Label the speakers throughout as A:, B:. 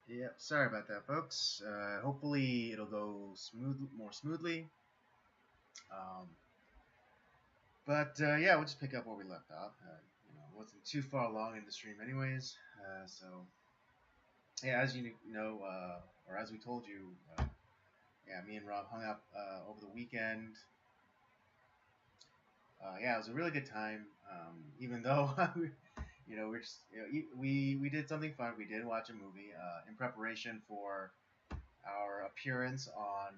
A: Yeah, sorry about that, folks. Hopefully it'll go more smoothly. Um, but yeah, we'll just pick up where we left off. It wasn't too far along in the stream, anyways. So yeah, as you know, or as we told you, yeah, me and Rob hung out over the weekend. Yeah, it was a really good time. Even though we're just we did something fun. We did watch a movie in preparation for our appearance on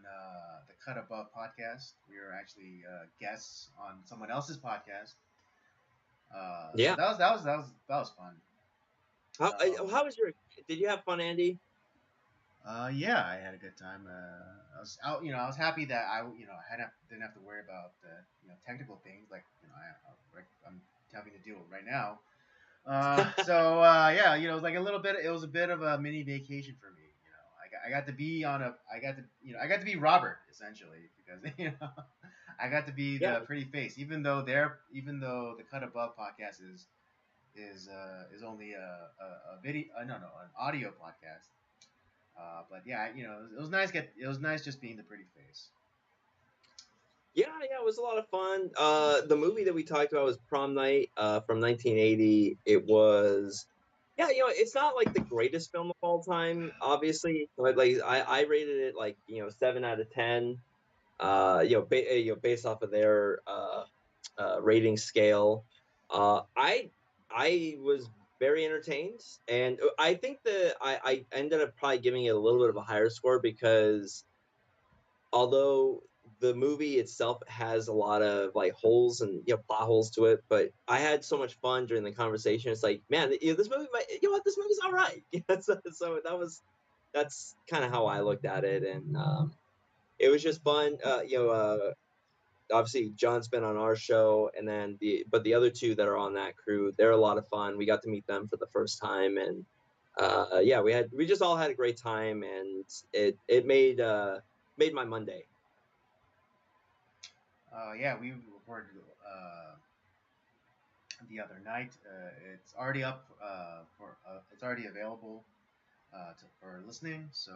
A: the Cut Above podcast. We were actually guests on someone else's podcast. So
B: Yeah.
A: that was fun.
B: How was your? Did you have fun, Andy?
A: Yeah, I had a good time. I was out, I was happy that didn't have to worry about the technical things like I'm having to deal with right now. Yeah, it was like a little bit. It was a bit of a mini vacation for me. I got to be on a. I got to be Robert essentially because I got to be
B: Yeah.
A: the pretty face. Even though the Cut Above podcast is only a video. No, an audio podcast. But yeah, it was nice. It was nice just being the pretty face.
B: Yeah, it was a lot of fun. The movie that we talked about was Prom Night, from 1980. It was, yeah, it's not like the greatest film of all time, obviously, but like I rated it like 7 out of 10. Based off of their rating scale. I was very entertained, and I think that I ended up probably giving it a little bit of a higher score because although the movie itself has a lot of like holes and plot holes to it, but I had so much fun during the conversation. It's like, man, this movie might, this movie's all right. So that's kind of how I looked at it, and it was just fun. Obviously John's been on our show, and then the other two that are on that crew, they're a lot of fun. We got to meet them for the first time, and yeah, we just all had a great time, and it made my Monday.
A: Yeah, we recorded the other night. It's already up for. It's already available for listening. So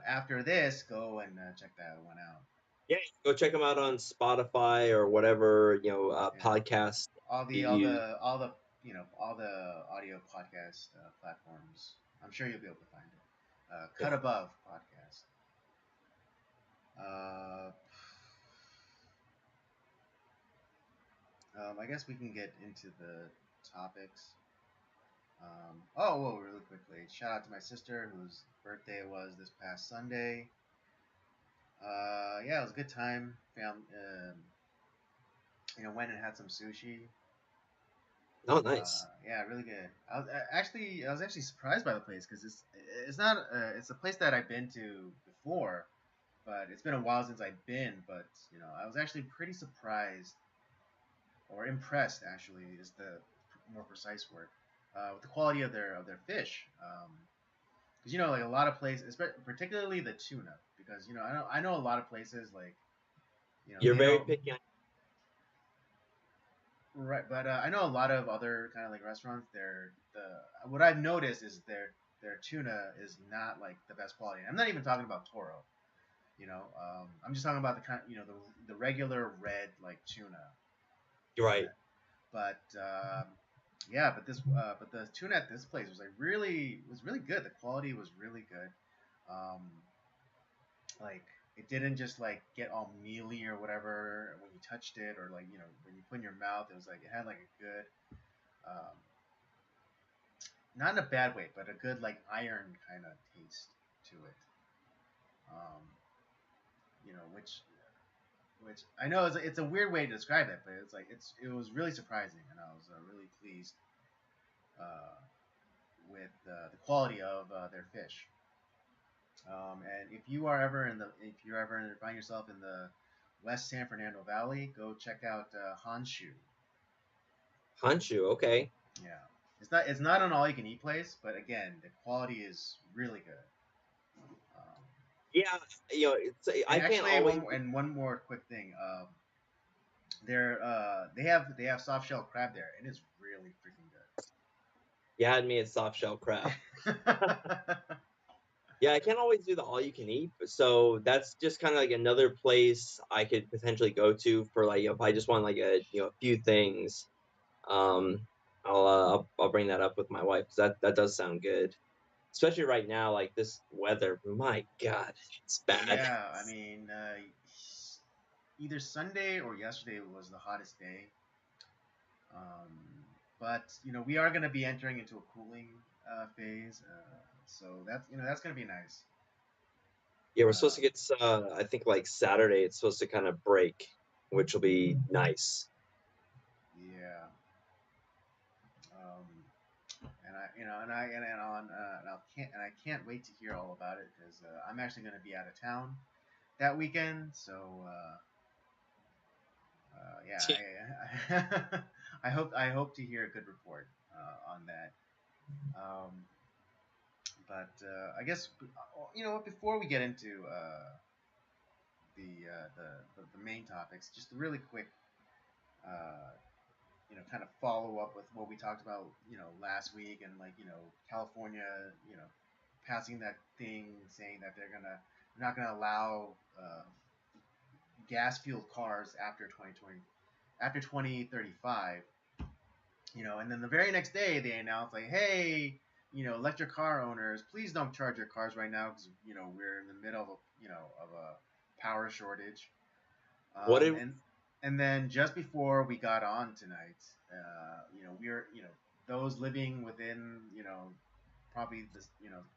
A: after this, go and check that one out.
B: Yeah, go check them out on Spotify or whatever
A: Yeah,
B: podcast you
A: all
B: use.
A: the all the audio podcast platforms. I'm sure you'll be able to find it. Cut
B: Yeah.
A: Above podcast. Uh, I guess we can get into the topics. Well, really quickly, shout out to my sister whose birthday was this past Sunday. Yeah, it was a good time. Went and had some sushi.
B: Oh, nice.
A: Yeah, really good. I was actually surprised by the place because it's not it's a place that I've been to before, but it's been a while since I've been. But I was actually pretty surprised or impressed. Actually, is the more precise word with the quality of their fish. Because like a lot of places, particularly the tuna, because I know a lot of places like
B: You're
A: they
B: very
A: don't.
B: picky on.
A: Right, but I know a lot of other kind of like restaurants. What I've noticed is their tuna is not like the best quality. I'm not even talking about Toro. I'm just talking about the kind, the regular red like tuna.
B: You're right.
A: But yeah, but the tuna at this place was really good. The quality was really good. Um, like it didn't just like get all mealy or whatever when you touched it, or like when you put in your mouth. It was like it had like a good, um, not in a bad way, but a good like iron kind of taste to it. Um, which I know it's a weird way to describe it, but it was really surprising, and I was really pleased uh, with the quality of their fish. And if you ever find yourself in the West San Fernando Valley, go check out Honshu.
B: Hanshu, okay.
A: Yeah, it's not an all you can eat place, but again, the quality is really good. Um,
B: Yeah,
A: and
B: I can't
A: actually,
B: always.
A: one more quick thing. They have soft shell crab there, and it's really freaking good.
B: You had me at soft shell crab. Yeah, I can't always do the all you can eat, so that's just kind of like another place I could potentially go to for like if I just want like a few things. Um, I'll bring that up with my wife because that does sound good, especially right now. Like this weather, my God, it's bad.
A: Yeah, I mean, either Sunday or yesterday was the hottest day. But we are going to be entering into a cooling phase, so that's going to be nice.
B: Yeah, we're supposed to
A: Um,
B: get I think like Saturday it's supposed to kind of break, which will be nice.
A: yeah. Um, and I, you know, and I, and on, and I can't wait to hear all about it because I'm actually going to be out of town that weekend. So yeah, I hope to hear a good report on that. Um, but I guess what, before we get into the main topics, just really quick, uh, kind of follow up with what we talked about, last week, and like, California, passing that thing saying that they're not gonna allow gas fueled cars after 2035. And then the very next day they announced like, hey, electric car owners, please don't charge your cars right now because we're in the middle of a power shortage.
B: What
A: Um,
B: did
A: and and then just before we got on tonight, we're those living within probably this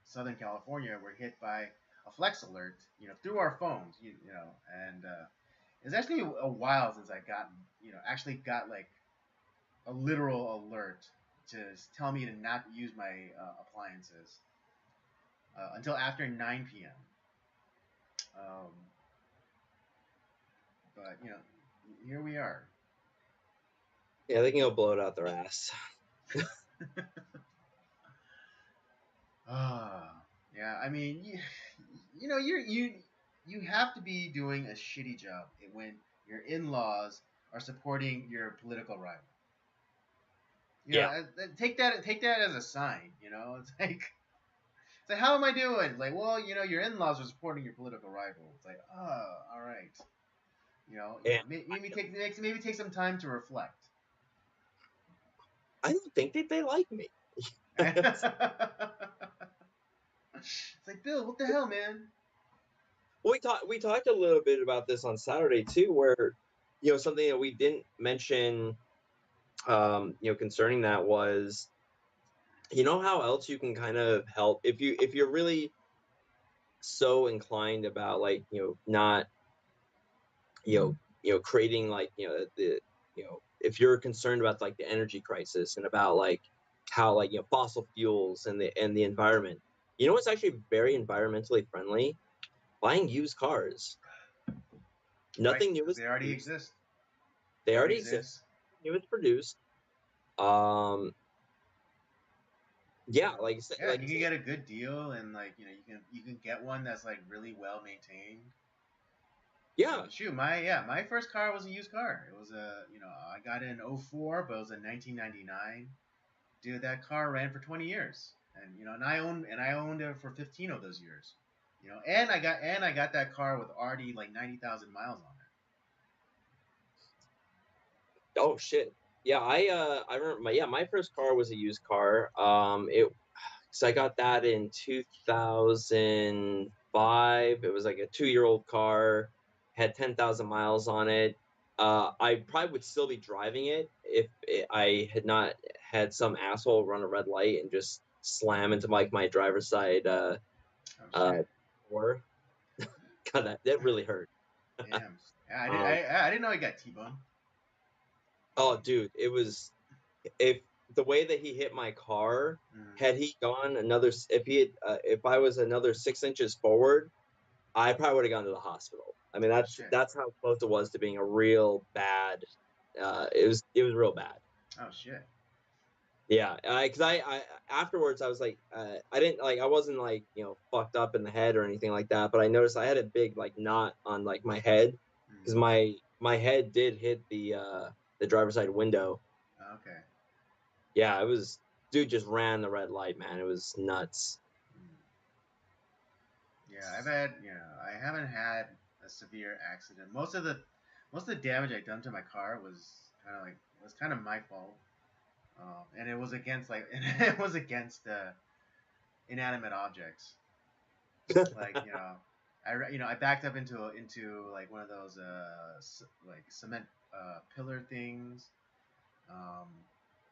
A: Southern California were hit by a flex alert through our phones, and it's actually a while since I actually got like a literal alert to tell me to not use my appliances until after 9 p.m. Um, but here we are.
B: Yeah, they can go blow it out their ass.
A: Yeah. I mean, you have to be doing a shitty job when your in-laws are supporting your political rival.
B: Yeah,
A: Take that as a sign. It's like, how am I doing? It's like, well, your in-laws are supporting your political rival. It's like, oh, all right.
B: and
A: Maybe take some time to reflect.
B: I don't think that they like me.
A: It's like, Bill, what the hell, man?
B: We talked a little bit about this on Saturday too, where something that we didn't mention, concerning that was, how else you can kind of help if you're really so inclined about like not creating like if you're concerned about like the energy crisis and about like how like fossil fuels and the environment, what's actually very environmentally friendly, buying used cars.
A: Right?
B: Nothing new
A: Because
B: is
A: they already
B: produced.
A: exist.
B: They
A: They already
B: already exist.
A: exist.
B: New is produced. um yeah, like I said,
A: Yeah, and you can get a good deal, and like you can get one that's like really well maintained.
B: yeah.
A: Shoot, my first car was a used car. It was I got it in '04, but it was in 1999. Dude, that car ran for 20 years, and I owned it for 15 of those years. And I got that car with already like 90,000 miles on
B: Oh shit. Yeah, I remember my first car was a used car. It So I got that in 2005. It was like a 2-year-old car, had 10,000 miles on it. I probably would still be driving it if I had not had some asshole run a red light and just slam into like my driver's side
A: it. Oh
B: uh,
A: shit!
B: door. God, that really hurt.
A: Damn. Yeah, I did.
B: Um,
A: I didn't know I got T-bone.
B: oh, dude, it was if the way that he hit my car,
A: Mm.
B: had he gone another, if I was another 6 inches forward, I probably would have gone to the hospital. I mean, that's
A: Shit.
B: that's how close it was to being a real bad. It was real bad.
A: Oh shit.
B: Yeah, because I afterwards I was like, I didn't like, I wasn't like fucked up in the head or anything like that, but I noticed I had a big like knot on like my head because
A: Mm.
B: my head did hit the driver's side window.
A: Okay.
B: Yeah, it was. dude just ran the red light, man. It was nuts.
A: Mm. Yeah, I haven't had a severe accident. Most of the damage I done to my car was kind of my fault. And it was against and it was against inanimate objects. Like I backed up into like one of those like cement pillar things. Um,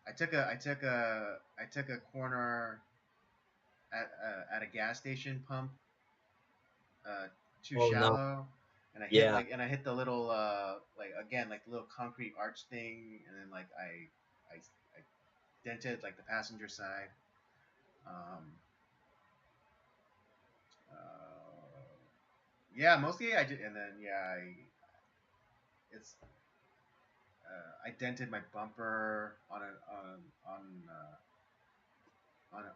A: I took a corner at a gas station pump, uh, too
B: Oh no.
A: shallow, and
B: Yeah.
A: I hit the little like again like the little concrete arch thing, and then like I dented like the passenger side. Um, yeah, mostly I did, and then it's I dented my bumper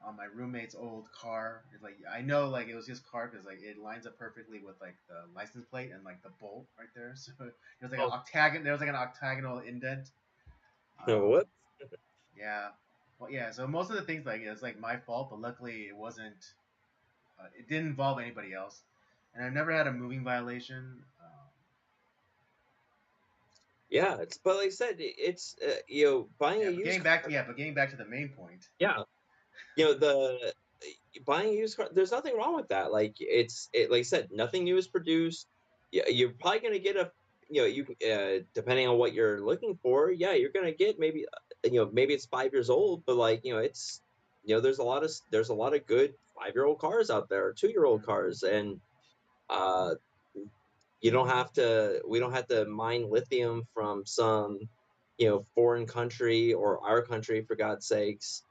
A: on my roommate's old car. It's like I know like it was his car because like it lines up perfectly with like the license plate and like the bolt right there. So
B: Oh,
A: there was like an octagonal indent. Um,
B: what?
A: yeah, well yeah. So most of the things like it's like my fault, but luckily it wasn't. It didn't involve anybody else, and I've never had a moving violation.
B: Yeah, it's but like I said, it's buying a used car.
A: But getting back to the main point.
B: Yeah, the buying a used car. There's nothing wrong with that. Like like I said, nothing new is produced. Yeah, you're probably gonna get a you depending on what you're looking for. Yeah, you're gonna get maybe maybe it's 5 years old, but like it's there's a lot of good 5-year-old cars out there, 2-year-old
A: Mm-hmm.
B: cars, and uh you don't have to we don't have to mine lithium from some foreign country or our country, for God's sakes.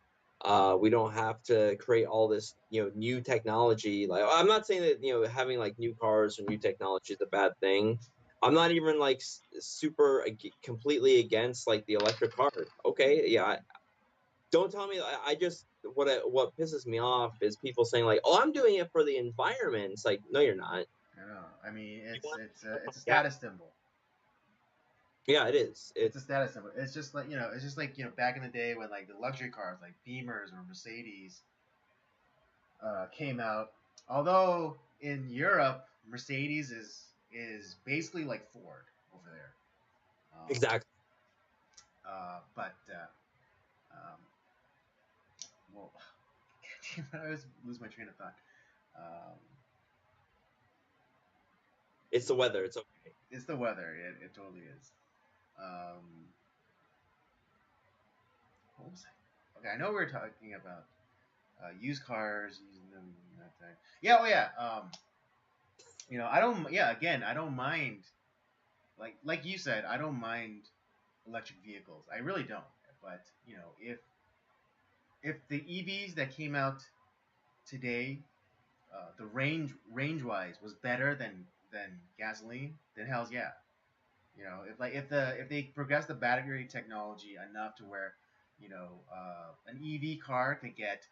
B: We don't have to create all this new technology. Like, I'm not saying that having like new cars or new technology is a bad thing. I'm not even like super completely against like the electric car. Okay, yeah, don't tell me. I just what pisses me off is people saying like, "Oh, I'm doing it for the environment." It's like, no, you're not.
A: I know. I mean,
B: You want
A: it's a
B: yeah,
A: status symbol.
B: yeah, it is.
A: It's a status symbol. It's just like it's just like back in the day when like the luxury cars like Beamers or Mercedes came out. Although in Europe, Mercedes is basically like Ford over there. Um,
B: Exactly.
A: but um, well, I always lose my train of thought. Um,
B: It's the weather. It's okay.
A: it's the weather. It totally is. Um, what was I? Okay, I know we were talking about used cars, using them that time. Yeah, oh yeah. I don't. Yeah, again, I don't mind. Like you said, I don't mind electric vehicles. I really don't. But if the EVs that came out today, the range wise was better than gasoline, then hell's yeah. If they progress the battery technology enough to where an EV car could get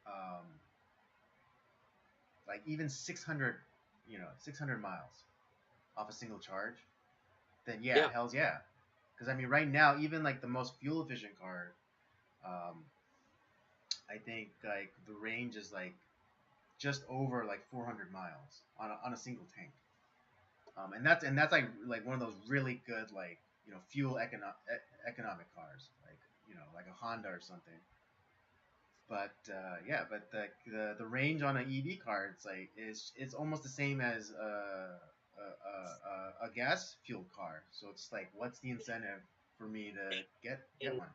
A: um, like even 600 miles off a single charge, then yeah,
B: Yeah.
A: hell's yeah. Because I mean, right now, even like the most fuel efficient car, um, I think like the range is like just over like 400 miles on a single tank. And that's like one of those really good like fuel economic cars, like a Honda or something. But yeah, but the range on an EV car, it's almost the same as a gas fueled car. So it's like, what's the incentive for me to get
B: And
A: one?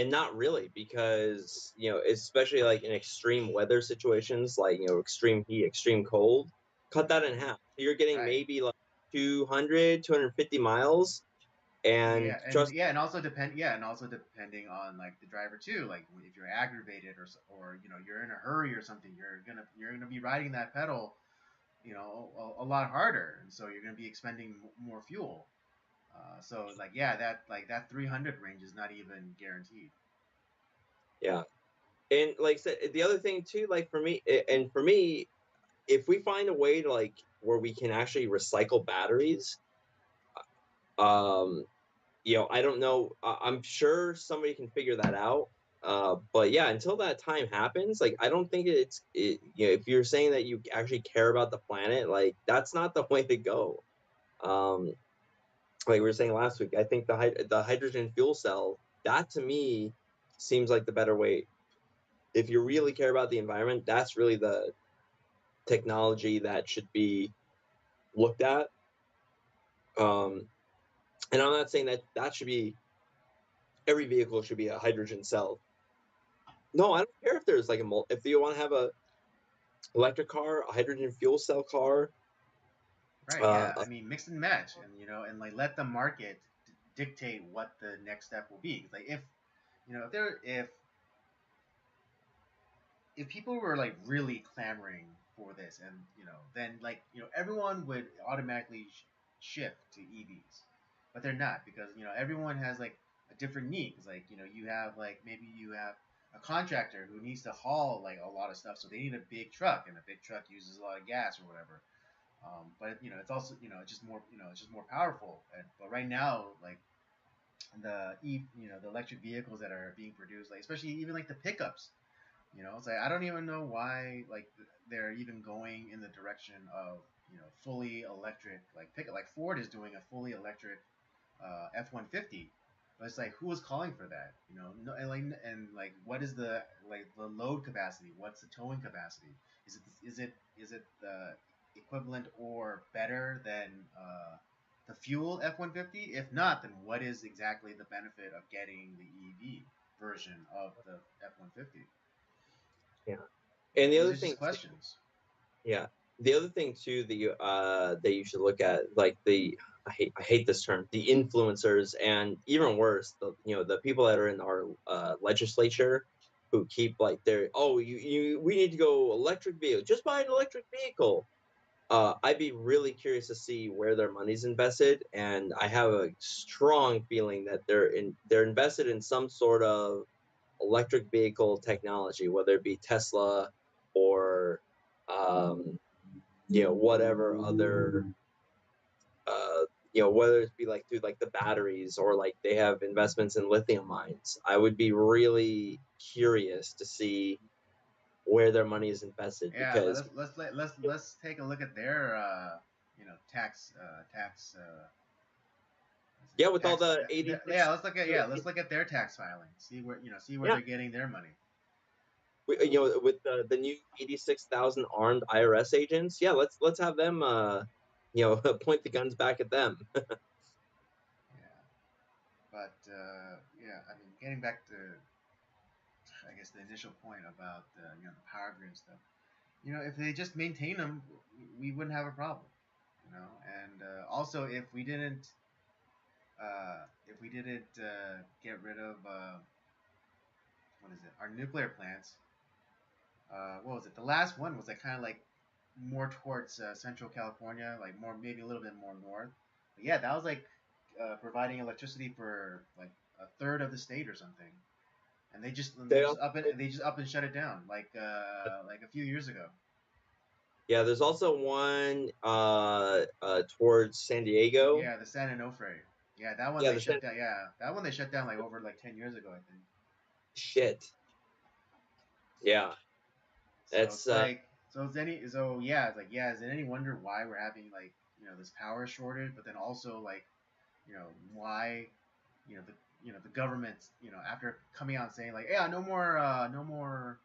B: not really, because especially like in extreme weather situations, like extreme heat, extreme cold, cut that in
A: Hmm.
B: half. You're getting
A: Right.
B: maybe like 250 miles, and trust
A: And also depending on like the driver too. Like if you're aggravated or you're in a hurry or something, you're gonna be riding that pedal a lot harder, and so you're gonna be expending more fuel. So like yeah, that 300 range is not even guaranteed.
B: yeah. And like I said, the other thing too, like for me, if we find a way to like where we can actually recycle batteries, um I don't know. I'm sure somebody can figure that out. But yeah, until that time happens, like I don't think if you're saying that you actually care about the planet, like that's not the way to go. Um, like we were saying last week, I think the hydrogen fuel cell, that to me seems like the better way. If you really care about the environment, that's really the technology that should be looked at. Um, and I'm not saying that that should be every vehicle should be a hydrogen cell. No, I don't care if there's like if you want to have a electric car, a hydrogen fuel cell car.
A: Right. Yeah.
B: Uh,
A: I mean, mix and match, and and like let the market dictate what the next step will be. Like if if there if people were like really clamoring for this, and then like everyone would automatically shift to EVs, but they're not, because everyone has like a different need. It's like you have like maybe you have a contractor who needs to haul like a lot of stuff, so they need a big truck, and a big truck uses a lot of gas or whatever. But it's also it's just more it's just more powerful. But right now, like the electric vehicles that are being produced, like especially even like the pickups, it's like I don't even know why like they're even going in the direction of fully electric like pickup. Like Ford is doing a fully electric F-150, but it's like who is calling for that? No, and like what is the load capacity? What's the towing capacity? Is it the equivalent or better than the fuel F-150? If not, then what is exactly the benefit of getting the EV version of the F-150?
B: yeah, and the
A: These
B: other
A: are just
B: thing
A: questions.
B: Yeah. The other thing too that you should look at, like I hate this term, the influencers, and even worse, the people that are in our legislature who keep like their, oh, we need to go electric vehicle, just buy an electric vehicle. I'd be really curious to see where their money's invested, and I have a strong feeling that they're invested in some sort of electric vehicle technology, whether it be Tesla or um, whatever other whether it be like through like the batteries, or like they have investments in lithium mines. I would be really curious to see where their money is invested,
A: Yeah,
B: because
A: let's take a look at their tax what's
B: yeah,
A: it
B: with all
A: tax
B: the
A: yeah
B: 86
A: let's look at their tax filings. See where
B: yeah,
A: they're getting their money.
B: with the new 86,000 armed IRS agents, yeah, let's have them point the guns back at them.
A: Yeah, but yeah, I mean, getting back to I guess the initial point about the power grid and stuff. If they just maintain them, we wouldn't have a problem. And also if we didn't get rid of what is it, our nuclear plants. What was it? The last one was like kind of like more towards Central California, like more maybe a little bit more north. But yeah, that was like providing electricity for like a third of the state or something, and
B: They also,
A: they just up and shut it down like a few years ago.
B: yeah, there's also one towards San Diego.
A: Yeah, the San Onofre. Yeah, that one
B: Yeah,
A: they
B: the
A: shut down. Yeah, that one they shut down like over like 10 years ago, I think.
B: shit. Yeah,
A: So
B: that's
A: it's like, it's like yeah, is it any wonder why we're having like this power shortage? But then also like why the the government after coming out and saying like yeah, no more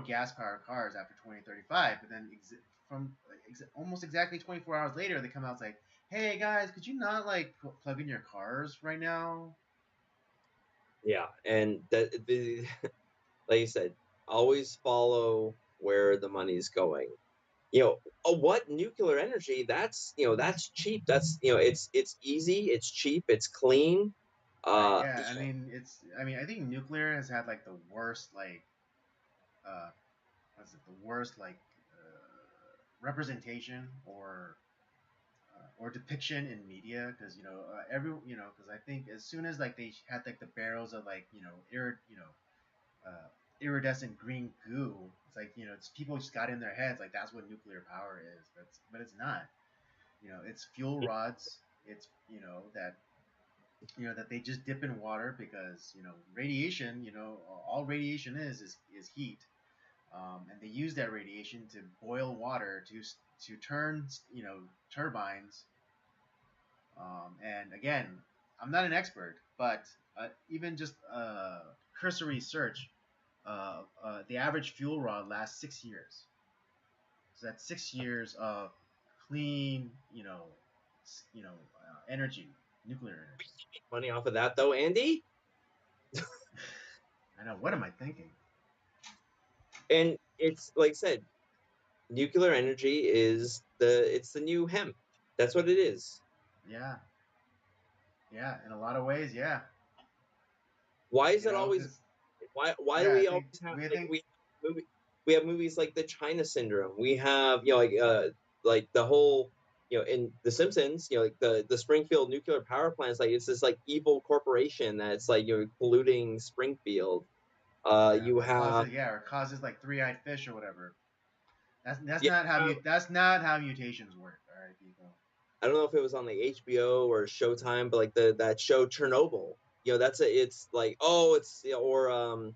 A: gas powered cars after 2035, but then from like, almost exactly 24 hours later they come out and say, hey guys, could you not like plug in your cars right now?
B: yeah, and the like you said, always follow where the money's going. What nuclear energy? That's cheap. It's easy, it's cheap, it's clean.
A: Right.
B: Uh,
A: Yeah. I mean, I think nuclear has had like the worst like what's it? The worst like representation or depiction in media, because because I think as soon as like they had like the barrels of like iridescent green goo, it's like it's people just got in their heads like that's what nuclear power is, but it's not. It's fuel rods. It's that that they just dip in water because radiation. All radiation is heat, and they use that radiation to boil water to turn turbines. And again, I'm not an expert, but even just cursory search, the average fuel rod lasts 6 years. So that's 6 years of clean, energy, nuclear energy.
B: Money off of that though, Andy.
A: I know. What am I thinking?
B: And it's like I said, nuclear energy is the new hemp. That's what it is.
A: Yeah, yeah. In a lot of ways, yeah.
B: Why is it always
A: Because
B: why do
A: yeah, I
B: we
A: think
B: always have
A: we
B: like
A: think
B: we have movies like the China Syndrome. We have like the whole in The Simpsons, like the Springfield nuclear power plants, like it's this like evil corporation that's like polluting Springfield.
A: yeah,
B: You
A: or
B: have
A: causes like three-eyed fish or whatever. That's
B: yeah,
A: not how that's not how mutations work. All right, people.
B: I don't know if it was on like HBO or Showtime, but like that show Chernobyl. It's like it's or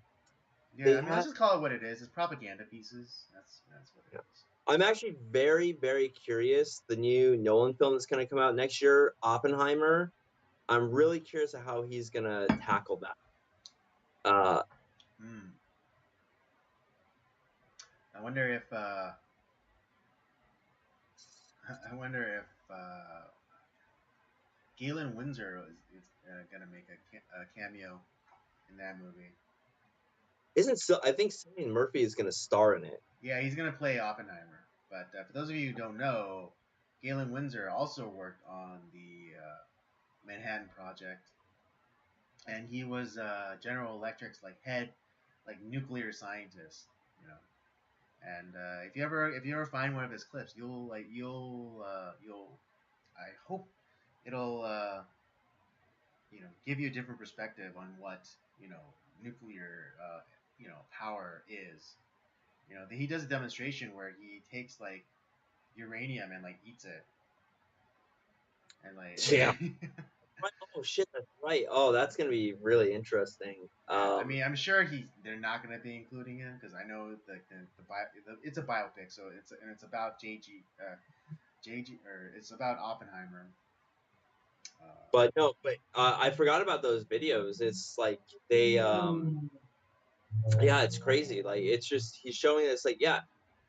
A: Yeah,
B: they
A: I mean, let's
B: have.
A: just call it what it is. It's propaganda pieces. That's what it is.
B: I'm actually very, very curious. The new Nolan film that's going to come out next year, Oppenheimer. I'm really curious of how he's going to tackle that. Uh,
A: Hmm. I wonder if I wonder if Galen Windsor is gonna make a cameo in that movie.
B: isn't so? I think Cillian Murphy is going to star in it.
A: Yeah, he's gonna play Oppenheimer. But for those of you who don't know, Galen Windsor also worked on the Manhattan Project, and he was General Electric's like head, like nuclear scientist. You know, and if you ever find one of his clips, you'll I hope it'll give you a different perspective on what nuclear power is. He does a demonstration where he takes like uranium and like eats it and
B: Yeah.
A: like
B: Oh shit, that's right. Oh, that's going to be really interesting.
A: yeah. I mean, I'm sure they're not going to be including him because I know it's a biopic, so it's about JG, or it's about Oppenheimer.
B: But no, but I forgot about those videos. It's like they yeah, it's crazy. Like it's just he's showing us like yeah,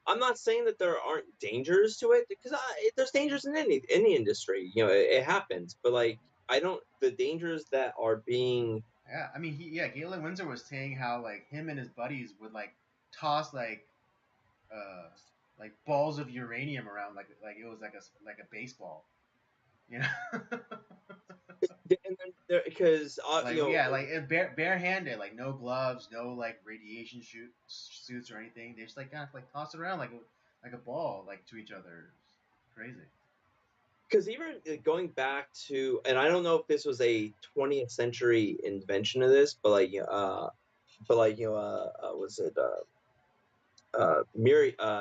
B: I'm not saying that there aren't dangers to it because there's dangers in any industry. It happens, but like I don't the dangers that are being
A: Yeah, I mean, Galen Windsor was saying how like him and his buddies would like toss uh like balls of uranium around like it was like a baseball, you know.
B: and then there because
A: Like yeah, like barehanded, like no gloves, no like radiation suits or anything. They just like kind of like toss it around like a ball like to each other. It's crazy.
B: because even going back to and I don't know if this was a 20th century invention of this, but like was it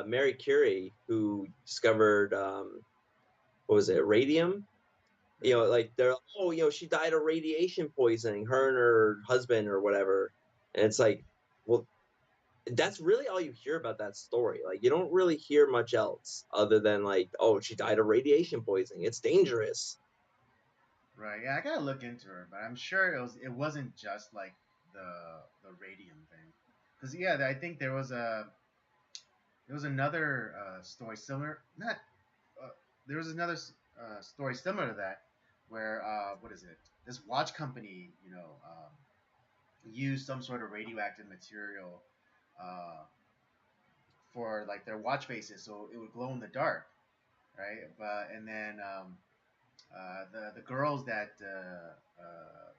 B: Mary Curie who discovered what was it radium. Like they're she died of radiation poisoning, her and her husband or whatever, and it's like, well, that's really all you hear about that story. Like you don't really hear much else other than like, oh, she died of radiation poisoning. It's dangerous.
A: Right. Yeah, I gotta look into her, but I'm sure it wasn't just like the radium thing. Because yeah, I think there was another story similar. Not there was another story similar to that, where what is it? This watch company, used some sort of radioactive material uh, for like their watch faces, so it would glow in the dark, right? But and then the girls that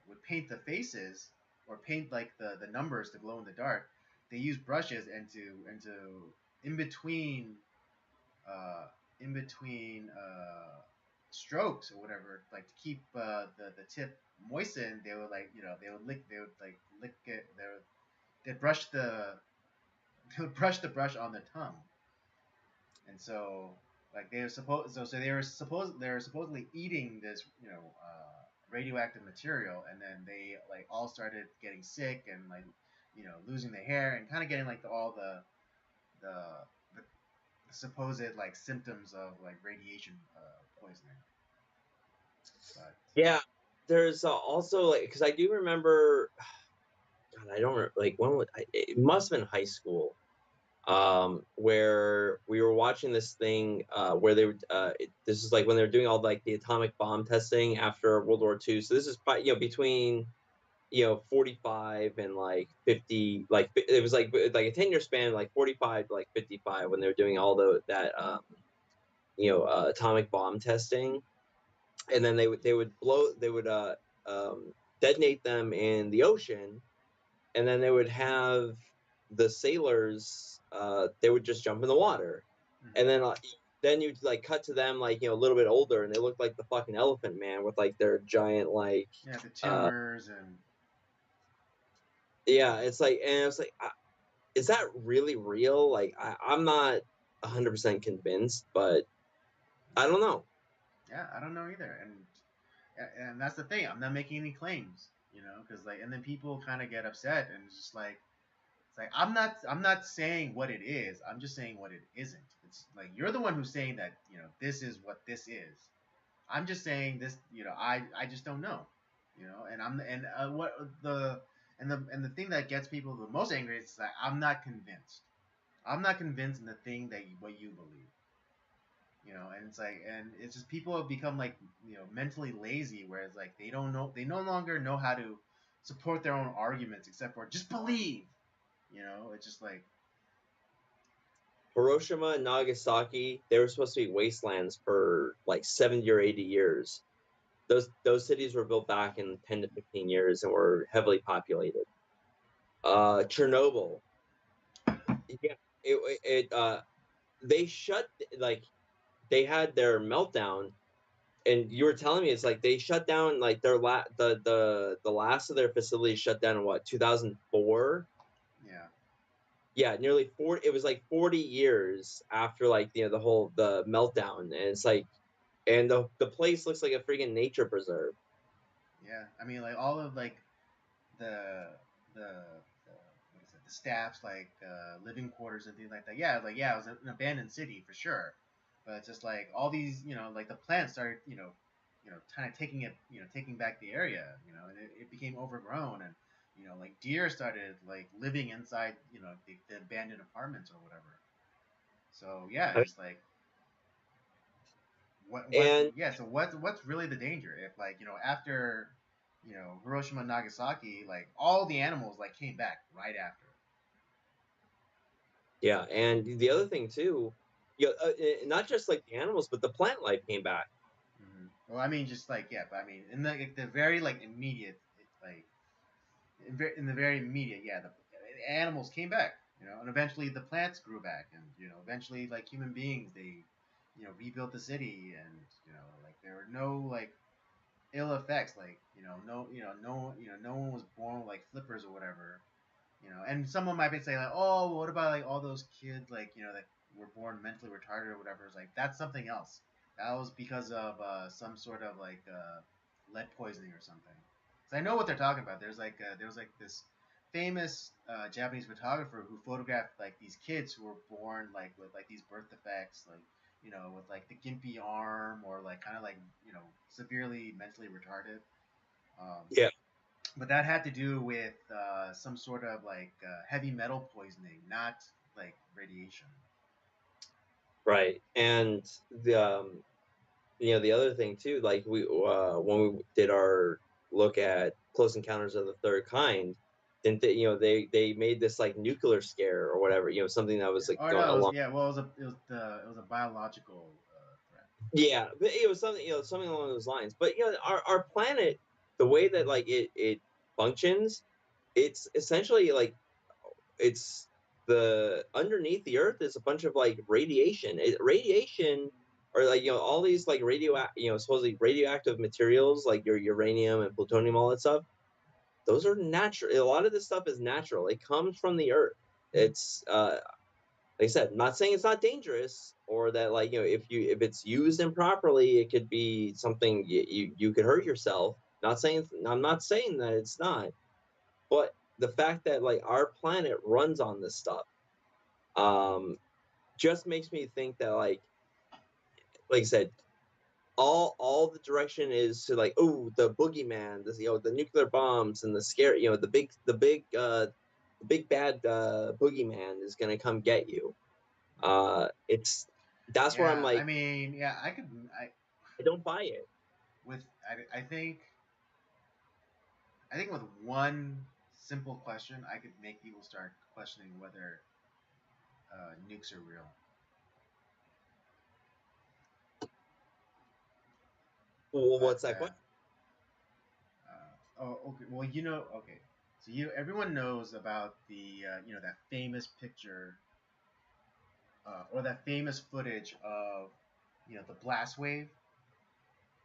A: would paint the faces or paint like the numbers to glow in the dark, they use brushes and to in between uh, strokes or whatever, like to keep the tip moistened. They would lick it. They'd brush the they would brush the brush on the tongue, and so like they were supposed so they were supposedly eating this radioactive material, and then they like all started getting sick and like losing their hair and kind of getting like the, the supposed like symptoms of like radiation poisoning. But
B: Yeah, there's also like because I do remember. God, I don't like when it must have been high school, where we were watching this thing where they would this is like when they were doing all like the atomic bomb testing after World War II. So this is between 45 and like 50, like it was like a 10-year span, like 45 to like 55 when they were doing all that atomic bomb testing, and then they would detonate them in the ocean, and then they would have the sailors they would just jump in the water, and
A: mm-hmm.
B: then you'd like cut to them like a little bit older, and they looked like the fucking Elephant Man with like their giant like
A: Yeah, the
B: uh
A: tumors and
B: yeah, it's like, and it's like, is that really real? Like I'm not 100% convinced, but I don't know.
A: yeah, I don't know either. And that's the thing. I'm not making any claims, because like, and then people kind of get upset, and it's like I'm not saying what it is. I'm just saying what it isn't. It's like you're the one who's saying that this is what this is. I'm just saying this. I just don't know. And what the thing that gets people the most angry is that I'm not convinced. I'm not convinced in the thing what you believe. And it's like, and it's just people have become like mentally lazy, whereas like they no longer know how to support their own arguments except for just believe. It's just like
B: Hiroshima and Nagasaki, they were supposed to be wastelands for like 70 or 80 years. Those cities were built back in 10 to 15 years and were heavily populated. Chernobyl, yeah, they shut like they had their meltdown, and you were telling me it's like they shut down like the last of their facilities shut down in what, 2004.
A: yeah,
B: Yeah, nearly 40, it was like 40 years after like the meltdown, and it's like, and the place looks like a freaking nature preserve.
A: yeah. I mean, like all of like the the what is it? The staff's like living quarters and things like that. Yeah, like yeah, it was an abandoned city for sure, but it's just like all these, like the plants started, kind of taking back the area, and it became overgrown, and like deer started like living inside, the abandoned apartments or whatever. So yeah,
B: I mean,
A: it's like what's
B: and
A: yeah. So what's really the danger if like after Hiroshima and Nagasaki, like all the animals like came back right after.
B: yeah, and the other thing too, not just like the animals, but the plant life came back.
A: Well, I mean, just like yeah, but I mean, in the very like immediate, like in the very immediate, yeah, the animals came back, and eventually the plants grew back, and eventually like human beings, they rebuilt the city, and like there were no like ill effects, like no one was born with like flippers or whatever. And someone might be saying like, oh, well, what about like all those kids like that were born mentally retarded or whatever? It's like that's something else. That was because of some sort of like lead poisoning or something. So I know what they're talking about. There was like this famous Japanese photographer who photographed like these kids who were born like with like these birth defects, like with like the gimpy arm or like kind of like severely mentally retarded. Um,
B: Yeah,
A: but that had to do with some sort of like heavy metal poisoning, not like radiation.
B: right. And the the other thing too, like we when we did our look at Close Encounters of the Third Kind, didn't they, they made this like nuclear scare or whatever, something that was
A: Yeah.
B: like
A: Or
B: going
A: no, it was
B: along.
A: yeah. Well, it was a biological threat.
B: Yeah, but it was something, something along those lines. But our planet, the way that like it functions, it's essentially like it's the underneath the Earth is a bunch of like radiation, or like all these like supposedly radioactive materials like your uranium and plutonium, all that stuff. Those are natural. A lot of this stuff is natural. It comes from the Earth. It's like I said, I'm not saying it's not dangerous, or that like if it's used improperly, it could be something you could hurt yourself. I'm not saying that it's not, but the fact that like our planet runs on this stuff, just makes me think that like I said, all the direction is to like, oh, the boogeyman, this, the nuclear bombs and the scare, the big bad boogeyman is gonna come get you. It's That's where I'm
A: Yeah, I
B: like,
A: mean, yeah,
B: I don't buy it.
A: with I think with one simple question, I could make people start questioning whether nukes are real.
B: Well, what's
A: But
B: that question?
A: oh, okay. Well, okay. So everyone knows about the that famous picture or that famous footage of the blast wave.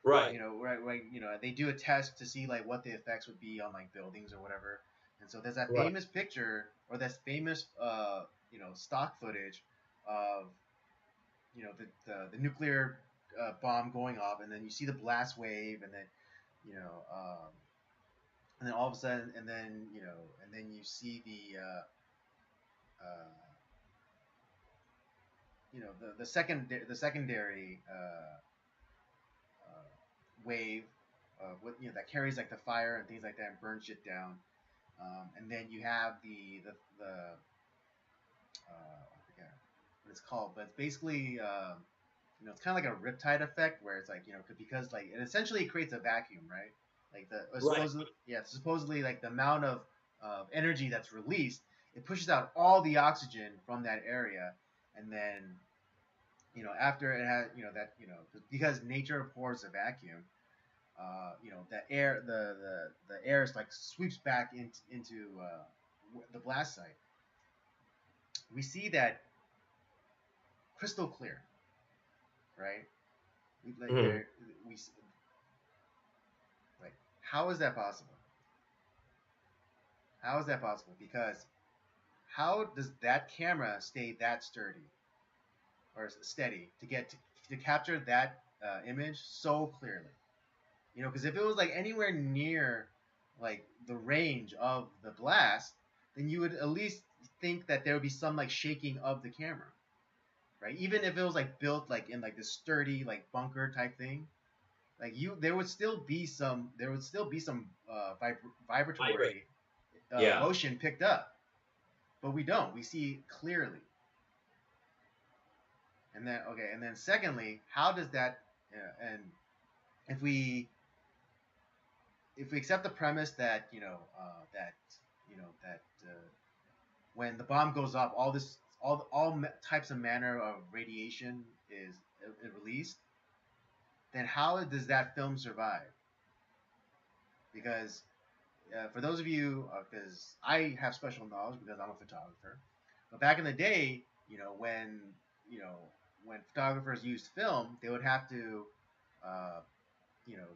B: Right.
A: Right. They do a test to see like what the effects would be on like buildings or whatever. And so there's that
B: Right.
A: famous picture or that famous stock footage of the nuclear bomb going off, and then you see the blast wave, and then you know and then all of a sudden, and then you see uh, the secondary wave with that carries like the fire and things like that and burns shit down. And then you have the I forget what it's called, but it's basically it's kind of like a riptide effect where it's like because like it essentially creates a vacuum, right? Like
B: Right.
A: supposedly like the amount of energy that's released, it pushes out all the oxygen from that area, and then after it has because nature abhors a vacuum, the air is like sweeps back into the blast site. We see that crystal clear, right? We like
B: Mhm.
A: there we like how is that possible? How is that possible? Because how does that camera stay that sturdy or steady to capture that image so clearly? Because if it was like anywhere near like the range of the blast, then you would at least think that there would be some like shaking of the camera, right? Even if it was like built like in like this sturdy like bunker type thing, like there would still be some
B: Vibrate.
A: vibratory
B: Yeah.
A: motion picked up, but we don't. We see clearly. And then secondly, how does that? And if we accept the premise that when the bomb goes off, all types of manner of radiation is released, then how does that film survive? Because for those of you, because I have special knowledge because I'm a photographer, but back in the day, you know when photographers used film, they would have to, uh, you know,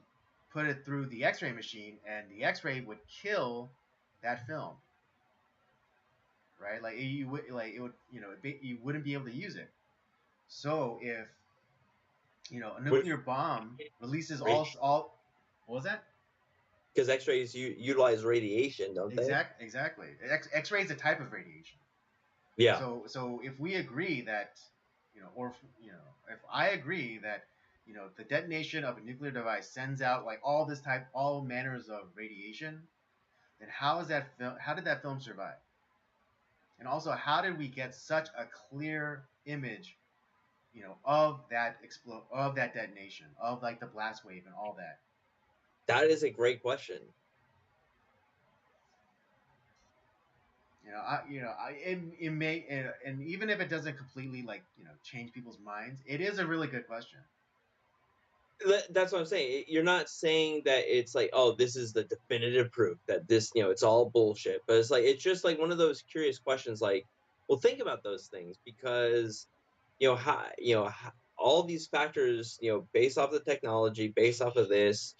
A: put it through the X-ray machine, and the X-ray would kill that film, right? Like you would, like it would, you wouldn't be able to use it. So if a
B: With
A: nuclear bomb releases
B: radiation,
A: what was that?
B: because X-rays utilize radiation, don't they?
A: Exactly. X-ray is a type of radiation.
B: Yeah.
A: So if we agree that, or if I agree that, the detonation of a nuclear device sends out like all manners of radiation, then how did that film survive? And also, how did we get such a clear image, of that detonation, of like the blast wave and all that?
B: That is a great question.
A: It may, and even if it doesn't completely like change people's minds, it is a really good question.
B: That's what I'm saying. You're not saying that it's like, oh, this is the definitive proof that this, it's all bullshit. But it's just like one of those curious questions. Like, well, think about those things because, all these factors, based off the technology, based off of this,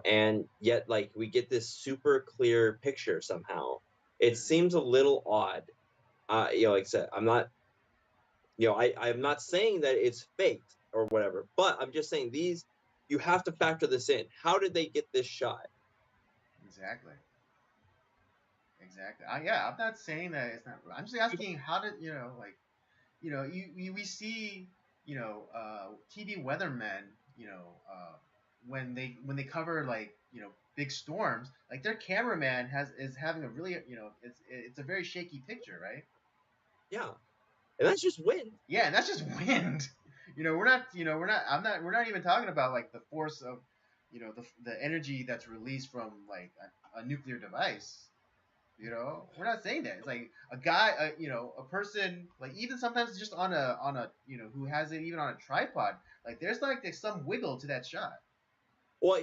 B: and yet like we get this super clear picture somehow. It
A: Mm-hmm.
B: seems a little odd. Like I said, I'm not saying that it's faked or whatever, but I'm just saying these you have to factor this in. How did they get this shot?
A: Exactly. Exactly. Yeah, I'm not saying that it's not. I'm just asking how did like we see TV weathermen when they cover like big storms, like their cameraman is having a really it's a very shaky picture, right?
B: Yeah, and that's just wind.
A: Yeah, and that's just wind. We're not even talking about like the force of the energy that's released from like a nuclear device. We're not saying that. It's like a guy, a person, like even sometimes just on a who has it even on a tripod. Like there's some wiggle to that shot.
B: Well,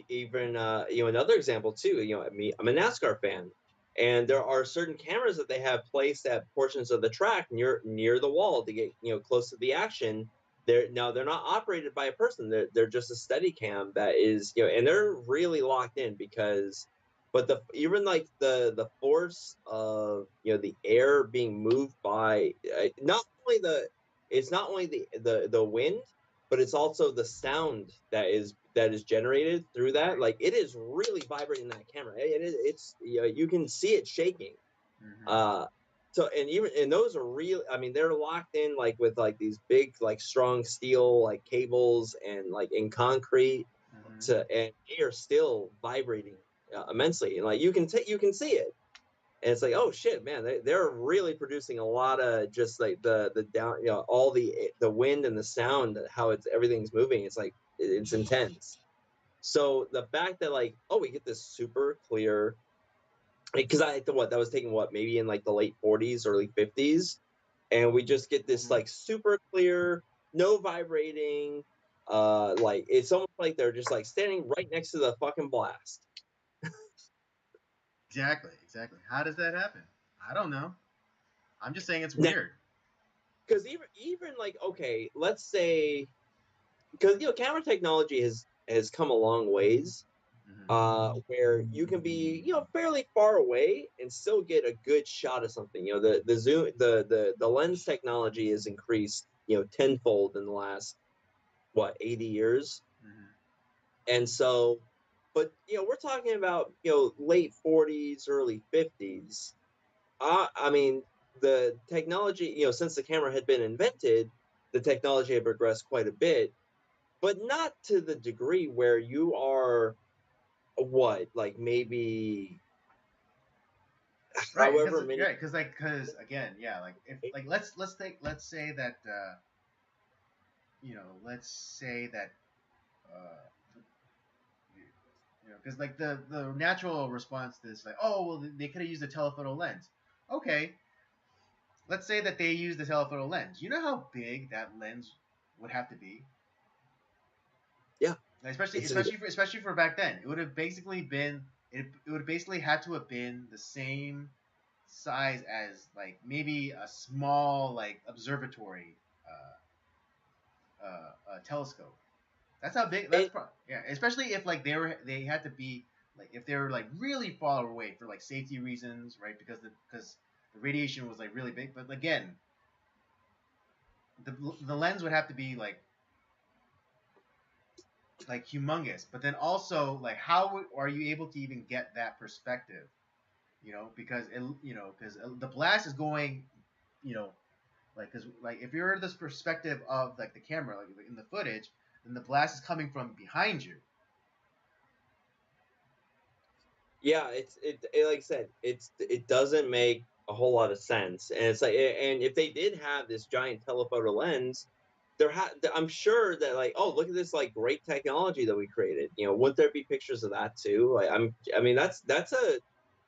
B: even another example too. I'm a NASCAR fan, and there are certain cameras that they have placed at portions of the track near the wall to get close to the action. They're not operated by a person. They're just a steady cam that is and they're really locked in because, but the even like the force of the air being moved by not only the it's not only the wind, but it's also the sound that is generated through that. Like it is really vibrating that camera. It's you can see it shaking.
A: Mm-hmm.
B: Uh, so and those are real. I mean, they're locked in like with like these big like strong steel like cables and like in concrete
A: Mm-hmm.
B: and they are still vibrating immensely. And like you can see it and it's like, oh shit, man, they're really producing a lot of just like the down, all the wind and the sound, how everything's moving. It's like it's intense. So the fact that like, oh, we get this super clear, because I what that was taking what maybe in like the late 40s, early 50s, and we just get this
A: Mm-hmm.
B: like super clear, no vibrating, like it's almost like they're just like standing right next to the fucking blast.
A: Exactly. Exactly. How does that happen? I don't know. I'm just saying it's
B: Now,
A: weird.
B: because even like okay, let's say because camera technology has come a long ways
A: Mm-hmm.
B: where you can be fairly far away and still get a good shot of something. The zoom the lens technology has increased tenfold in the last what 80 years.
A: Mm-hmm.
B: And so but we're talking about late 40s, early 50s. I mean, the technology, since the camera had been invented, the technology had progressed quite a bit, but not to the degree where you are what, like maybe
A: Right. Because
B: however many.
A: right. Because again, yeah. Like if like let's say that let's say that uh, because like the natural response to this, like, oh well, they could have used a telephoto lens. Okay, let's say that they used the telephoto lens. You know how big that lens would have to be,
B: Yeah,
A: like, especially
B: it's
A: especially for back then. It would have basically been it would basically had to have been the same size as like maybe a small like observatory telescope. That's how big.
B: and
A: Yeah. Especially if like they had to be like if they were like really far away for like safety reasons, right? Because the radiation was like really big. But again, the lens would have to be like humongous. But then also like are you able to even get that perspective? Because the blast is going, you know, because like if you're this perspective of like the camera, like in the footage, then the blast is coming from behind you.
B: yeah, like I said, it doesn't make a whole lot of sense, and it's like, and if they did have this giant telephoto lens, I'm sure that like, oh, look at this like great technology that we created. Wouldn't there be pictures of that too? Like, I mean, that's a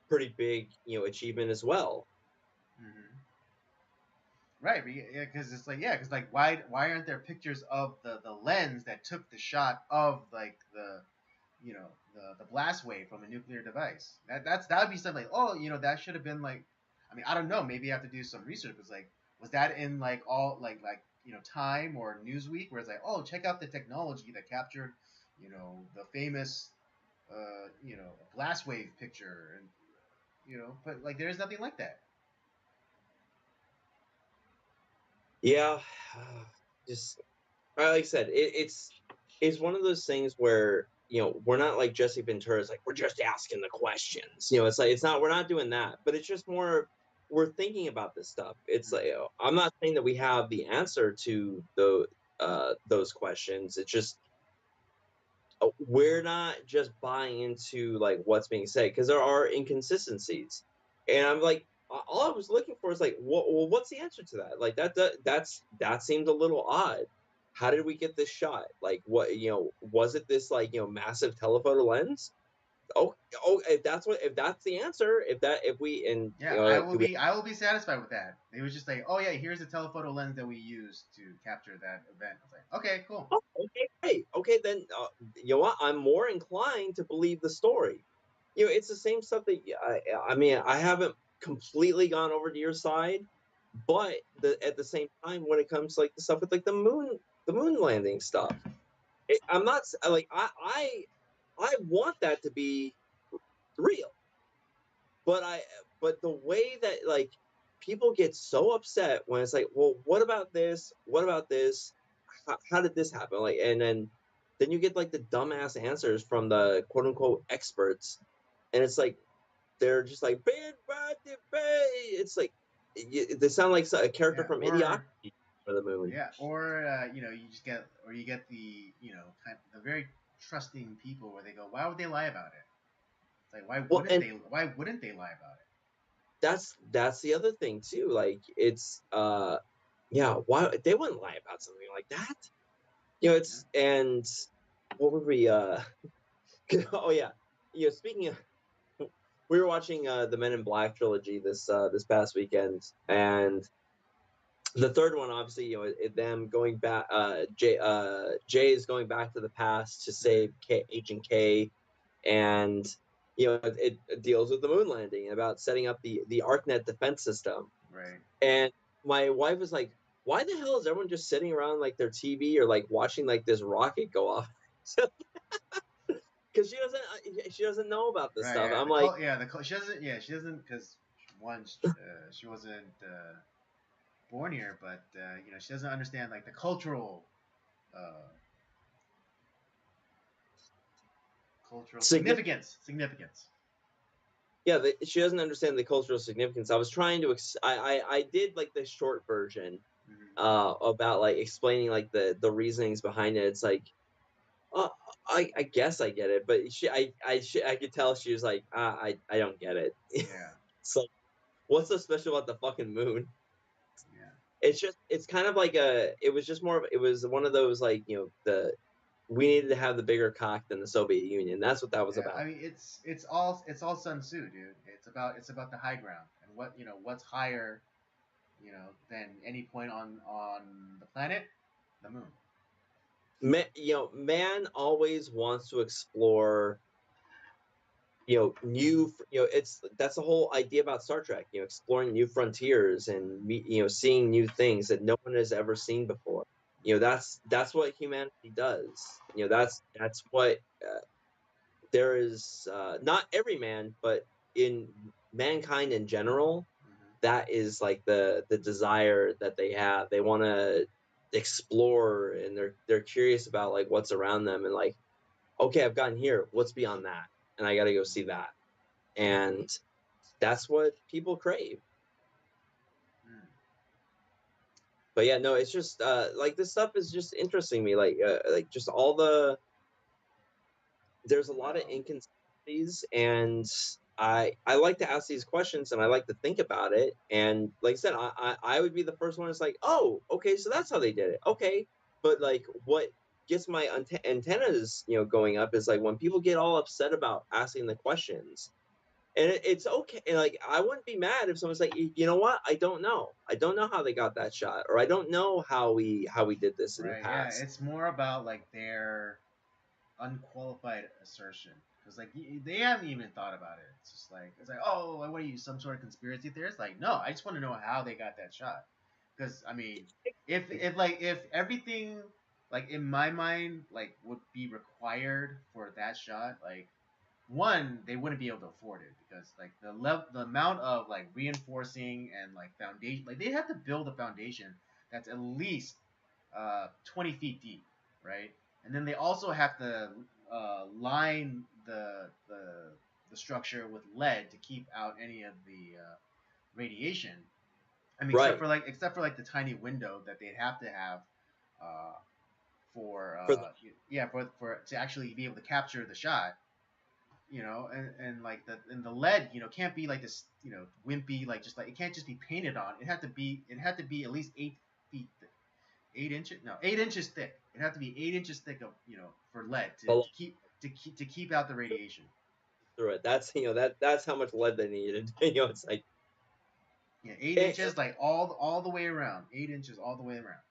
B: pretty big achievement as well.
A: Mm-hmm. Right, yeah, because it's like because like why aren't there pictures of the lens that took the shot of like the blast wave from a nuclear device? That would be something like, oh, that should have been like, I mean, I don't know, maybe you have to do some research. It's like, was that in like all like Time or Newsweek where it's like, oh, check out the technology that captured the famous blast wave picture, and but like there's nothing like that.
B: Yeah, just like I said, it's. it's one of those things where, we're not like Jesse Ventura's like, we're just asking the questions. It's like, it's not, we're not doing that, but it's just more, we're thinking about this stuff. It's like, I'm not saying that we have the answer to those questions. It's just, we're not just buying into like what's being said, because there are inconsistencies. And I'm like, all I was looking for is like, well, what's the answer to that? Like that seemed a little odd. How did we get this shot? Like, what, was it this like, massive telephoto lens? Oh, if that's the answer, if we, and
A: Yeah,
B: do we,
A: I will be satisfied with that. It was just like, oh yeah, here's the telephoto lens that we used to capture that event. I was like, okay, cool.
B: oh, okay, great. Okay, then, you know what? I'm more inclined to believe the story. It's the same stuff that I mean, I haven't completely gone over to your side, but at the same time, when it comes to like the stuff with like the moon landing stuff, I'm not like, I want that to be real, but the way that like people get so upset when it's like, well, what about this? What about this? How did this happen? Like, and then you get like the dumbass answers from the quote unquote experts, and it's like, they're just like, bad, bad, bad. It's like, they sound like a character
A: Yeah,
B: from Idiocracy for the moon.
A: you just get, or you get the, the very trusting people where they go, why would they lie about it? It's like,
B: Well, and
A: why wouldn't they lie about it?
B: that's the other thing too. Like, it's yeah, why they wouldn't lie about something like that?
A: Yeah.
B: It's, and what were we? Oh yeah, speaking of, we were watching the Men in Black trilogy this past weekend, and the third one, obviously, them going back, Jay is going back to the past to save Agent K, and it deals with the moon landing and about setting up the ArcNet defense system.
A: Right.
B: And my wife was like, "Why the hell is everyone just sitting around like their TV or like watching like this rocket go off?" Because she doesn't know about this
A: Right.
B: stuff.
A: Yeah.
B: I'm like,
A: She doesn't. Yeah. She doesn't, because one, she wasn't born here, but she doesn't understand like the uh, cultural
B: significant.
A: significance.
B: Yeah, she doesn't understand the cultural significance. I was trying to I did like the short version
A: Hmm.
B: about like explaining like the reasonings behind it. It's like, uh, I guess I get it, but I could tell she was like, I don't get it.
A: Yeah.
B: So what's so special about the fucking moon?
A: Yeah.
B: It's kind of like it was just more of, it was one of those like, the we needed to have the bigger cock than the Soviet Union. That's what that was
A: Yeah. I
B: about.
A: mean, it's all Sun Tzu, dude. It's about the high ground, and what's higher, than any point on the planet, the moon.
B: Man always wants to explore, new, it's that's the whole idea about Star Trek, exploring new frontiers and seeing new things that no one has ever seen before. That's what humanity does. That's what, there is, not every man, but in mankind in general,
A: Hmm.
B: that is like the desire that they have. They want to explore, and they're curious about like what's around them, and like, okay, I've gotten here, what's beyond that? And I got to go see that. And that's what people crave.
A: Mm.
B: But yeah, no, it's just like this stuff is just interesting me, like just all there's a lot of
A: Well,
B: inconsistencies, and I like to ask these questions, and I like to think about it. And like I said, I would be the first one that's like, oh, okay, so that's how they did it. Okay, but like what gets my antennas going up is like when people get all upset about asking the questions. And it's okay. And like, I wouldn't be mad if someone's like, you know what? I don't know. I don't know how they got that shot, or I don't know how we did this in the
A: right. Yeah.
B: past.
A: It's more about like their unqualified assertion, because like they haven't even thought about it. It's like, oh, what are you, some sort of conspiracy theorist? Like, no, I just want to know how they got that shot. Because I mean, if everything, like in my mind, like would be required for that shot, like one, they wouldn't be able to afford it, because like the amount of like reinforcing and like foundation, like they have to build a foundation that's at least 20 feet deep, right? and then they also have to line the structure with lead to keep out any of the radiation. I mean,
B: Right.
A: except for like the tiny window that they'd have to have uh, for
B: For the
A: yeah, for to actually be able to capture the shot. You know, and like the lead, you know, can't be like this, you know, wimpy, like just like it can't just be painted on. It had to be at least 8 feet, 8 inches, no, 8 inches thick. It had to be 8 inches thick of, you know, for lead
B: the
A: to keep out the radiation.
B: through it. That's that's how much lead they needed. It's like
A: Yeah, eight
B: and,
A: inches, like all the way around. 8 inches all the way around.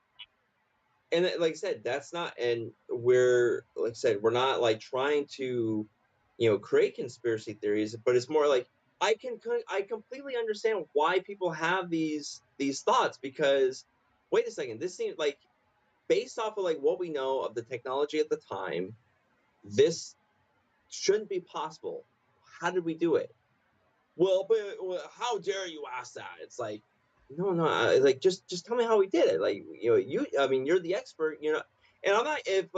B: and like I said, that's not, and we're like I said, we're not like trying to, create conspiracy theories, but it's more like I completely understand why people have these thoughts because wait a second, this seems like based off of like what we know of the technology at the time, this shouldn't be possible. How did we do it? Well, how dare you ask that? It's like, no, no, like just tell me how we did it. Like, I mean, you're the expert, and I'm not if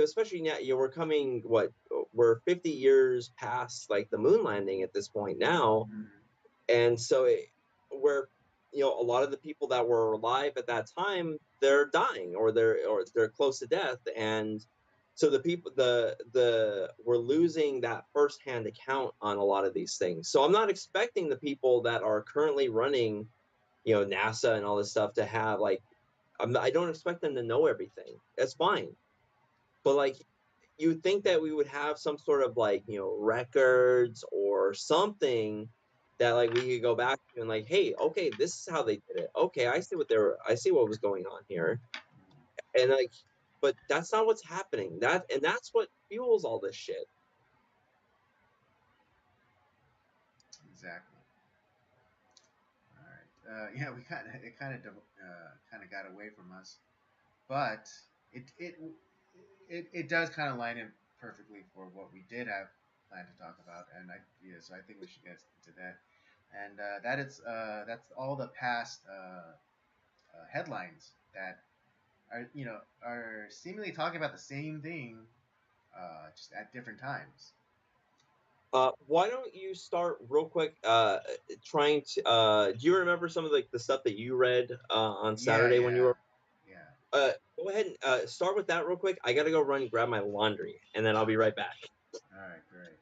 B: especially now, we're 50 years past like the moon landing at this point now,
A: Mm-hmm.
B: and so we're a lot of the people that were alive at that time, they're dying or they're close to death, and so the people the we're losing that firsthand account on a lot of these things. So I'm not expecting the people that are currently running NASA and all this stuff to have like I don't expect them to know everything. That's fine, but like you would think that we would have some sort of like records or something that like we could go back to and like, hey, okay, this is how they did it. Okay, I see what was going on here, and like, but that's not what's happening. That's what fuels all this shit.
A: Exactly. All right. Yeah, we kind of got away from us, but it it it does kind of line in perfectly for what we did have planned to talk about, and so I think we should get into that. And that's all the past headlines that are seemingly talking about the same thing, just at different times.
B: Why don't you start real quick? Trying to. Do you remember some of the stuff that you read on
A: Yeah,
B: Saturday when you
A: yeah,
B: were?
A: yeah.
B: Go ahead and start with that real quick. I gotta go run and grab my laundry, and then I'll be right back.
A: All right, great.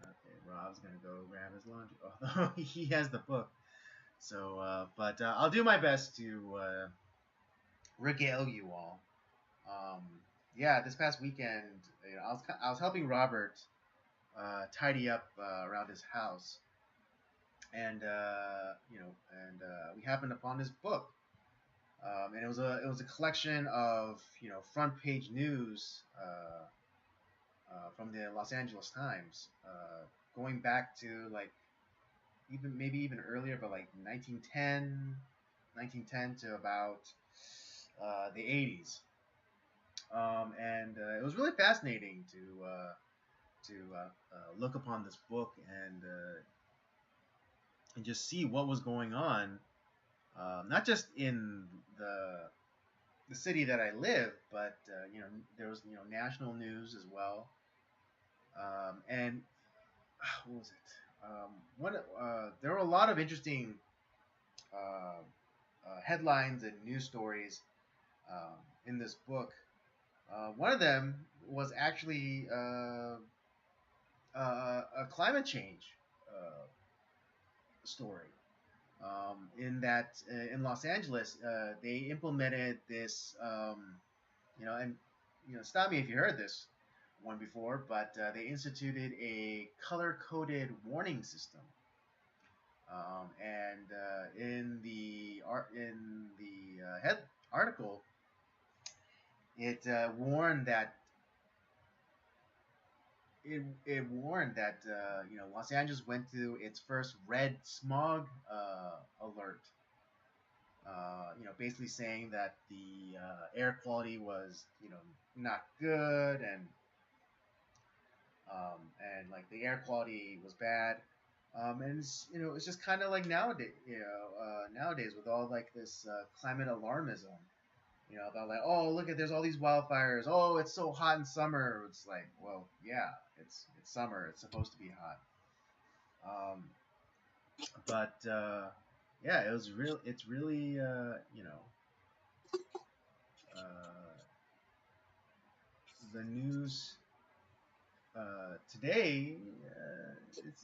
A: Okay, Rob's gonna go grab his laundry. Although he has the book, so but I'll do my best to regale you all. Um, yeah, this past weekend, I was helping Robert tidy up around his house, and we happened upon this book, and it was a collection of front page news from the Los Angeles Times, going back to like maybe even earlier, but like 1910 to about the 80s. And it was really fascinating to look upon this book and just see what was going on, not just in the the city that I live, but there was national news as well. And what was it? There were a lot of interesting headlines and news stories in this book. One of them was actually a climate change uh, story. In that, in Los Angeles, they implemented this, and stop me if you heard this one before, but they instituted a color-coded warning system. And in the head article, it warned that it warned that Los Angeles went through its first red smog alert. Basically saying that the air quality was not good, and like the air quality was bad. And it's just kind of like nowadays with all like this climate alarmism. You know, they're like, oh, look at there's all these wildfires. Oh, it's so hot in summer. It's like, well, yeah, it's summer. It's supposed to be hot. Um, but yeah, it was real. It's really uh, the news today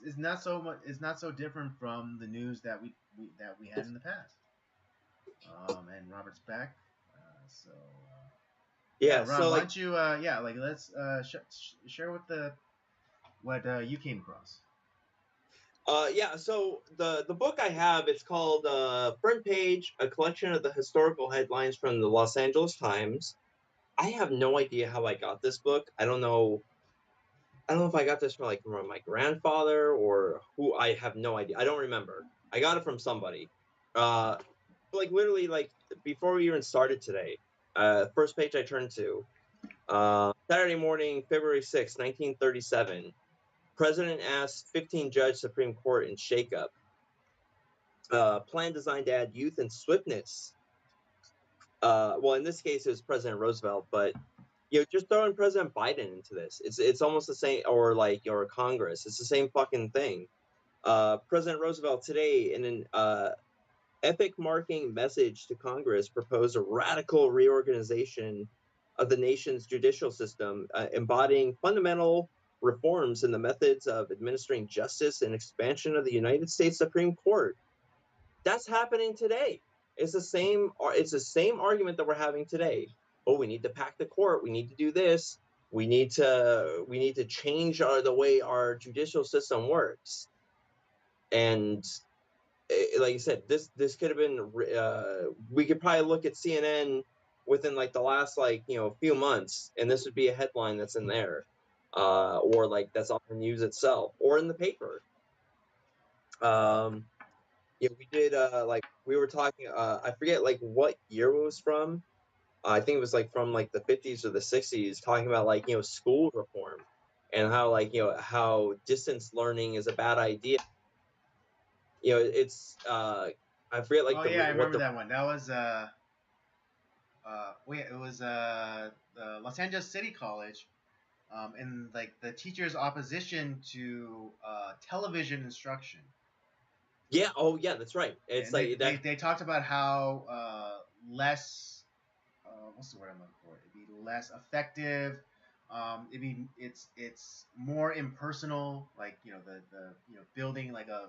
A: is not so much. It's not so different from the news that we had in the past. And Robert's back. Yeah,
B: Yeah,
A: Ron,
B: so
A: why
B: like
A: don't you yeah, like let's share with the what you came across.
B: yeah, so the book I have, it's called Front Page, a collection of the historical headlines from the Los Angeles Times. I have no idea how I got this book. I don't know if I got this from my grandfather or who. I have no idea. I don't remember. I got it from somebody. Uh, like literally, like before we even started today, first page I turned to, Saturday morning, February 6th, 1937. President asks 15 judge Supreme Court in shakeup. Plan designed to add youth and swiftness. Well, in this case, it was President Roosevelt, but just throwing President Biden into this. It's almost the same, or Congress. It's the same fucking thing. President Roosevelt today, in an epic marking message to Congress, proposed a radical reorganization of the nation's judicial system, embodying fundamental reforms in the methods of administering justice and expansion of the United States Supreme Court. That's happening today. It's the same. It's the same argument that we're having today. Oh, we need to pack the court. We need to do this. We need to change the way our judicial system works. And like you said, this could have been. We could probably look at CNN within like the last few months, and this would be a headline that's in there, or like that's on the news itself, or in the paper. Um, Yeah, we did like we were talking I forget like what year it was from. I think it was like from like the 50s or the 60s, talking about school reform and how how distance learning is a bad idea. It's I forget like
A: Oh
B: the
A: yeah, I
B: what
A: remember
B: the
A: that one. That was wait, it was the Los Angeles City College, and like the teachers' opposition to television instruction.
B: Yeah, oh yeah, that's right.
A: Yeah,
B: It's
A: and they,
B: like
A: they,
B: that.
A: they talked about how less what's the word I'm looking for? It'd be less effective. It's more impersonal, like the building like a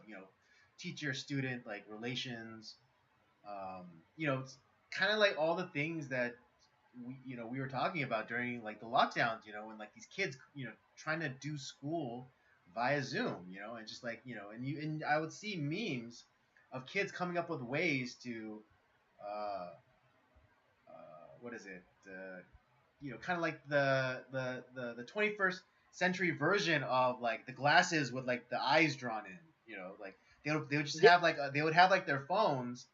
A: teacher student like relations. It's kind of like all the things that we were talking about during like the lockdowns. When like these kids trying to do school via Zoom. And just like and I would see memes of kids coming up with ways to uh, what is it? Kind of like the 21st century version of like the glasses with like the eyes drawn in. Like they would just
B: Yeah,
A: have like they would have like their phones,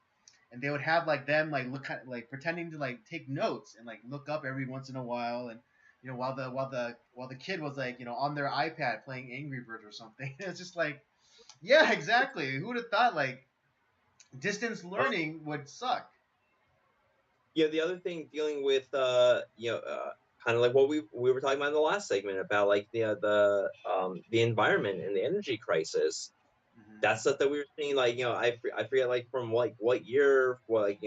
A: and they would have like them like look like pretending to like take notes and like look up every once in a while, and while the kid was like on their iPad playing Angry Birds or something. It's just like, yeah, exactly. Who would have thought like distance learning would suck?
B: the other thing dealing with kind of like what we were talking about in the last segment about like the environment and the energy crisis. That's
A: Hmm.
B: stuff that we were seeing, like I forget like from like what year, but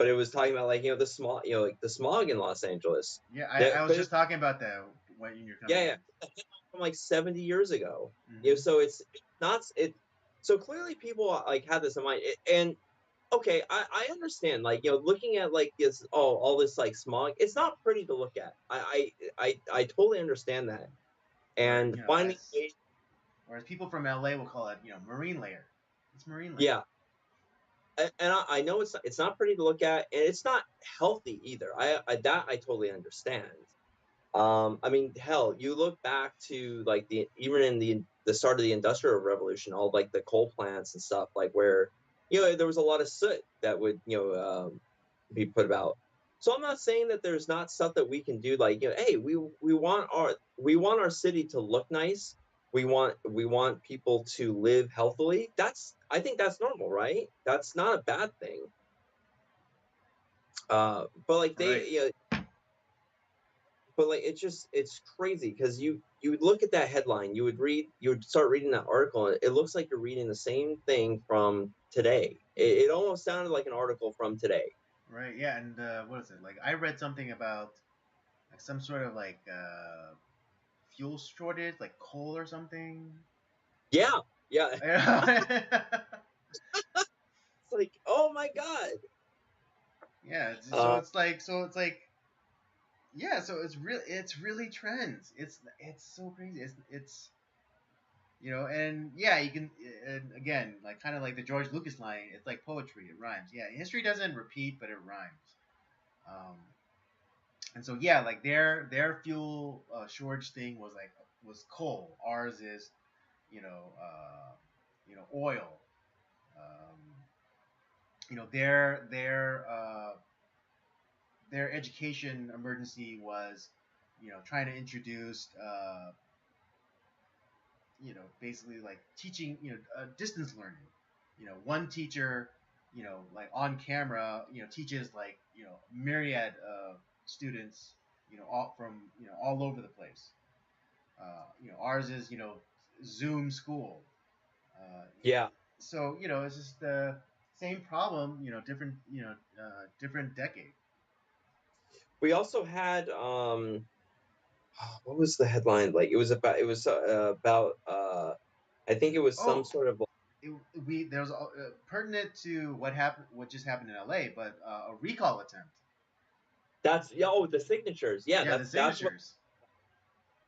B: it was talking about like the smog, like the smog in Los Angeles.
A: Yeah, I
B: That,
A: was
B: but
A: just talking about that when you're coming
B: yeah,
A: in.
B: from like 70 years ago.
A: Hmm.
B: So it's not it. So clearly, people like had this in mind, and okay, I understand. Like looking at like this, all this like smog, it's not pretty to look at. I totally understand that,
A: Or
B: and finding ways.
A: as people from LA will call it, marine layer. It's marine layer.
B: Yeah, and I know it's not pretty to look at, and it's not healthy either. I totally understand. I mean, hell, you look back to like even in the start of the Industrial Revolution, all like the coal plants and stuff, like where there was a lot of soot that would be put about. So I'm not saying that there's not stuff that we can do, like hey, we want our city to look nice. We want people to live healthily. I think that's normal, right? That's not a bad thing. But like
A: Right.
B: but like it's crazy because you would look at that headline, you would start reading that article, and it looks like you're reading the same thing from today. It almost sounded like an article from today.
A: Right. Yeah. And what is it? Like I read something about like some sort of like fuel shortage, like coal or something.
B: Yeah, yeah.
A: Yeah.
B: It's like, oh my god.
A: Yeah.
B: Uh,
A: So it's like yeah. So it's really trends. It's so crazy. It's and yeah, you can and again like kind of like the George Lucas line. It's like poetry. It rhymes. Yeah. History doesn't repeat, but it rhymes. Um, and so yeah, like their fuel shortage thing was coal. Ours is you know uh, oil. Um, their education emergency was trying to introduce basically like teaching distance learning. One teacher like on camera teaches like myriad of students all from all over the place. Ours is Zoom school. Uh,
B: yeah.
A: so it's just the same problem, different decade.
B: We also had what was the headline? Like it was about I think it was some
A: Oh,
B: sort of
A: it, we there's pertinent to what just happened in L.A., but a recall attempt.
B: that's yeah, oh the signatures. Yeah,
A: Yeah, the
B: that's what
A: signatures.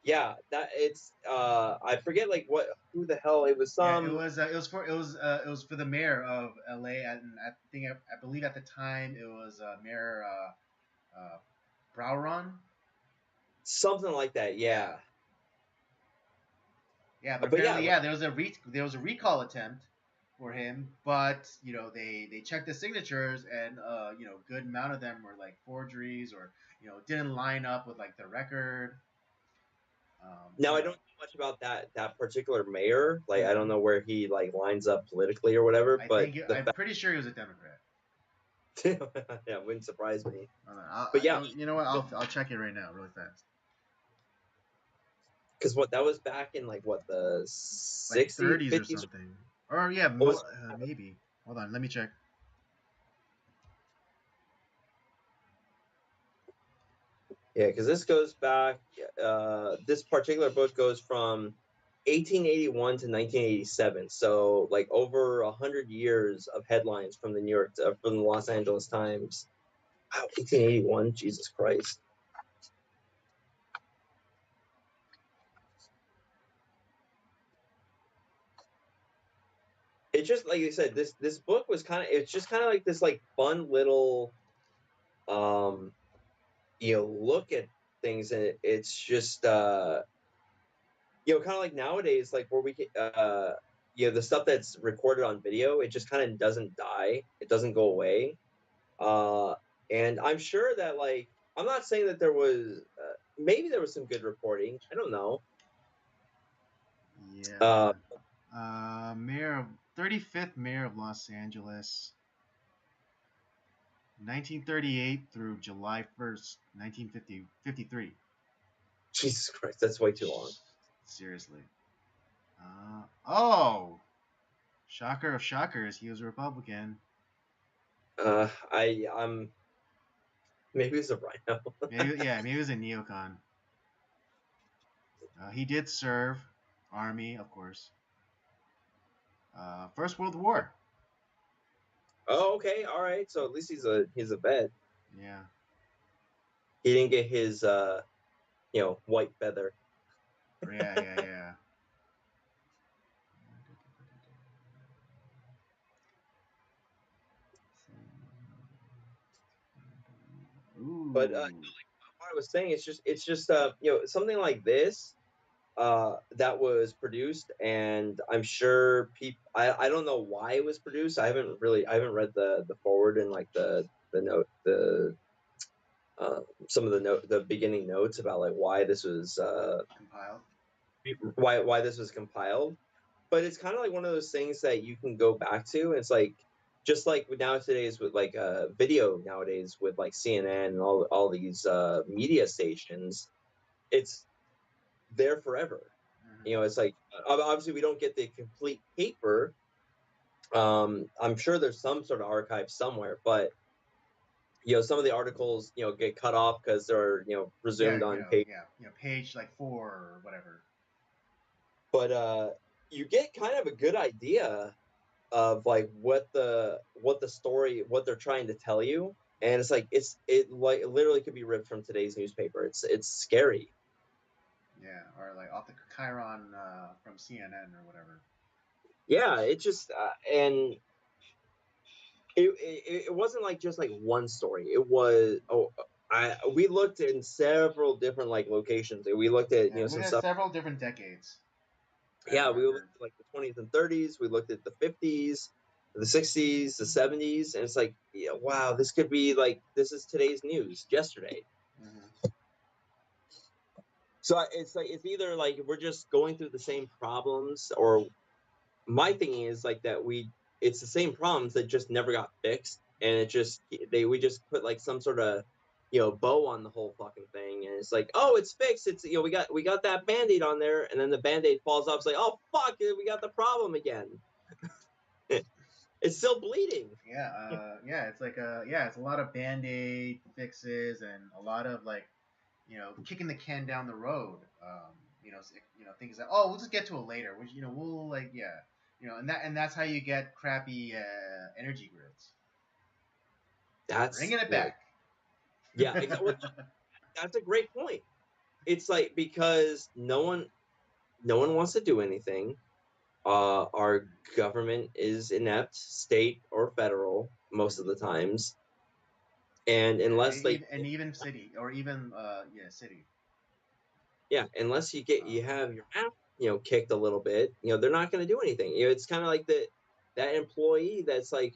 B: yeah, that it's I forget like what who the hell it was
A: Yeah,
B: some
A: it was for the mayor of L.A. And I believe at the time it was Mayor Browron.
B: something like that.
A: Yeah,
B: Yeah.
A: yeah, but
B: But yeah,
A: apparently
B: like,
A: yeah there was a recall attempt for him, but they checked the signatures and good amount of them were like forgeries or didn't line up with like the record. Um,
B: now
A: you
B: I
A: know,
B: don't know much about that particular mayor. Like I don't
A: hmm
B: know where he like lines up politically or whatever, but the
A: I'm pretty sure he was a Democrat.
B: fact yeah, wouldn't surprise me. But yeah,
A: You know what? I'll check it right now, really fast.
B: because what that was back in like what the
A: Like
B: 60s,
A: 30s or
B: 50s.
A: something. Or yeah,
B: What was
A: maybe. Hold on, let me check.
B: yeah, because this goes back. This particular book goes from 1881 to 1987. So like over 100 years of headlines from the from the Los Angeles Times. Wow, 1881. Jesus Christ. It's just like you said. This book was kind of. It's just kind of like this like fun little um look at things, and it's just kind of like nowadays, like where we can, the stuff that's recorded on video, it just kind of doesn't die. It doesn't go away. Uh, and I'm sure that, like, I'm not saying that maybe there was some good reporting. I don't know.
A: Yeah,
B: Uh,
A: mayor of 35th mayor of Los Angeles, 1938 through July 1st, 1953.
B: Jesus Christ, that's way too long.
A: Seriously. Oh, shocker of shockers, he was a Republican.
B: I'm maybe it's a rhino.
A: Maybe he was a neocon. He did serve army, of course. First World War.
B: Oh, okay, all right. So at least he's a vet.
A: Yeah.
B: He didn't get his white feather.
A: Yeah.
B: But
A: Ooh.
B: what I was saying, it's just something like this that was produced, and I'm sure people. I don't know why it was produced. I haven't read the forward and like the note the some of the the beginning notes about like why this was
A: Compiled.
B: why this was compiled. But it's kind of like one of those things that you can go back to. And it's like just like nowadays with like video nowadays with like CNN and all these media stations, it's there forever.
A: Hmm.
B: It's like obviously we don't get the complete paper. I'm sure there's some sort of archive somewhere, but some of the articles get cut off because they're
A: Yeah,
B: resumed on page.
A: page like 4 or whatever.
B: But you get kind of a good idea of like what the story, what they're trying to tell you, and it's like it literally could be ripped from today's newspaper. It's scary.
A: Yeah, or like off the Chiron from CNN or whatever.
B: Yeah, it just and it wasn't like just like one story. It was we looked in several different like locations. We looked at
A: Yeah, we
B: some
A: looked at
B: stuff.
A: several different decades. I
B: Yeah, we looked
A: remember.
B: at like the 20s and 30s. We looked at the 50s, the 60s, the 70s, and it's like, yeah, wow, this could be like this is today's news yesterday.
A: Hmm.
B: So it's like it's either like we're just going through the same problems, or my thing is like that it's the same problems that just never got fixed, and we just put like some sort of bow on the whole fucking thing, and it's like, oh, it's fixed. It's we got that band-aid on there, and then the band-aid falls off. It's like, oh fuck, we got the problem again. It's still bleeding.
A: Yeah, it's like it's a lot of band-aid fixes and a lot of like kicking the can down the road. Things that, oh, we'll just get to it later. Which we'll like, and that's how you get crappy energy grids.
B: That's
A: Bringing it
B: yeah,
A: back.
B: yeah. Well, that's a great point. It's like because no one wants to do anything. Our government is inept, state or federal, most of the
A: Hmm.
B: times, and
A: Yeah,
B: unless like
A: and even city or even city.
B: yeah, unless you
A: Um,
B: have your ass kicked a little bit, they're not going to do anything. It's kind of like that employee that's like,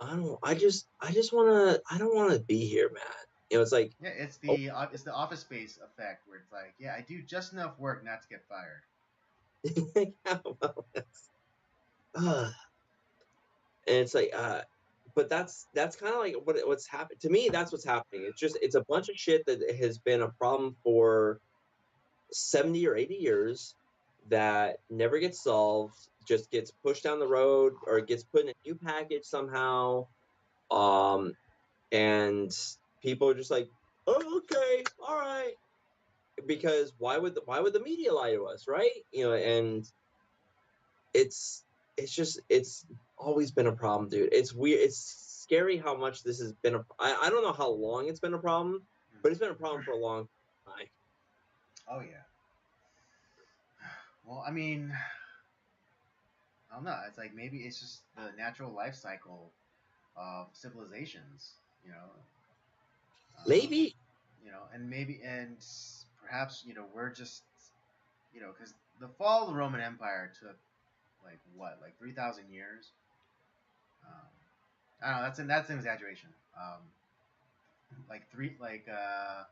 B: I just want to, I don't want to be here, man. It's like,
A: yeah, it's
B: oh,
A: the Office Space effect where it's like, yeah, I do just enough work not to get fired.
B: yeah, well, uh, and it's like but that's kind of like what's happened to me. That's what's happening. It's a bunch of shit that has been a problem for 70 or 80 years that never gets solved, just gets pushed down the road or gets put in a new package somehow. um and people are just like, oh, okay, all right, because why would the media lie to us, right? And it's it's always been a problem, dude. It's weird. It's scary how much this has been I don't know how long it's been a problem, but it's been a problem for a long time.
A: Oh yeah. Well, I mean, I don't know. It's like maybe it's just the natural life cycle of civilizations. You know, um,
B: Maybe.
A: and perhaps we're just because the fall of the Roman Empire took like what, like 3,000 years. Um, I don't know. That's an exaggeration. Like three, like the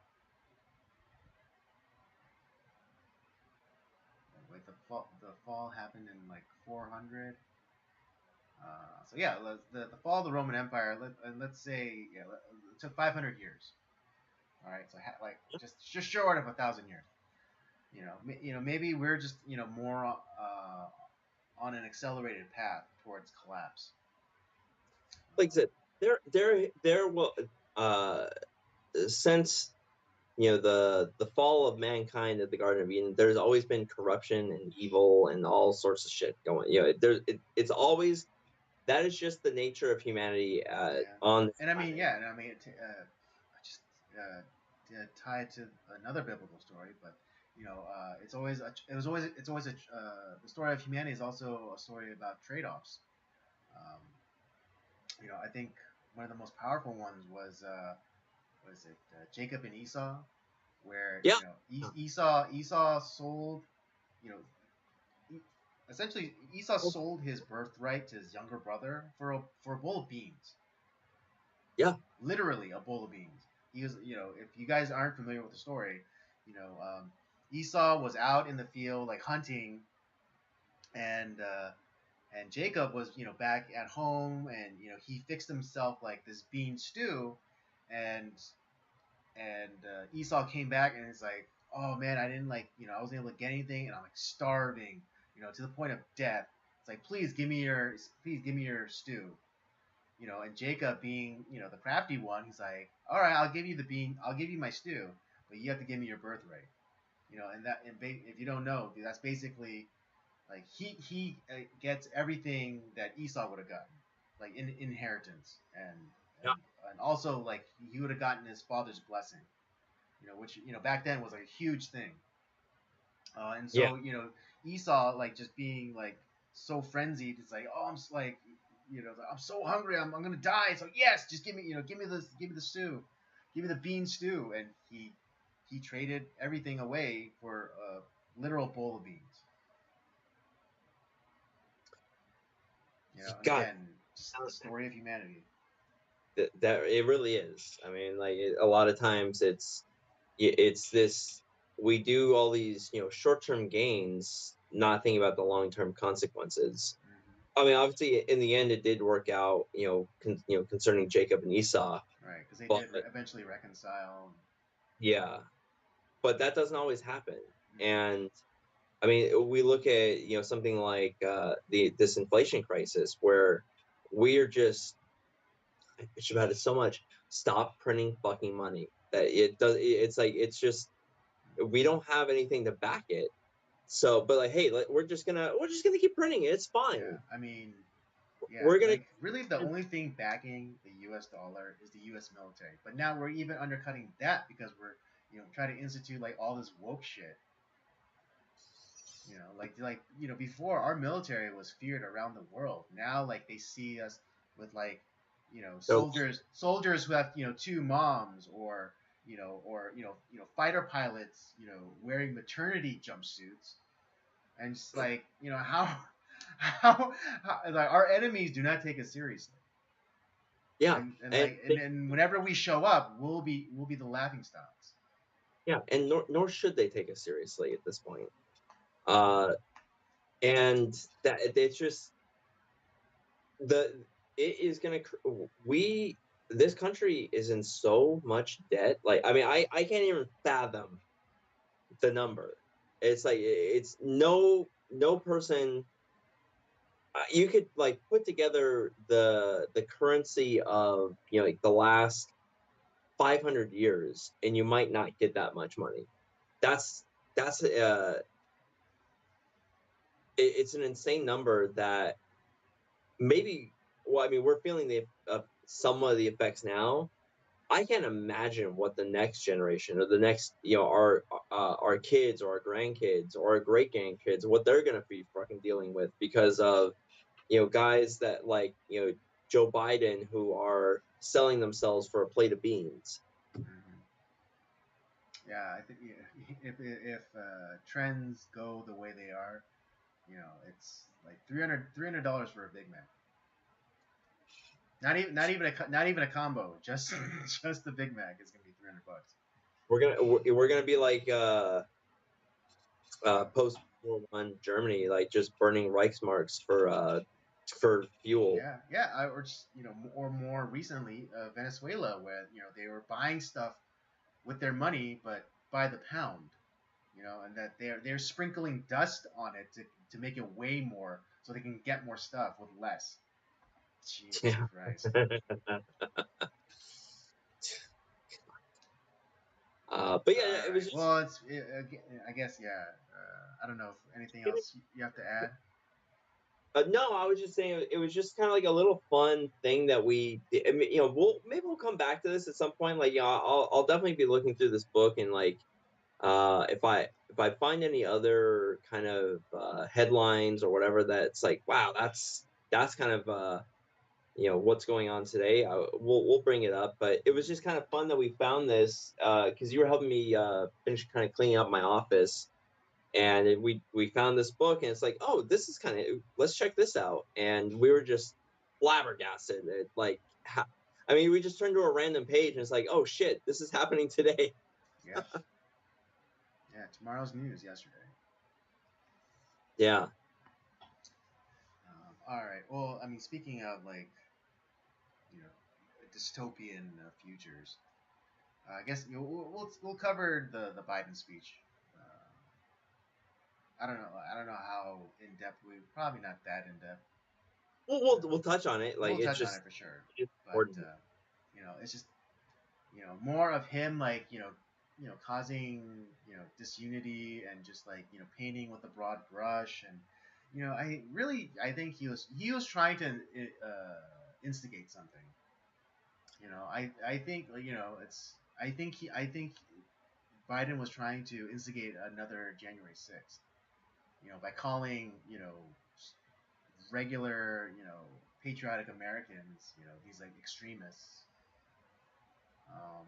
A: fall happened in like 400. So yeah, the fall of the Roman Empire. Let's say it took 500 years. All right, so like just short of 1,000 years. Maybe we're just more on an accelerated path towards collapse.
B: Like I said, there will uh since the fall of mankind at the Garden of Eden, there's always been corruption and evil and all sorts of shit going. It's always, that is just the nature of humanity
A: Yeah,
B: on this
A: and I mean,
B: planet.
A: yeah, and I mean, just to tie it to another biblical story, but the story of humanity is also a story about trade-offs. Um, I think one of the most powerful ones was it Jacob and Esau, where
B: Yeah,
A: Esau sold, you know, e- essentially Esau sold his birthright to his younger brother for a bowl of beans,
B: yeah.
A: literally a bowl of beans. He was, if you guys aren't familiar with the story, Esau was out in the field like hunting, and And Jacob was, back at home, and he fixed himself like this bean stew, and Esau came back and it's like, oh man, I didn't I wasn't able to get anything, and I'm like starving, to the point of death. It's like, please give me your stew, and Jacob being, the crafty one, he's like, all right, I'll give you the bean, I'll give you my stew, but you have to give me your birthright, if you don't know, that's basically like he gets everything that Esau would have gotten, like in inheritance,
B: Yeah.
A: and also like he would have gotten his father's blessing, which back then was like a huge thing. And
B: Yeah.
A: so Esau, like, just being like so frenzied, it's like, oh, I'm so hungry, I'm gonna die. So yes, just give me the stew, give me the bean stew, and he traded everything away for a literal bowl of beans. And
B: God,
A: again, just the story of humanity.
B: that it really is. I mean, like a lot of times it's this, we do all these short-term gains, not thinking about the long-term consequences.
A: Mm-hmm.
B: I mean, obviously, in the end, it did work out, concerning Jacob and Esau.
A: Right, because they
B: But
A: did eventually reconcile.
B: yeah, but that doesn't always happen.
A: Mm-hmm.
B: And I mean, we look at something like this inflation crisis, where we are just, I bitch about it so much. Stop printing fucking money. That it does. It's like, it's just, we don't have anything to back it. So, but like, hey, we're just gonna keep printing it. It's
A: Yeah,
B: fine.
A: I mean, yeah,
B: We're gonna.
A: like really the only thing backing the U.S. dollar is the U.S. military. But now we're even undercutting that because we're trying to institute like all this woke shit. Before our military was feared around the world. Now like they see us with like
B: So
A: soldiers who have two moms, or fighter pilots wearing maternity jumpsuits, and just like how like our enemies do not take us seriously.
B: yeah,
A: And
B: and
A: like and whenever we show up, we'll be the laughing stocks.
B: yeah, and nor should they take us seriously at this point. Uh, and that it's just the it is gonna we this country is in so much debt. Like, I mean, I can't even fathom the number. It's like, it's no person. You could like put together the currency of like the last 500 years, and you might not get that much money. That's it's an insane number that maybe, well, I mean, we're feeling the some of the effects now. I can't imagine what the next generation, or the next, our kids or our grandkids or our great grandkids, what they're gonna be fucking dealing with because of guys that like Joe Biden, who are selling themselves for a plate of beans.
A: Mm-hmm. Yeah, I think, if trends go the way they are, it's like $300 for a Big Mac. Not even a combo. Just just the Big Mac is gonna be $300.
B: We're gonna be like post World War I Germany, like just burning Reichsmarks for fuel.
A: Yeah, yeah. Or just or more recently, Venezuela, where they were buying stuff with their money, but by the pound. And that they're sprinkling dust on it to make it weigh more, so they can get more stuff with less. Jesus
B: Yeah.
A: Christ.
B: But
A: All
B: yeah, it was
A: right.
B: just.
A: Well, I guess, yeah. I don't know if anything else you have to add.
B: No, I was just saying it was just kind of like a little fun thing that we. I mean, we'll come back to this at some point. Like, I'll definitely be looking through this book, and like, if I find any other kind of headlines or whatever that's like, wow, that's kind of what's going on today. We'll bring it up, but it was just kind of fun that we found this because you were helping me finish kind of cleaning up my office, and we found this book, and it's like, oh, this is kind of, let's check this out, and we were just flabbergasted. Like, I mean, we just turned to a random page, and it's like, oh shit, this is happening today.
A: Yep. Yeah. Tomorrow's news yesterday.
B: Yeah.
A: All right. Well, I mean, speaking of like you know dystopian futures, I guess we'll cover the Biden speech. I don't know how in depth we probably not that in depth.
B: We'll touch on it. Like
A: We'll
B: it's
A: touch on
B: just
A: it for sure,
B: it's
A: but
B: important.
A: it's just more of him like causing disunity and just like painting with a broad brush and I think he was trying to instigate something. I think like, it's I think Biden was trying to instigate another January 6th, by calling regular patriotic Americans these like extremists. um,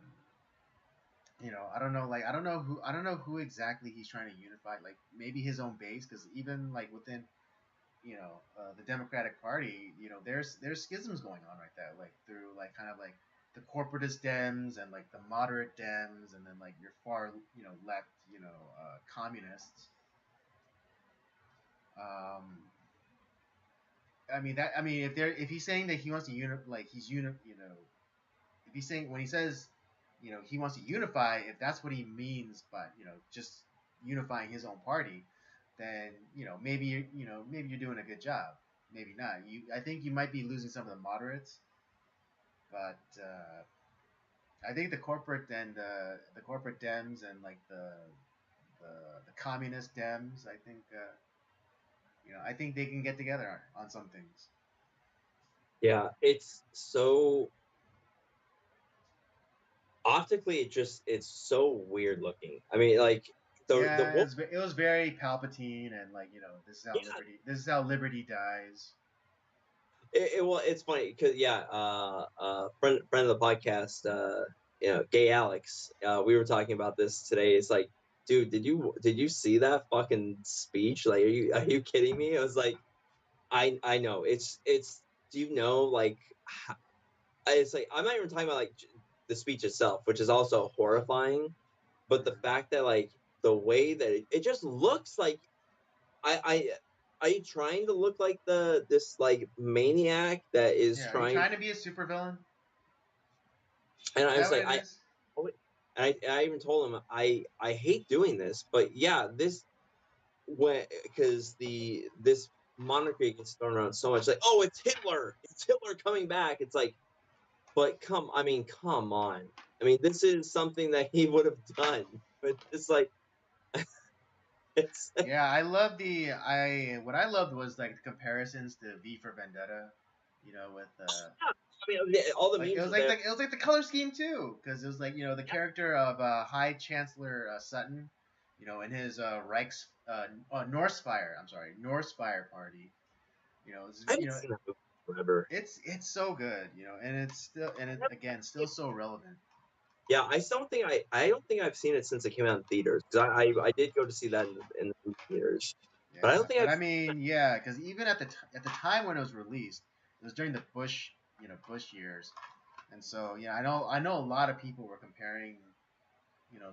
A: I don't know who exactly he's trying to unify. Like maybe his own base, because even like within the Democratic Party, there's schisms going on right there, like through like kind of like the corporatist Dems and like the moderate Dems, and then like your far left communists. Um, if he's saying that he wants to like if he's saying when he says he wants to unify, if that's what he means, but just unifying his own party, then maybe maybe you're doing a good job, maybe not. I think you might be losing some of the moderates, but I think the corporate and the corporate Dems and like the, the communist Dems, I think they can get together on some things.
B: Yeah, it's so optically it's so weird looking. I mean, like the
A: Yeah, it was very Palpatine, and like this is how
B: yeah,
A: liberty dies.
B: well, it's funny because yeah, friend of the podcast, Gay Alex, we were talking about this today. It's like, dude, did you see that fucking speech? Like, are you kidding me? I was like, I know it's do you know like it's like I'm not even talking about like the speech itself, which is also horrifying, but the
A: Mhm.
B: fact that like the way that it just looks like I are you trying to look like this like maniac that is
A: Yeah, are you
B: trying.
A: trying to be a supervillain?
B: And
A: Is
B: I
A: that
B: was
A: what
B: like,
A: it is?
B: I even told him I hate doing this, but yeah, this when because this monarchy gets thrown around so much, like, oh, it's Hitler coming back. It's like, but come on. I mean, this is something that he would have done, but it's like it's
A: Yeah, I love the I what I loved was like the comparisons to V for Vendetta, with
B: all the
A: like
B: memes were there.
A: it was like the color scheme too, because it was like the character of High Chancellor Sutton, in his Reichs Northspire, I'm sorry, Northspire party.
B: I haven't seen that movie forever.
A: It's so good, and it's still and it again still so relevant.
B: Yeah, I don't think I've seen it since it came out in theaters because I did go to see that in the movie theaters, but I
A: Yeah,
B: don't think
A: but
B: I've
A: I mean, yeah, because even at the time when it was released, it was during the Bush years, and so yeah, I know a lot of people were comparing, you know,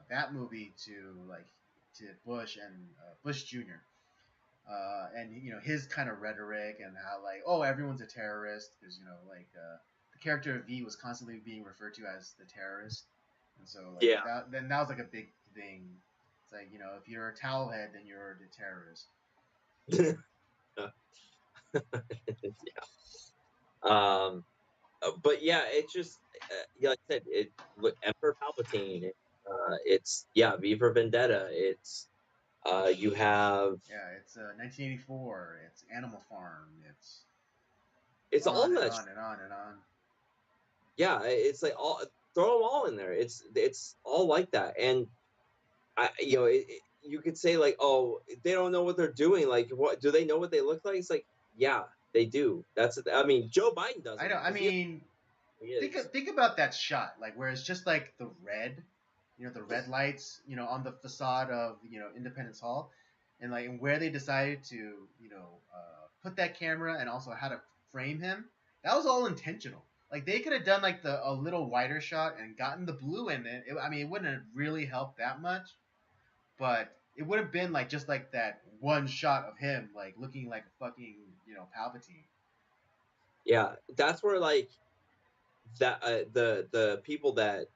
A: that movie to like to Bush and Bush Jr. And his kind of rhetoric and how like everyone's a terrorist because like the character of V was constantly being referred to as the terrorist, and so like
B: yeah.
A: that was like a big thing. It's like if you're a towel head, then you're the terrorist.
B: um, but yeah, it's just yeah, like I said, Emperor Palpatine. It's yeah, V for Vendetta. It's you have
A: Yeah, it's 1984. It's Animal Farm. It's
B: it's all
A: on and
B: that.
A: on and on and on.
B: Yeah, it's like all throw them all in there. It's all like that, and you could say like, oh, they don't know what they're doing. Like, what do they know what they look like? It's like, yeah, they do. I mean, Joe Biden
A: I know.
B: doesn't
A: I
B: because
A: mean,
B: he is.
A: think about that shot, like where it's just like the red, the red lights, on the facade of Independence Hall, and like and where they decided to put that camera and also how to frame him. That was all intentional. Like they could have done like a little wider shot and gotten the blue in it. I mean, it wouldn't have really helped that much, but it would have been like just like that one shot of him like looking like a fucking Palpatine.
B: Yeah, that's where like that the people that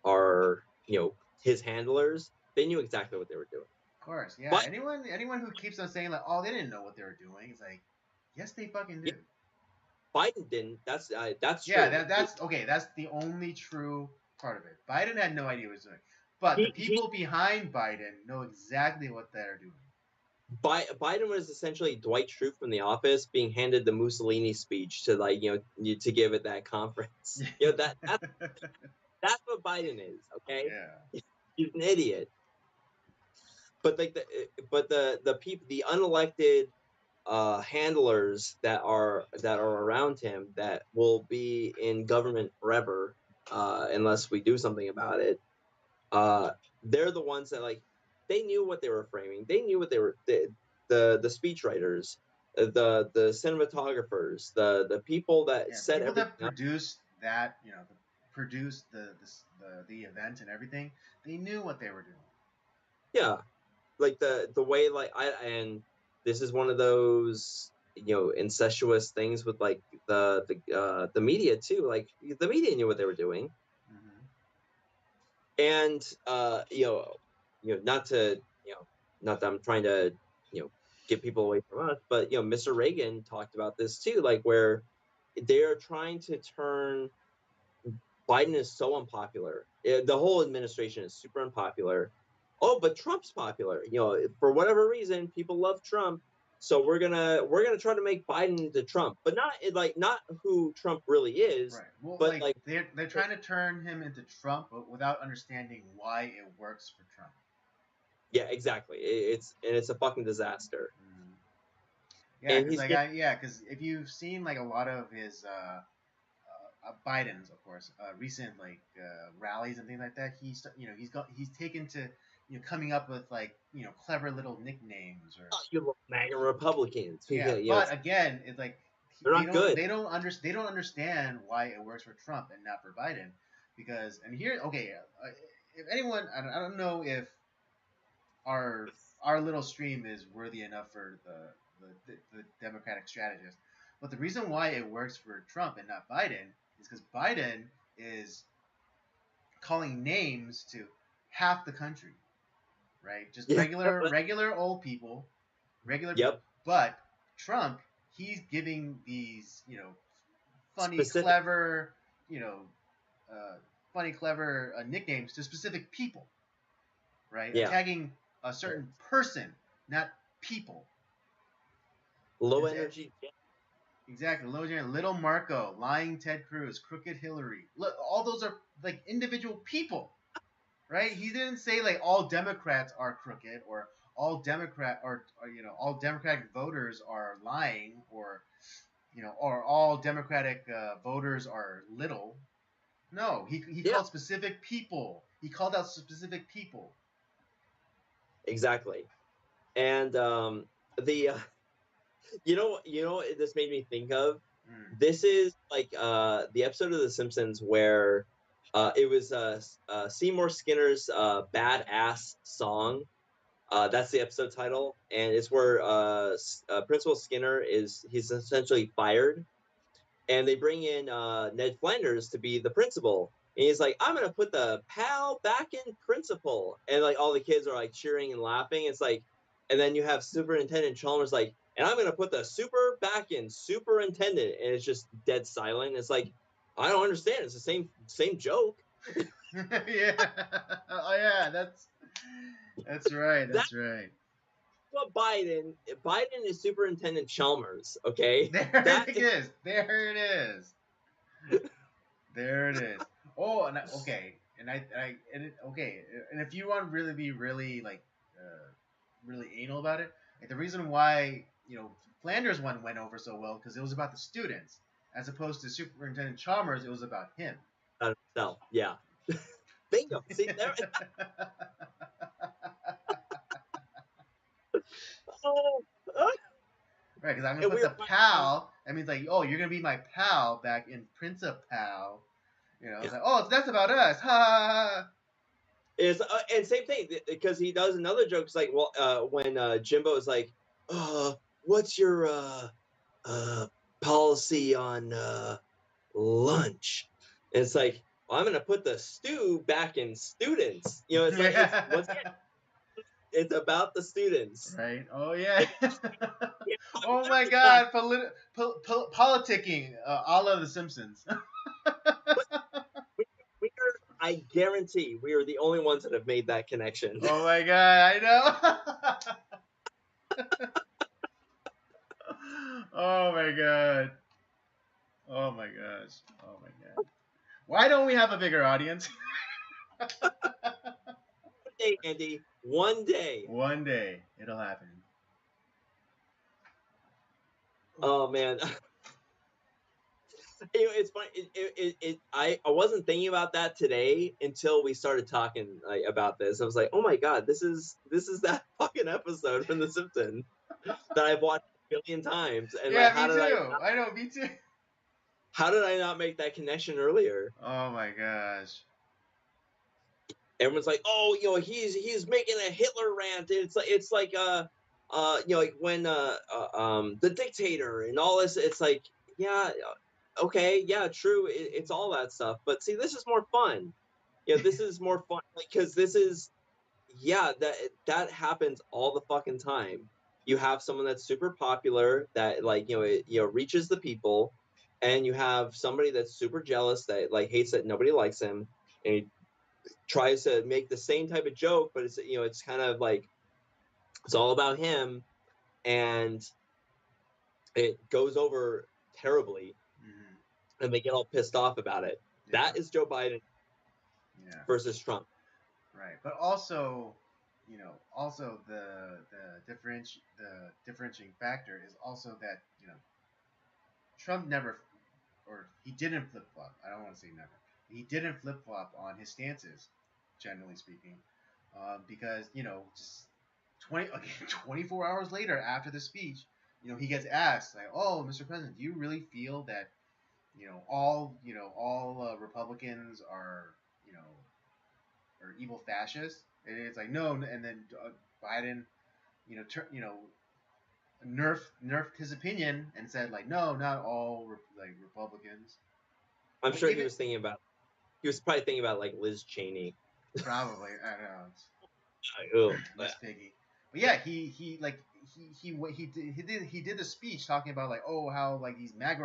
B: are his handlers, they knew exactly what they were doing.
A: Of course, yeah.
B: But
A: Anyone who keeps on saying like, oh, they didn't know what they were doing, it's like, yes, they fucking
B: yeah,
A: did.
B: Biden didn't. That's
A: Yeah,
B: true.
A: that's okay. That's the only true part of it. Biden had no idea what he was doing, but the
B: He
A: people behind Biden know exactly what they're doing.
B: Biden was essentially Dwight Schrute from The Office being handed the Mussolini speech to like to give at that conference. That's what Biden is. Okay,
A: Yeah.
B: he's an idiot. But like the people, the unelected handlers that are around him that will be in government forever unless we do something about it. They're the ones that like they knew what they were framing. They knew what they were the speechwriters, the cinematographers, the people that
A: Yeah, the
B: set
A: people
B: everything
A: that
B: up.
A: produced that, produced the event and everything, they knew what they were doing.
B: Yeah, like the way like and this is one of those incestuous things with like the media too. Like the media knew what they were doing,
A: Mm-hmm.
B: and not to not that I'm trying to get people away from us, but Mr. Reagan talked about this too, like where they're trying to turn Biden is so unpopular. The whole administration is super unpopular. Oh, but Trump's popular. For whatever reason, people love Trump. So we're gonna try to make Biden to Trump, but not who Trump really is,
A: Right. Well,
B: but
A: like
B: like
A: they're trying to turn him into Trump, but without understanding why it works for Trump.
B: yeah, exactly. It's a fucking disaster.
A: Mm. Yeah,
B: And
A: because
B: he's getting
A: because if you've seen like a lot of his Biden's, of course, recent like rallies and things like that, he's taken to coming up with like clever little nicknames or
B: you little MAGA Republicans.
A: yeah. But again, it's like
B: They're not good.
A: they don't understand why it works for Trump and not for Biden because and here okay, if anyone I don't know if our our little stream is worthy enough for the Democratic strategist. But the reason why it works for Trump and not Biden is because Biden is calling names to half the country, right? Just
B: Yeah.
A: regular old people, regular people.
B: Yep.
A: But Trump, he's giving these, funny,
B: Specific.
A: clever, you know, clever nicknames to specific people, right?
B: Yeah.
A: Attacking a certain person, not people.
B: Low
A: It's it.
B: energy.
A: Exactly. Little Marco, lying Ted Cruz, crooked Hillary. Look, all those are like individual people, right? He didn't say like all Democrats are crooked or all Democratic voters are lying or all Democratic voters are little. No, he
B: Yeah.
A: called specific people. He called out specific people.
B: Exactly. And the what this made me think of.
A: Mm.
B: This is like the episode of The Simpsons where it was Seymour Skinner's "Badass" song. That's the episode title, and it's where Principal Skinner he's essentially fired, and they bring in Ned Flanders to be the principal. And he's like, I'm gonna put the pal back in principal, and like all the kids are like cheering and laughing. It's like, and then you have Superintendent Chalmers like, and I'm gonna put the super back in superintendent, and it's just dead silent. It's like, I don't understand. It's the same joke.
A: Yeah. Oh yeah, that's right.
B: That's
A: That's right.
B: what Biden is Superintendent Chalmers. Okay,
A: There
B: that
A: it is. There it is. There it is. Oh, okay, okay, and if you want to really be really like really anal about it, like the reason why Flanders one went over so well because it was about the students as opposed to Superintendent Chalmers, it was about him.
B: himself. Yeah, bingo. See there. Oh,
A: Right, because I'm gonna
B: and
A: put
B: we
A: the
B: were
A: pal. That means like, oh, you're gonna be my pal back in Principal. It's
B: yeah,
A: like, oh, that's about us. Ha ha ha.
B: Is and same thing because he does another joke. It's like, well, when Jimbo is like, what's your policy on lunch? And it's like, well, I'm gonna put the stew back in students. You know, it's like it's once again,
A: Yeah.
B: it's about the students.
A: Right. Oh yeah.
B: Yeah,
A: Oh my
B: it's not,
A: God. Politicking, a la The Simpsons.
B: but I guarantee we are the only ones that have made that connection.
A: Oh my God. I know. Oh my God. Oh my gosh. Oh my God. Why don't we have a bigger audience?
B: One day, Andy, one day.
A: One day it'll happen.
B: Oh man. It's funny. I wasn't thinking about that today until we started talking like, about this. I was like, oh my god, this is that fucking episode from The Simpsons that I've watched a billion times, and like,
A: Yeah, me too. I know, me too.
B: how did I not make that connection earlier?
A: Oh my gosh.
B: Everyone's like, oh, he's making a Hitler rant. It's like like when the dictator and all this. It's like, yeah, okay, yeah, true. It's all that stuff. But see, this is more fun. This is more fun because this is, yeah, that happens all the fucking time. You have someone that's super popular that like reaches the people, and you have somebody that's super jealous that like hates that nobody likes him, and he tries to make the same type of joke, but it's kind of like it's all about him, and it goes over terribly, and they get all pissed off about it.
A: Yeah.
B: That is Joe Biden
A: Yeah.
B: versus Trump.
A: Right. But also, also the differentiating factor is also that, Trump never, or he didn't flip flop. I don't want to say never. He didn't flip flop on his stances, generally speaking, because just 24 hours later after the speech, he gets asked like, "Oh, Mr. President, do you really feel that all Republicans are you know are evil fascists?" And it's like no, and then Biden, nerfed his opinion and said like, no, not all Republicans.
B: I'm
A: Like
B: sure
A: even
B: he was probably thinking about like Liz Cheney.
A: probably I don't know.
B: Oh,
A: Miss Piggy. But yeah, he did the speech talking about like, oh, how like these MAGA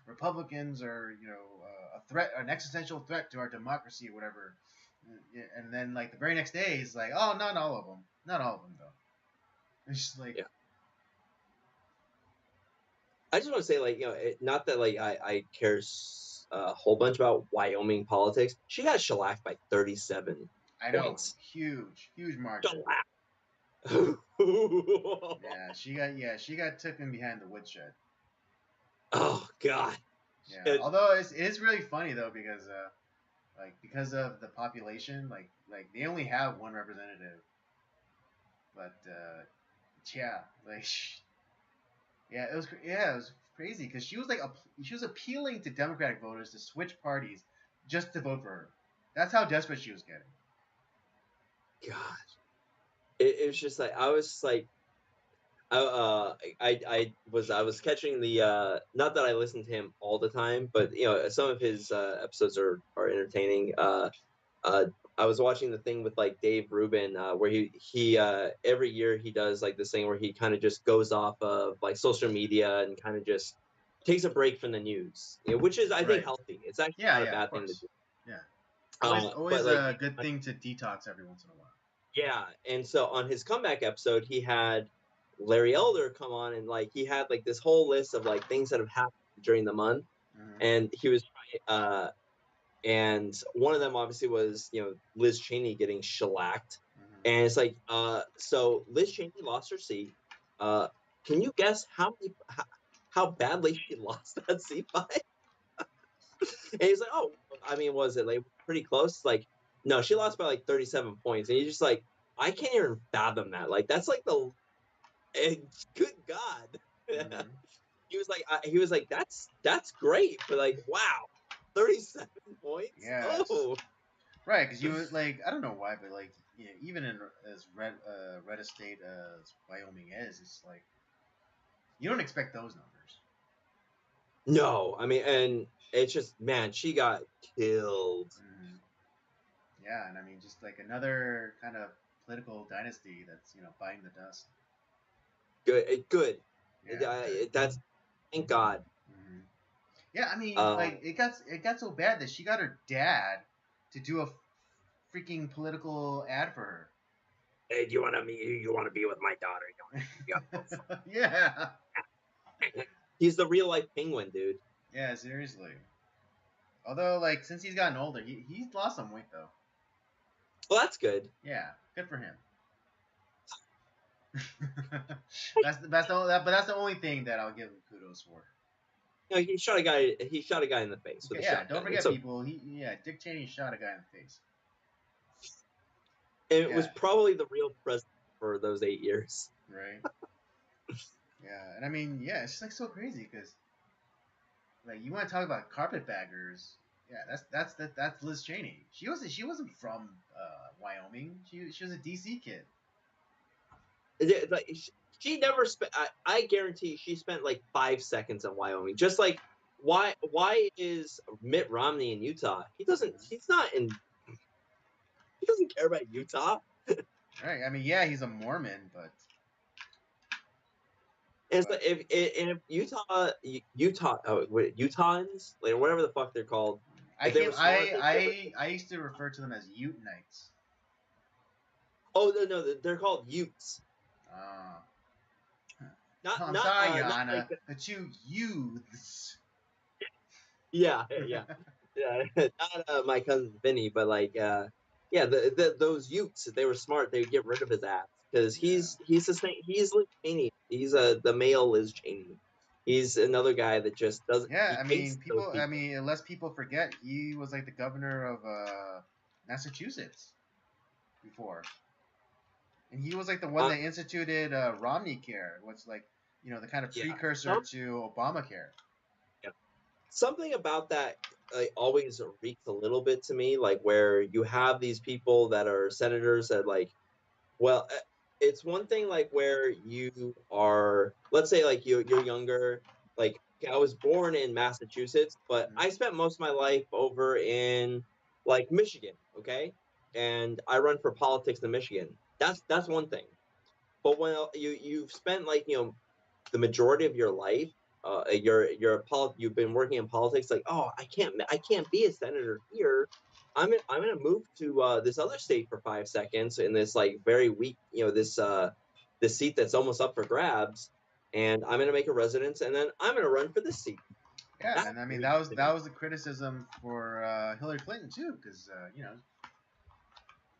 A: Republicans are a threat, an existential threat to our democracy or whatever. And then like the very next day he's like, oh, not all of them, though. It's just like,
B: yeah. I just want to say, like, not that like I care a whole bunch about Wyoming politics. She got shellacked by 37
A: I know,
B: points.
A: huge margin. She got taken behind the woodshed.
B: Oh god.
A: Yeah, although it is really funny though because because of the population, like they only have one representative, but yeah, like it was crazy because she was appealing to Democratic voters to switch parties just to vote for her. That's how desperate she was getting.
B: God, it was just like I was like, I was catching the not that I listened to him all the time, but some of his episodes are entertaining. I was watching the thing with like Dave Rubin, where he every year he does like this thing where he kind of just goes off of like social media and kind of just takes a break from the news, which is I think healthy. It's actually not a bad thing to do.
A: Yeah, always
B: like,
A: a good thing to detox every once in a while.
B: Yeah, and so on his comeback episode, he had Larry Elder come on, and like he had like this whole list of like things that have happened during the month, and he was and one of them obviously was Liz Cheney getting shellacked, and it's like so Liz Cheney lost her seat. Can you guess how badly she lost that seat by? And he's like, oh, I mean, was it like pretty close? Like, no, she lost by like 37 points, and he's just like, I can't even fathom that. Like, that's like good God. He was like, that's great, but like, wow, 37 points.
A: Yes.
B: Oh.
A: Right, because you like I don't know why, but like even in as red a state as Wyoming is, it's like you don't expect those numbers.
B: No, I mean, and it's just, man, she got killed.
A: Mm. Yeah, and I mean just like another kind of political dynasty that's biting the dust.
B: Good.
A: Yeah, good.
B: That's, thank God.
A: Hmm. Yeah, I mean
B: Um,
A: like it got so bad that she got her dad to do a freaking political ad for her.
B: hey, do you want to be? You want to be with my daughter? You
A: Yeah.
B: He's the real life penguin, dude.
A: Yeah, seriously. Although, like, since he's gotten older, he's lost some weight though.
B: Well, that's good.
A: Yeah, good for him. That's the only thing that I'll give him kudos for.
B: You know, he shot a guy. He shot a guy in the face with
A: Okay,
B: a
A: yeah, don't
B: shotgun. It's
A: forget
B: okay.
A: people. Dick Cheney shot a guy in the face.
B: It was
A: Yeah,
B: probably the real president for those 8 years.
A: right. Yeah, and I mean, yeah, it's just like so crazy because like you want to talk about carpetbaggers. Yeah, that's Liz Cheney. She wasn't from Wyoming. She was a DC kid.
B: Like she never spent. I guarantee she spent like 5 seconds in Wyoming. Just like why is Mitt Romney in Utah? He doesn't.
A: Mhm.
B: He's not in. He doesn't care about Utah.
A: Right. I mean, yeah, he's a Mormon, but
B: And it's
A: but
B: like if Utah Utahns, like whatever the fuck they're called,
A: I
B: if they
A: came
B: were smart, they'd get rid.
A: I used to refer to them as Utenites.
B: Oh no, they're called Utes.
A: Uh,
B: Not
A: I'm
B: not
A: sorry,
B: not like
A: Johanna, the two youths.
B: yeah yeah yeah not my cousin Vinny, but like yeah those Utes, if they were smart, they'd get rid of his ass because
A: Yeah.
B: he's the same. He's Liz Cheney. He's the male Liz Cheney. He's another guy that just doesn't.
A: Yeah,
B: He
A: I mean,
B: hates those
A: people. I
B: people.
A: mean, unless people forget, he was like the governor of Massachusetts before, and he was like the one
B: Uh,
A: that instituted Romney Care, which like the kind of
B: yeah,
A: precursor to Obamacare.
B: yeah. Something about that always reeks a little bit to me, like where you have these people that are senators that like, well, it's one thing like where you are, let's say like you're younger, like okay, I was born in Massachusetts, but
A: Mhm.
B: I spent most of my life over in like Michigan, okay, and I run for politics in Michigan. That's one thing. But when you've spent like the majority of your life, you've been working in politics. Like, oh, I can't be a senator here. I'm gonna move to this other state for 5 seconds in this like very weak, this seat that's almost up for grabs, and I'm gonna make a residence, and then I'm gonna run for this seat.
A: Yeah,
B: That
A: and I mean
B: reeks to
A: that
B: me.
A: was the criticism for Hillary Clinton too, because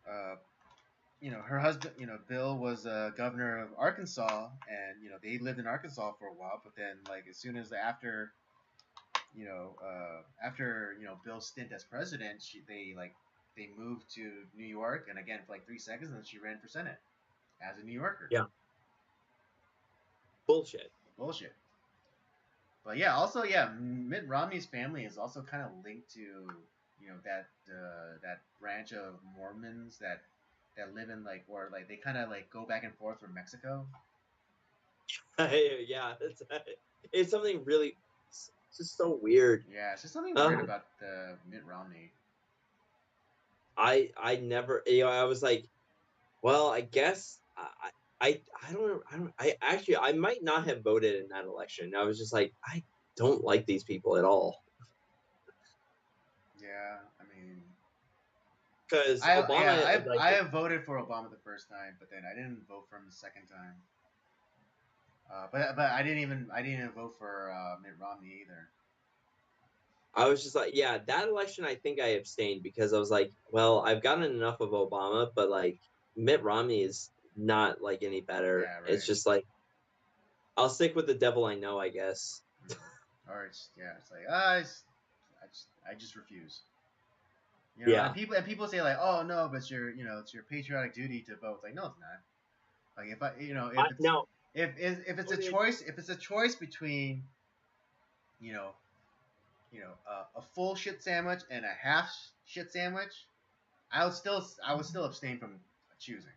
A: uh, her husband, Bill was governor of Arkansas, and they lived in Arkansas for a while. But then, like, as soon as after Bill's stint as president, they moved to New York, and again for like 3 seconds, and then she ran for Senate as a New Yorker.
B: Yeah, bullshit.
A: Bullshit. But yeah, also yeah, Mitt Romney's family is also kind of linked to that branch of Mormons that live in like or like they kind of like go back and forth from Mexico.
B: Yeah, it's something really. It's just so weird.
A: Yeah, it's just something weird
B: Uh,
A: about the Mitt Romney.
B: I never, I was like, well, I guess I don't know. I actually I might not have voted in that election. I was just like, I don't like these people at all
A: Yeah, I mean,
B: because
A: I yeah
B: Obama like
A: I have voted for Obama the first time, but then I didn't vote for him the second time. But I didn't even vote for Mitt Romney either.
B: I was just like, yeah, that election I think I abstained because I was like, well, I've gotten enough of Obama, but like Mitt Romney is not like any better.
A: Yeah,
B: It's
A: right.
B: just like I'll stick with the devil I know, I guess.
A: Or it's like I just refuse. And
B: Yeah.
A: people say like, oh no, but it's your patriotic duty to vote. It's like no, it's not. Like if I if it's
B: Now,
A: if it's a choice between you know a full shit sandwich and a half shit sandwich, I would still abstain from choosing.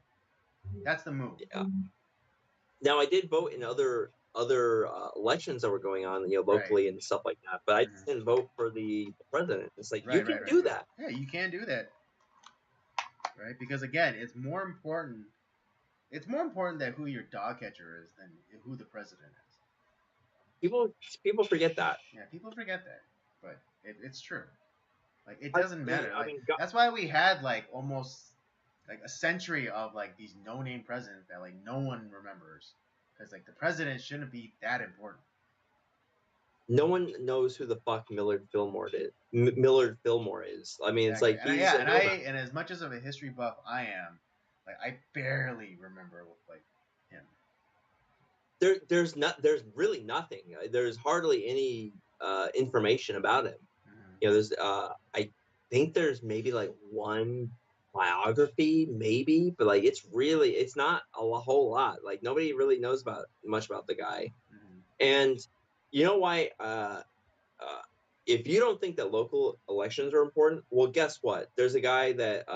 A: That's the move.
B: Yeah. Now I did vote in other elections that were going on,
A: Right.
B: locally and stuff like that, but I
A: Hmm.
B: didn't vote for the president. It's like you
A: Right.
B: can
A: Right. Right.
B: do that.
A: Yeah, you can do that, right? Because again, it's more important. It's more important that who your dog catcher is than who the president is.
B: People forget that.
A: Yeah, people forget that, but it's true. Like it
B: I,
A: doesn't matter.
B: I
A: Like
B: mean,
A: that's why we had like almost like a century of like these no-name presidents that like no one remembers because like the president shouldn't be that important.
B: no one knows who the fuck Millard Fillmore is. Millard Fillmore is. I mean, it's
A: Exactly.
B: like
A: And
B: he's a nobody.
A: and as much as of a history buff I am, like I barely remember like him.
B: There's really nothing. There's hardly any information about him.
A: Mm-hmm.
B: There's I think there's maybe like one biography, maybe, but like it's not a whole lot. Like nobody really knows much about the guy.
A: Mm-hmm.
B: And you know why? If you don't think that local elections are important, well, guess what? There's a guy that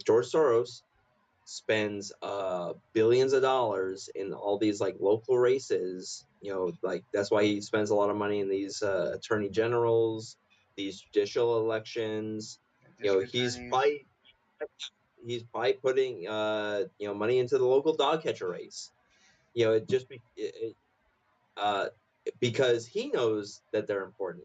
B: George Soros spends billions of dollars in all these like local races. Like that's why he spends a lot of money in these attorney generals, these judicial elections.
A: District
B: He's
A: attorneys.
B: by putting money into the local dog catcher race. It just uh, because he knows that they're important.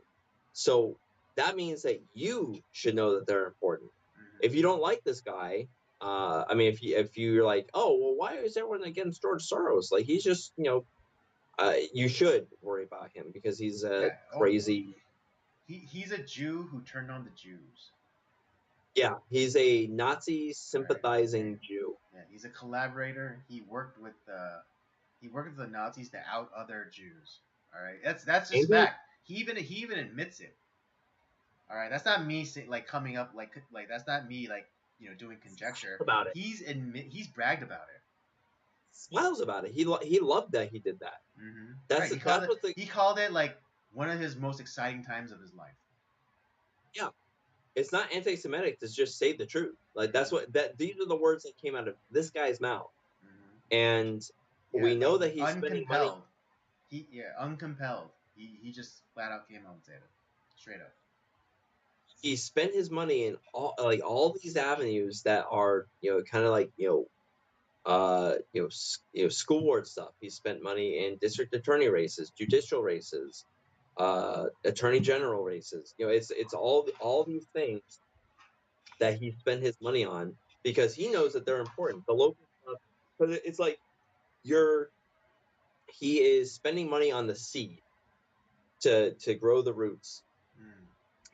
B: So that means that you should know that they're important.
A: Mm-hmm.
B: If you don't like this guy, I mean, if you're like, oh well, why is everyone against George Soros? Like he's just you should worry about him because he's a
A: Yeah. Oh,
B: crazy.
A: he's a Jew who turned on the Jews.
B: Yeah, he's a Nazi
A: All right. Okay.
B: sympathizing Jew.
A: Yeah, he's a collaborator. He worked with the Nazis to out other Jews. All right, that's just
B: And he
A: fact. He even admits it. All right, that's not me like coming up like that's not me like doing conjecture.
B: about it,
A: He's bragged about it.
B: smiles about it. He loved that he did that.
A: Mm-hmm.
B: That's
A: Right.
B: that's what the
A: He called it like one of his most exciting times of his life.
B: yeah. It's not anti-Semitic to just say the truth. Like that's
A: Mm-hmm.
B: what that these are the words that came out of this guy's mouth.
A: Mm-hmm.
B: And
A: Yeah,
B: we know
A: like
B: that he's spending money.
A: uncompelled. Uncompelled. He just flat out came out and said it, straight up.
B: He spent his money in all these avenues that are kind of like school board stuff. He spent money in district attorney races, judicial races, attorney general races. It's all these things that he spent his money on because he knows that they're important. The local stuff, because it's like you're he is spending money on the seed to grow the roots
A: Mm,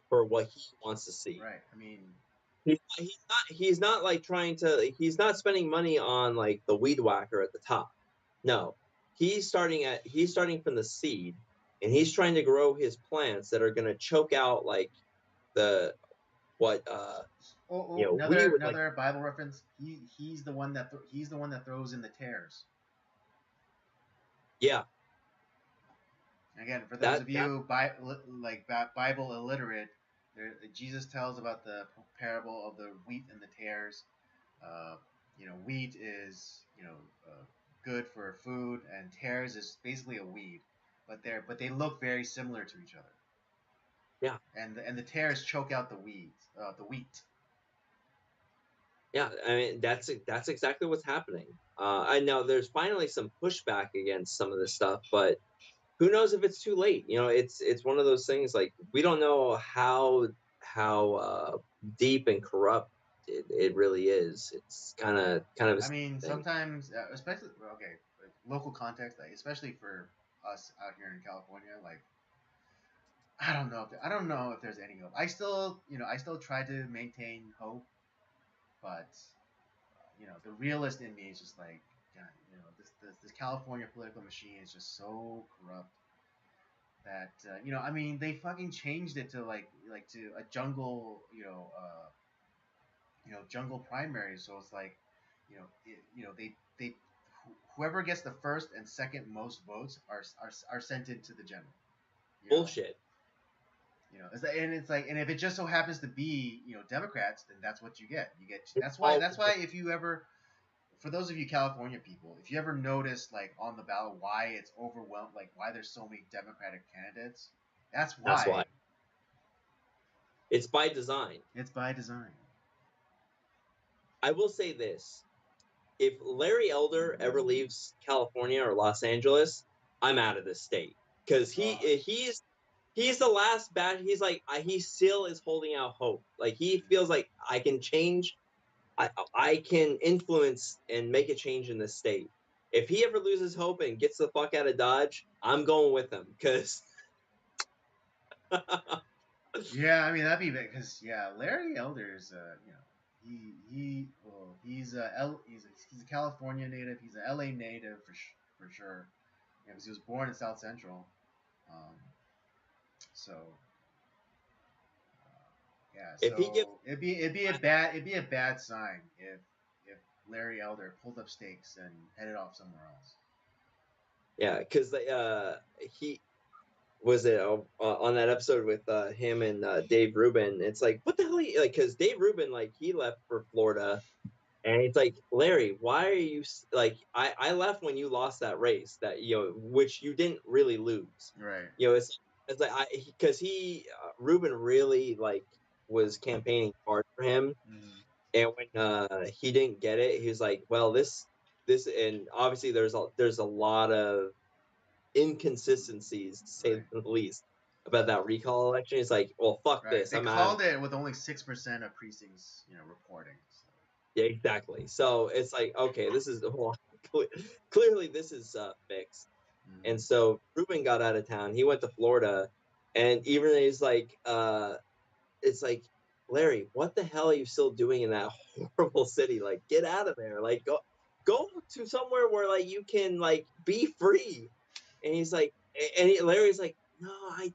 B: for what he wants to see.
A: right. I mean,
B: He's not like he's not spending money on like the weed whacker at the top. No. He's starting from the seed and he's trying to grow his plants that are going to choke out like the what we would like.
A: another Bible reference. He's the one that throws in the tares.
B: Yeah,
A: Again, for those
B: that
A: of
B: that
A: you Bible illiterate, Jesus tells about the parable of the wheat and the tares. Uh, wheat is good for food, and tares is basically a weed, but they look very similar to each other.
B: yeah.
A: And the tares choke out the wheat.
B: Yeah, I mean that's exactly what's happening. I know there's finally some pushback against some of this stuff, but who knows if it's too late? It's one of those things like we don't know how deep and corrupt it really is. It's kind of a
A: I mean,
B: thing.
A: sometimes, especially okay, like, local context, like, especially for us out here in California, like I don't know if there's any hope. I still try to maintain hope, but the realist in me is just like, God, this California political machine is just so corrupt that I mean, they fucking changed it to like to a jungle, jungle primary. So it's like, they whoever gets the first and second most votes are sent into the general. You know,
B: Bullshit.
A: And it's like, and if it just so happens to be, Democrats, then that's what you get. You get
B: It's
A: that's why
B: all
A: that's why if you ever, for those of you California people, if you ever notice like on the ballot why it's overwhelmed, like why there's so many Democratic candidates, that's
B: that's
A: why.
B: why. It's by design.
A: It's by design.
B: I will say this. If Larry Elder ever leaves California or Los Angeles, I'm out of this state. Because he's the last batch. He's like he still is holding out hope. Like he feels like I can change. I can influence and make a change in this state. If he ever loses hope and gets the fuck out of Dodge, I'm going with him because
A: Yeah, I mean that'd be because Larry Elder's he's a California native. He's an LA native for sure. Yeah, because he was born in South Central. Um, so yeah,
B: if he gives
A: so it'd be a bad sign if Larry Elder pulled up stakes and headed off somewhere else.
B: yeah, because he was it on that episode with him and Dave Rubin. It's like what the hell? Like because Dave Rubin like he left for Florida. And it's like, Larry, why are you like? I left when you lost that race, that which you didn't really lose.
A: Right.
B: It's like because Ruben really like was campaigning hard for him,
A: Mm-hmm.
B: and when he didn't get it, he was like, well, this, and obviously there's a lot of inconsistencies to say
A: Right.
B: the least about that recall election. It's like, well, fuck
A: Right.
B: this,
A: They
B: I'm out of
A: called it with only 6% of precincts, reporting. So.
B: Yeah, exactly. So it's like, okay, this is well, clearly this is fixed. And
A: Mm-hmm.
B: so Ruben got out of town. He went to Florida, and even he's like, it's like, Larry, what the hell are you still doing in that horrible city? Like, get out of there. Like, go to somewhere where like you can like be free. And he's like, Larry's like, no, I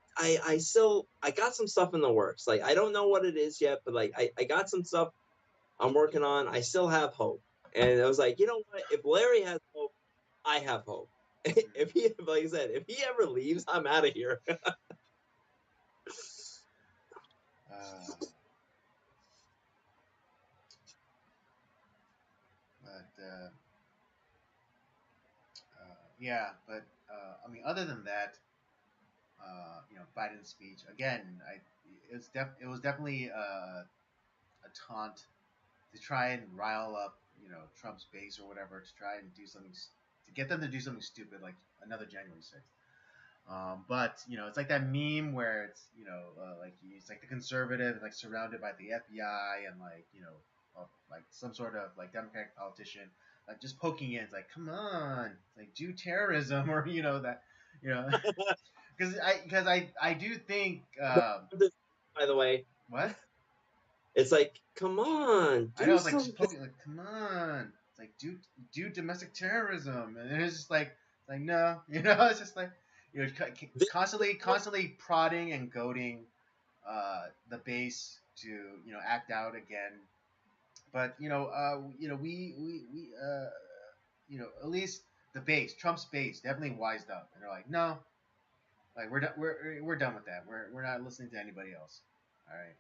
B: got some stuff in the works. Like, I don't know what it is yet, but like, I got some stuff I'm working on. I still have hope. And I was like, you know what? If Larry has hope, I have hope. If he, like I said, if he ever leaves, I'm out of here.
A: Uh, but yeah, but I mean, other than that, Biden's speech again. It was definitely a taunt to try and rile up, Trump's base or whatever, to try and do something to get them to do something stupid like another January 6th. But it's like that meme where it's like it's like the conservative like surrounded by the FBI and like like some sort of like Democratic politician like just poking in. It's like come on, like do terrorism or that you know because I do think
B: By the way,
A: what
B: it's like, come on,
A: I know
B: do
A: it's like just
B: something.
A: poking like come on, it's like do domestic terrorism and it's just like no it's just like
B: This,
A: constantly prodding and goading the base to act out again. But at least the base, Trump's base, definitely wised up, and they're like, no, like we're done with that. We're not listening to anybody else. All right.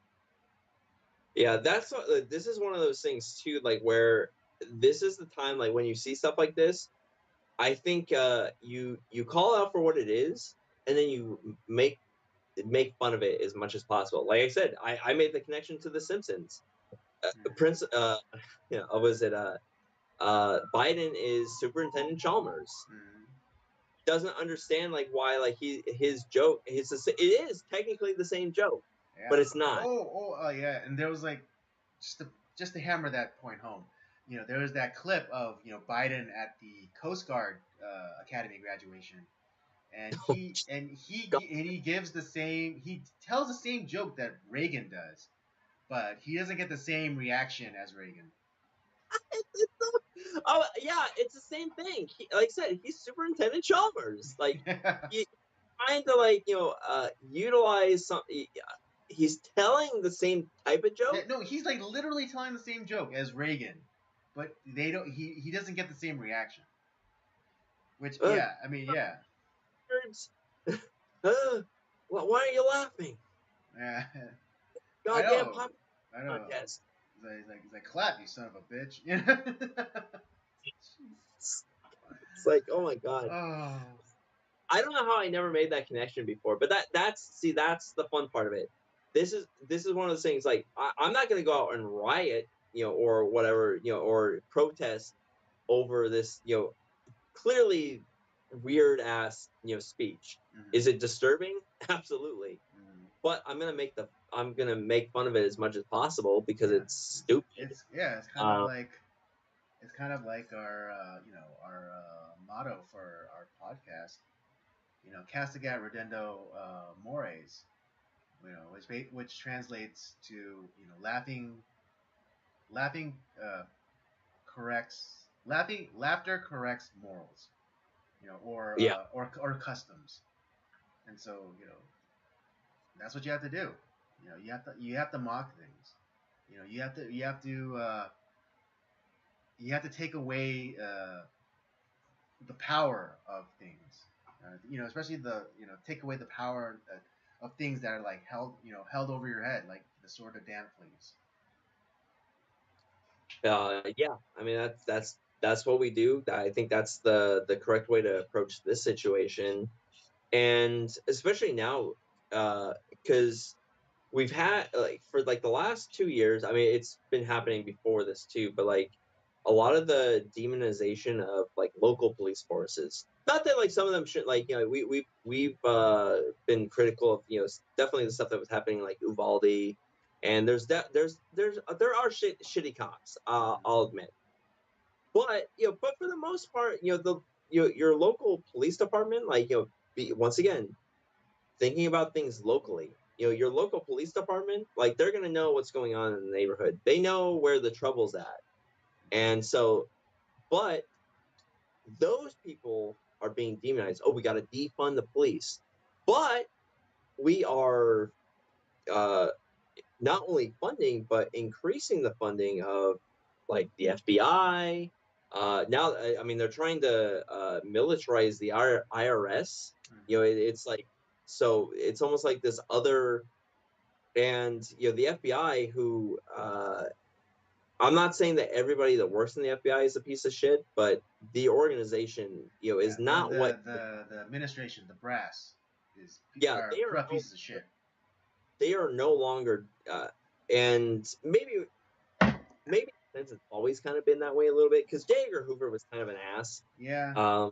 B: yeah, that's what, this is one of those things too, like where this is the time, like when you see stuff like this, I think you call out for what it is, and then you make fun of it as much as possible. Like I said, I made the connection to The Simpsons. Prince, was it Biden is Superintendent Chalmers.
A: Mm-hmm.
B: Doesn't understand like why like his joke it is technically the same joke,
A: Yeah.
B: but it's not.
A: Yeah. And there was like just to hammer that point home. There was that clip of Biden at the Coast Guard Academy graduation, and he gives he tells the same joke that Reagan does, but he doesn't get the same reaction as Reagan.
B: Oh yeah, it's the same thing. Like I said, he's Superintendent Chalmers. Like he trying to like utilize some. He's telling the same type of
A: Yeah,
B: joke.
A: no, he's like literally telling the same joke as Reagan, but they don't. He doesn't get the same reaction. Which
B: Uh,
A: I mean yeah.
B: Words. Why are you laughing?
A: Yeah, I
B: Goddamn
A: know.
B: pop
A: I know.
B: contest.
A: He's like, clap, you son of a bitch. You know?
B: It's like, oh my god.
A: Oh.
B: I don't know how I never made that connection before, but that's the fun part of it. This is one of those things like I'm not gonna go out and riot, or whatever, or protest over this, clearly weird ass, speech.
A: Mm-hmm.
B: Is it disturbing? Absolutely.
A: Mm-hmm.
B: But I'm gonna make fun of it as much as possible because
A: Yeah.
B: it's stupid.
A: It's yeah.
B: Um,
A: It's kind of like our our motto for our podcast. Castigat Redendo Mores. Which translates to laughing corrects laughter corrects morals.
B: yeah,
A: Or customs. And so that's what you have to do. You have to mock things. You have to take away the power of things. Especially take away the power of things that are like held over your head, like the sword of Damocles.
B: yeah. I mean that's what we do. I think that's the correct way to approach this situation, and especially now, because we've had like for like the last 2 years. I mean, it's been happening before this too, but like a lot of the demonization of like local police forces. Not that like some of them should like we've been critical of definitely the stuff that was happening like Uvalde, and there are shitty cops. I'll admit, but for the most part, your local police department, like once again thinking about things locally. Your local police department, like they're gonna know what's going on in the neighborhood. They know where the trouble's at, and so, but those people are being demonized. Oh, we got to defund the police, but we are uh, not only funding but increasing the funding of like the FBI. Now, I mean, they're trying to militarize the IRS. It's like so. It's almost like this other, and the FBI, who I'm not saying that everybody that works in the FBI is a piece of shit, but the organization
A: Yeah,
B: is not what.
A: the administration, the brass,
B: Yeah,
A: are corrupt pieces of shit.
B: they are no longer, and maybe since it's always kind of been that way a little bit, because J. Edgar Hoover was kind of an ass.
A: Yeah.
B: Um,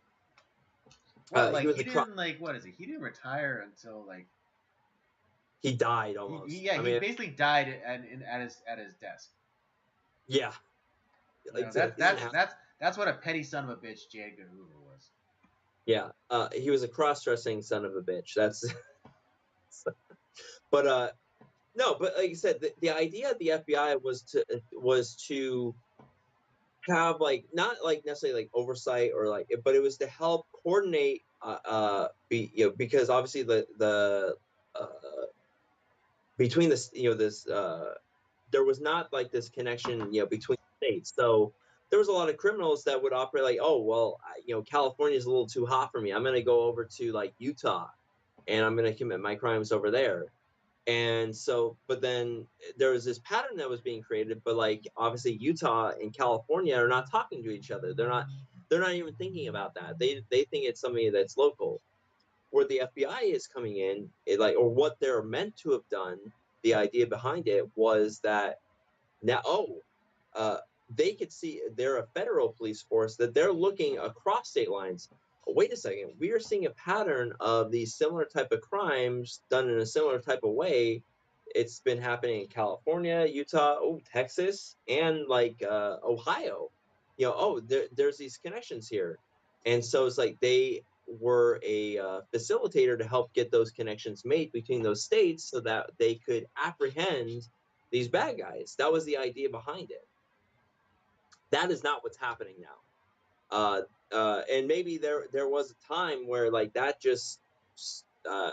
A: What,
B: he
A: like
B: was
A: he
B: a cro-
A: didn't like what is it? He didn't retire until like
B: he died
A: he
B: almost.
A: yeah
B: I
A: he
B: mean,
A: basically died at his desk.
B: yeah,
A: You know
B: like
A: that
B: he's an
A: that's
B: ass.
A: that's that's what a petty son of a bitch J. Edgar Hoover was.
B: Yeah, he was a cross-dressing son of a bitch. That's, but no, but like I said, the idea of the FBI was to have like not like necessarily like oversight or like, but it was to help coordinate because obviously the uh, between this this there was not like this connection between states. So there was a lot of criminals that would operate like, oh well, California is a little too hot for me, I'm going to go over to like Utah and I'm going to commit my crimes over there. And so, but then there was this pattern that was being created, but like obviously Utah and California are not talking to each other. They're not even thinking about that. They think it's somebody that's local. Where the FBI is coming in, or what they're meant to have done, the idea behind it was that now, uh, they could see they're a federal police force, that they're looking across state lines. Oh, wait a second, we are seeing a pattern of these similar type of crimes done in a similar type of way. It's been happening in California, Utah, Texas, and like Ohio. There's these connections here, and so it's like they were a facilitator to help get those connections made between those states so that they could apprehend these bad guys. That was the idea behind it. That is not what's happening now. And maybe there was a time where like that just uh,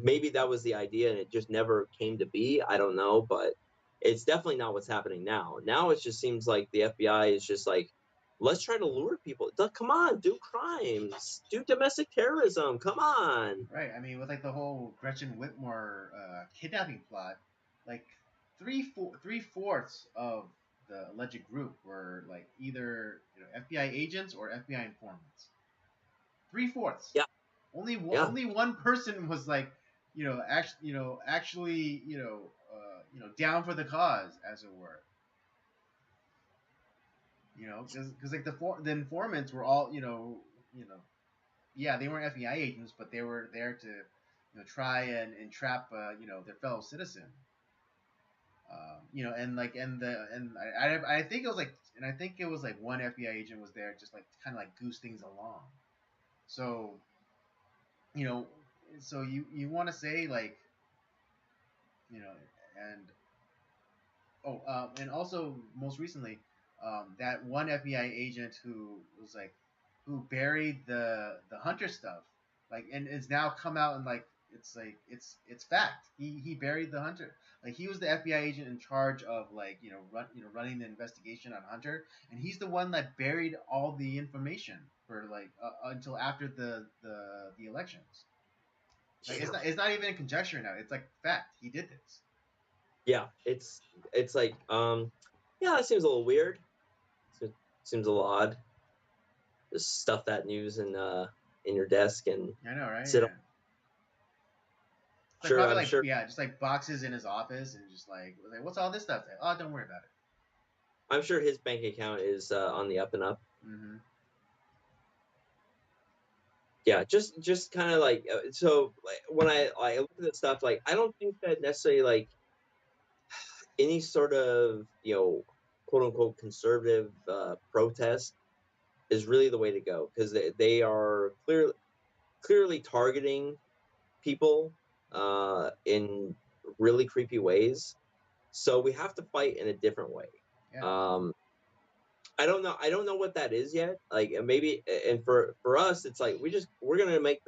B: maybe that was the idea and it just never came to be. I don't know, but it's definitely not what's happening now. Now it just seems like the FBI is just like let's try to lure people. Come on, do crimes, do domestic terrorism. Come on.
A: Right. I mean, with like the whole Gretchen Whitmore kidnapping plot, like three-fourths of the alleged group were like either FBI agents or FBI informants. Three-fourths.
B: Yeah, yeah,
A: Only one person was like, actually, down for the cause, as it were. Because like the informants were all, yeah, they weren't FBI agents, but they were there to, try and entrap, their fellow citizen. And like, I think it was like, and I think it was like one FBI agent was there just like kind of like goose things along. So, you know, so you want to say like, you know, and and also most recently, that one FBI agent who was like, who buried the Hunter stuff, like, and it's now come out and like it's fact. He buried the Hunter. Like he was the FBI agent in charge of like running the investigation on Hunter, and he's the one that buried all the information for like until after the elections. Like
B: yeah,
A: it's not even a conjecture now. It's like fact. He did this.
B: yeah. It's like, yeah, that seems a little weird. Seems a little odd. Just stuff that news in your desk and
A: I know, right?
B: sit on.
A: Yeah. It's like
B: Sure,
A: probably
B: I'm
A: like
B: sure.
A: yeah, just like boxes in his office and just like what's all this stuff? Like, oh, don't worry about it.
B: I'm sure his bank account is on the up and up.
A: Mm-hmm.
B: Yeah, just kind of like, so like when I look at this stuff, like I don't think that necessarily like any sort of quote unquote conservative protest is really the way to go, because they are clearly targeting people in really creepy ways. So we have to fight in a different way.
A: Yeah.
B: Um, I don't know what that is yet. Like maybe, and for us, it's like we're gonna make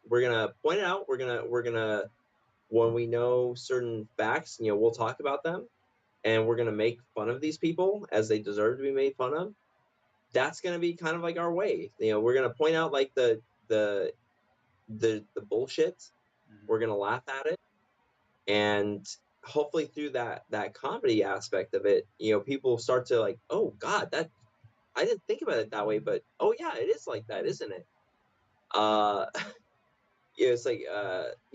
B: we're gonna point it out. We're gonna when we know certain facts, we'll talk about them, and we're gonna make fun of these people as they deserve to be made fun of. That's gonna be kind of like our way. We're gonna point out like the bullshit.
A: Mm-hmm.
B: We're gonna laugh at it, and hopefully through that comedy aspect of it, people start to like, oh God, that I didn't think about it that way, but oh yeah, it is like that, isn't it? Uh, it's like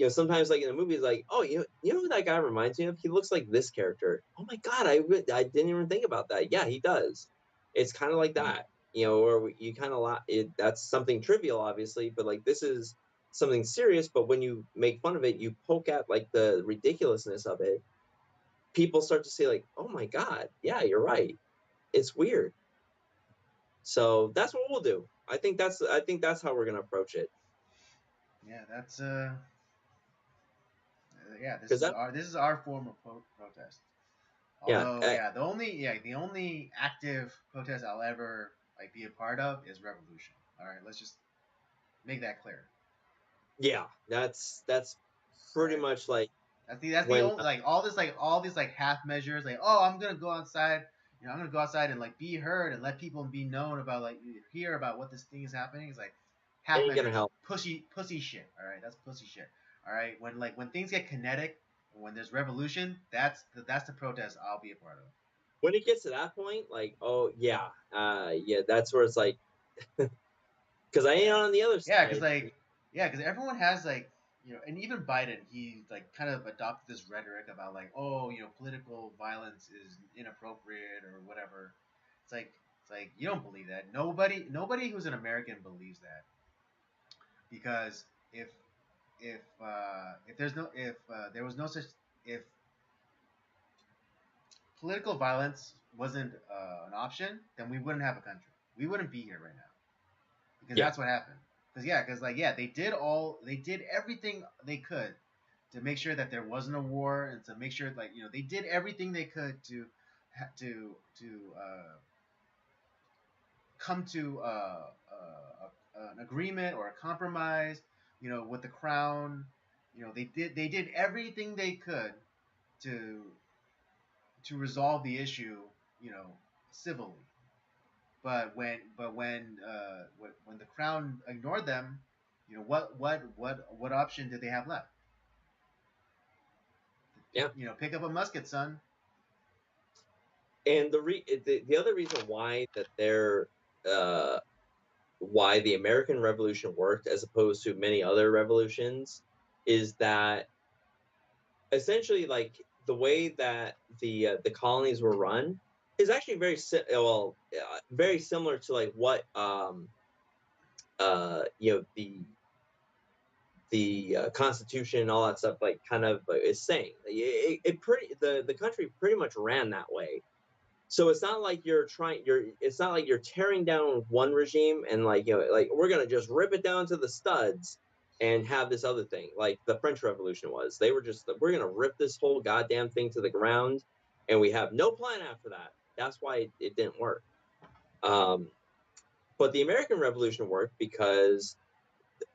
B: sometimes like in the movies, like, oh, you know who that guy reminds me of? He looks like this character. Oh my God, I didn't even think about that. Yeah, he does. It's kind of like that, or you kind of that's something trivial, obviously, but like this is something serious. But when you make fun of it, you poke at like the ridiculousness of it. People start to say like, oh my God, yeah, you're right. It's weird. So that's what we'll do. I think that's how we're gonna approach it.
A: Yeah, that's yeah. This
B: Because
A: is
B: that,
A: our form of protest.
B: yeah,
A: Although yeah, the only active protest I'll ever like be a part of is revolution. All right, let's just make that clear.
B: yeah, that's
A: All
B: pretty
A: right.
B: much like
A: That's the
B: when
A: only like all these half measures like, oh, I'm gonna go outside, I'm gonna go outside and like be heard and let people be known about like hear about what this thing is happening. It's like half
B: ain't gonna
A: measures,
B: help.
A: pussy shit. All right, that's pussy shit. All right, when things get kinetic, when there's revolution, that's the protest I'll be a part of.
B: When it gets to that point, like, oh yeah, yeah, that's where it's like, because I ain't
A: Yeah,
B: on the other
A: yeah, because
B: side.
A: like yeah, because everyone has like and even Biden, he like kind of adopted this rhetoric about like, oh, political violence is inappropriate or whatever. It's like you don't believe that. Nobody who's an American believes that, because if if there's no if there was no such if political violence wasn't an option, then we wouldn't have a country. We wouldn't be here right now, because
B: Yeah,
A: that's what happened. Because like they did everything they could to make sure that there wasn't a war, and to make sure like they did everything they could to to come to an agreement or a compromise, with the crown. They did everything they could to resolve the issue, civilly. when the crown ignored them, what option did they have left?
B: Yeah.
A: Pick up a musket, son.
B: And the other reason why that they're why the American Revolution worked as opposed to many other revolutions is that essentially, like, the way that the colonies were run is actually very similar to like what the Constitution and all that stuff like kind of is saying. The country pretty much ran that way. So it's not like it's not like you're tearing down one regime and like like we're gonna just rip it down to the studs and have this other thing like the French Revolution was. They were just, we're gonna rip this whole goddamn thing to the ground, and we have no plan after that. That's why it didn't work. But the American Revolution worked because,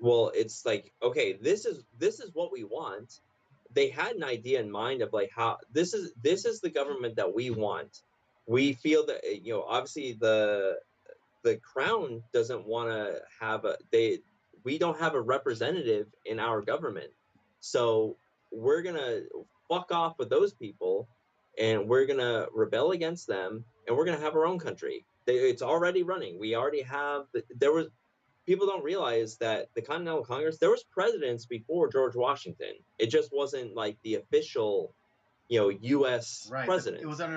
B: well, it's like, okay, this is what we want. They had an idea in mind of like how this is the government that we want. We feel that obviously the crown doesn't want to have we don't have a representative in our government, so we're gonna fuck off with those people, and we're gonna rebel against them, and we're gonna have our own country. It's already running. We already have. There was People don't realize that the Continental Congress, there was presidents before George Washington. It just wasn't like the official, U.S.
A: Right.
B: president.
A: It wasn't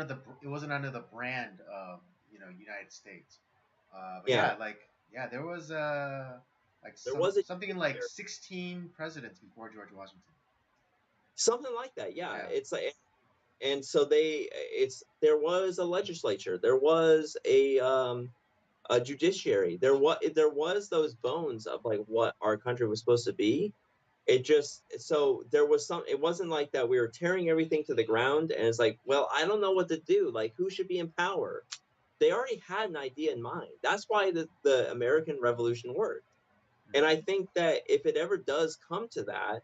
A: under the brand of United States. But
B: Yeah,
A: there was
B: there was a
A: something like 16 presidents before George Washington.
B: something like that. Yeah,
A: Yeah.
B: it's like, and so there was a legislature, there was a judiciary, there was those bones of like what our country was supposed to be. It just, so there was it wasn't like that we were tearing everything to the ground and it's like, well, I don't know what to do, like who should be in power. They already had an idea in mind. That's why the American Revolution worked. And I think that if it ever does come to that,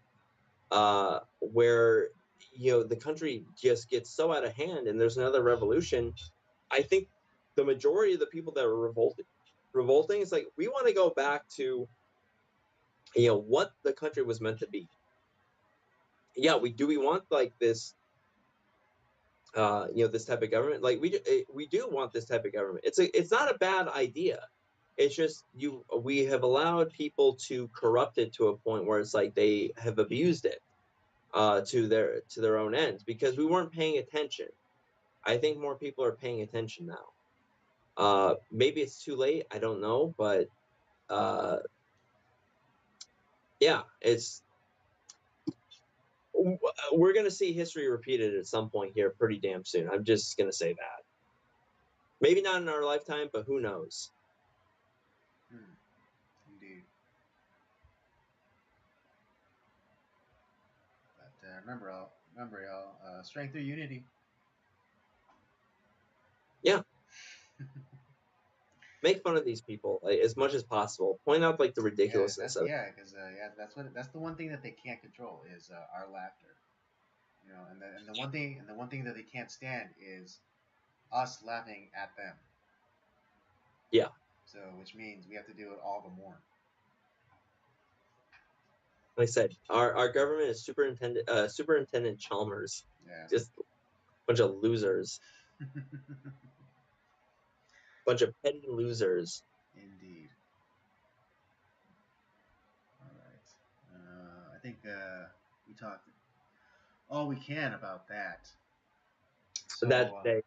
B: where the country just gets so out of hand and there's another revolution, I think the majority of the people that are revolting is like, we want to go back to what the country was meant to be. Yeah, we want like this this type of government. Like we do want this type of government. It's not a bad idea. It's just we have allowed people to corrupt it to a point where it's like they have abused it to their own ends because we weren't paying attention. I think more people are paying attention now. Maybe it's too late, I don't know, but yeah, we're going to see history repeated at some point here pretty damn soon. I'm just going to say that. Maybe not in our lifetime, but who knows?
A: Indeed. But remember, y'all, strength through unity.
B: Yeah. Make fun of these people like, as much as possible. Point out like the ridiculousness of it.
A: Because that's the one thing that they can't control is our laughter. And the one thing that they can't stand is us laughing at them.
B: Yeah.
A: So which means we have to do it all the more.
B: Like I said, our government is Superintendent Chalmers.
A: Yeah.
B: Just a bunch of losers. Bunch of petty losers.
A: Indeed. All right. I think we talked all we can about that. So
B: That day.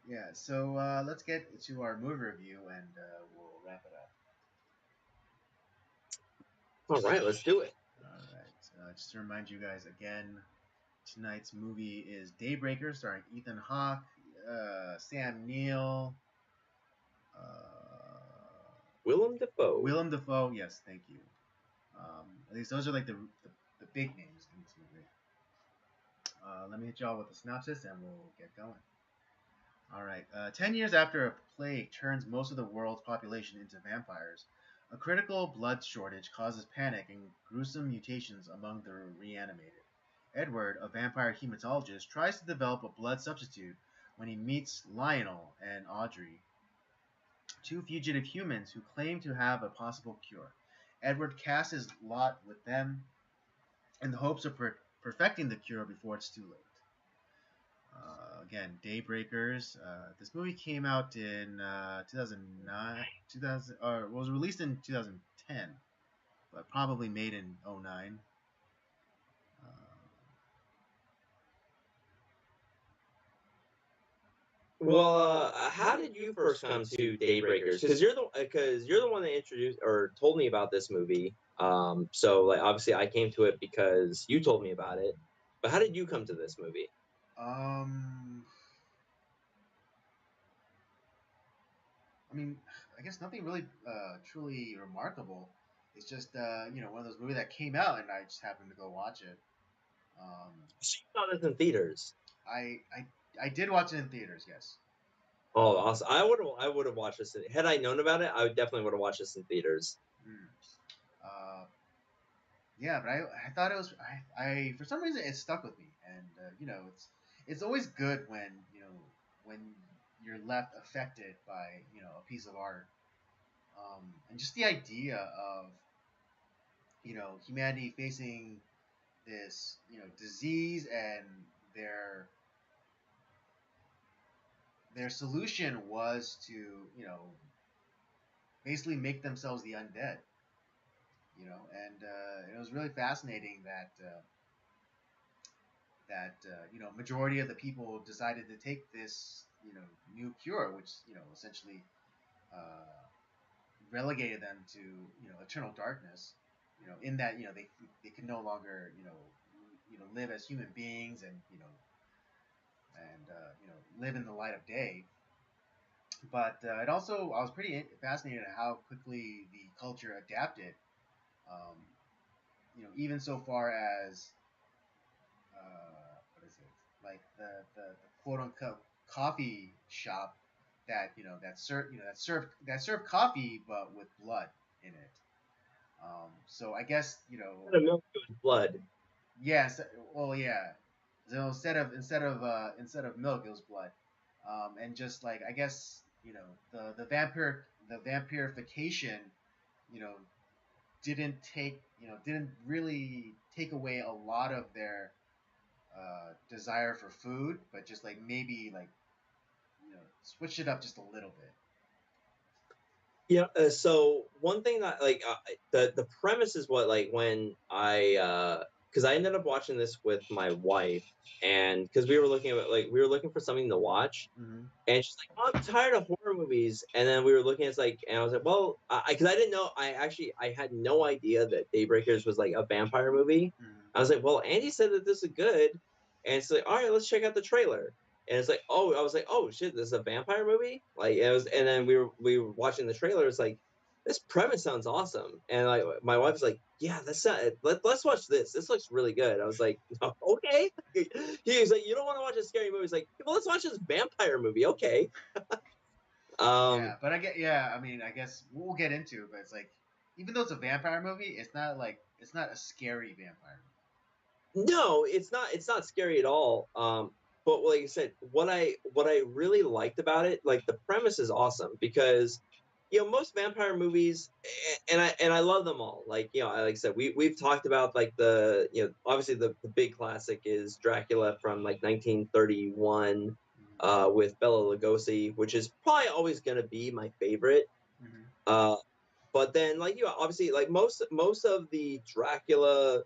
A: Yeah. So let's get to our movie review and we'll wrap it up.
B: All right, let's do it.
A: All right. Just to remind you guys again, tonight's movie is Daybreakers, starring Ethan Hawke, Sam Neill,
B: Willem Dafoe.
A: Willem Dafoe, yes, thank you. At least those are like the big names in this movie. Let me hit y'all with the synopsis and we'll get going. All right. 10 years after a plague turns most of the world's population into vampires, a critical blood shortage causes panic and gruesome mutations among the reanimated. Edward, a vampire hematologist, tries to develop a blood substitute, when he meets Lionel and Audrey, two fugitive humans who claim to have a possible cure. Edward casts his lot with them in the hopes of perfecting the cure before it's too late. Again, Daybreakers. This movie came out in 2009, 2000, or was released in 2010, but probably made in '09.
B: Well, how did you first come to Daybreakers? Because you're the one that introduced or told me about this movie. So like obviously I came to it because you told me about it. But how did you come to this movie?
A: Um, I mean, I guess nothing really truly remarkable. It's just one of those movies that came out and I just happened to go watch it. Um,
B: So you saw this in theaters.
A: I I I did watch it in theaters, yes.
B: Oh, awesome! I would have watched this. Had I known about it, I would definitely would have watched this in theaters.
A: Mm. Uh, yeah, but I thought it was I for some reason it stuck with me, and it's always good when when you're left affected by a piece of art, and just the idea of humanity facing this disease, and their their solution was to basically make themselves the undead, and it was really fascinating that majority of the people decided to take this new cure, which essentially uh, relegated them to eternal darkness. In that they could no longer live as human beings, and live in the light of day. But it also I was pretty fascinated at how quickly the culture adapted. Um, even so far as what is it, like the quote unquote coffee shop that served coffee but with blood in it. So I guess
B: Instead of milk, it was blood.
A: yes, well, yeah. So instead of milk, it was blood, and just like I guess the vampirification, you know, didn't really take away a lot of their desire for food, but just like maybe like switch it up just a little bit.
B: Yeah. So one thing that like the premise is what like when I because I ended up watching this with my wife and because we were looking for something to watch
A: Mm-hmm.
B: and she's like, oh, I'm tired of horror movies. And then we were looking at like, and I was like, well, because I didn't know, I had no idea that Daybreakers was like a vampire movie.
A: Mm-hmm.
B: I was like, well, Andy said that this is good, and it's like, all right, let's check out the trailer. And it's like, oh, I was like, oh shit, this is a vampire movie. Like it was, and then we were watching the trailer. It's like, this premise sounds awesome, and like my wife's like, yeah, that's not. Let's watch this. This looks really good. I was like, oh, okay. He was like, you don't want to watch a scary movie. He's like, well, let's watch this vampire movie. Okay.
A: Yeah,
B: Um,
A: but I mean, I guess we'll get into it, but it's like, even though it's a vampire movie, it's not a scary vampire
B: no, it's not. It's not scary at all. But like I said, what I really liked about it, like the premise is awesome because most vampire movies, and I love them all. Like like I said, we've talked about like obviously the big classic is Dracula from like 1931
A: movie.
B: with Bela Lugosi, which is probably always gonna be my favorite.
A: Mm-hmm.
B: Uh, but then like obviously like most of the Dracula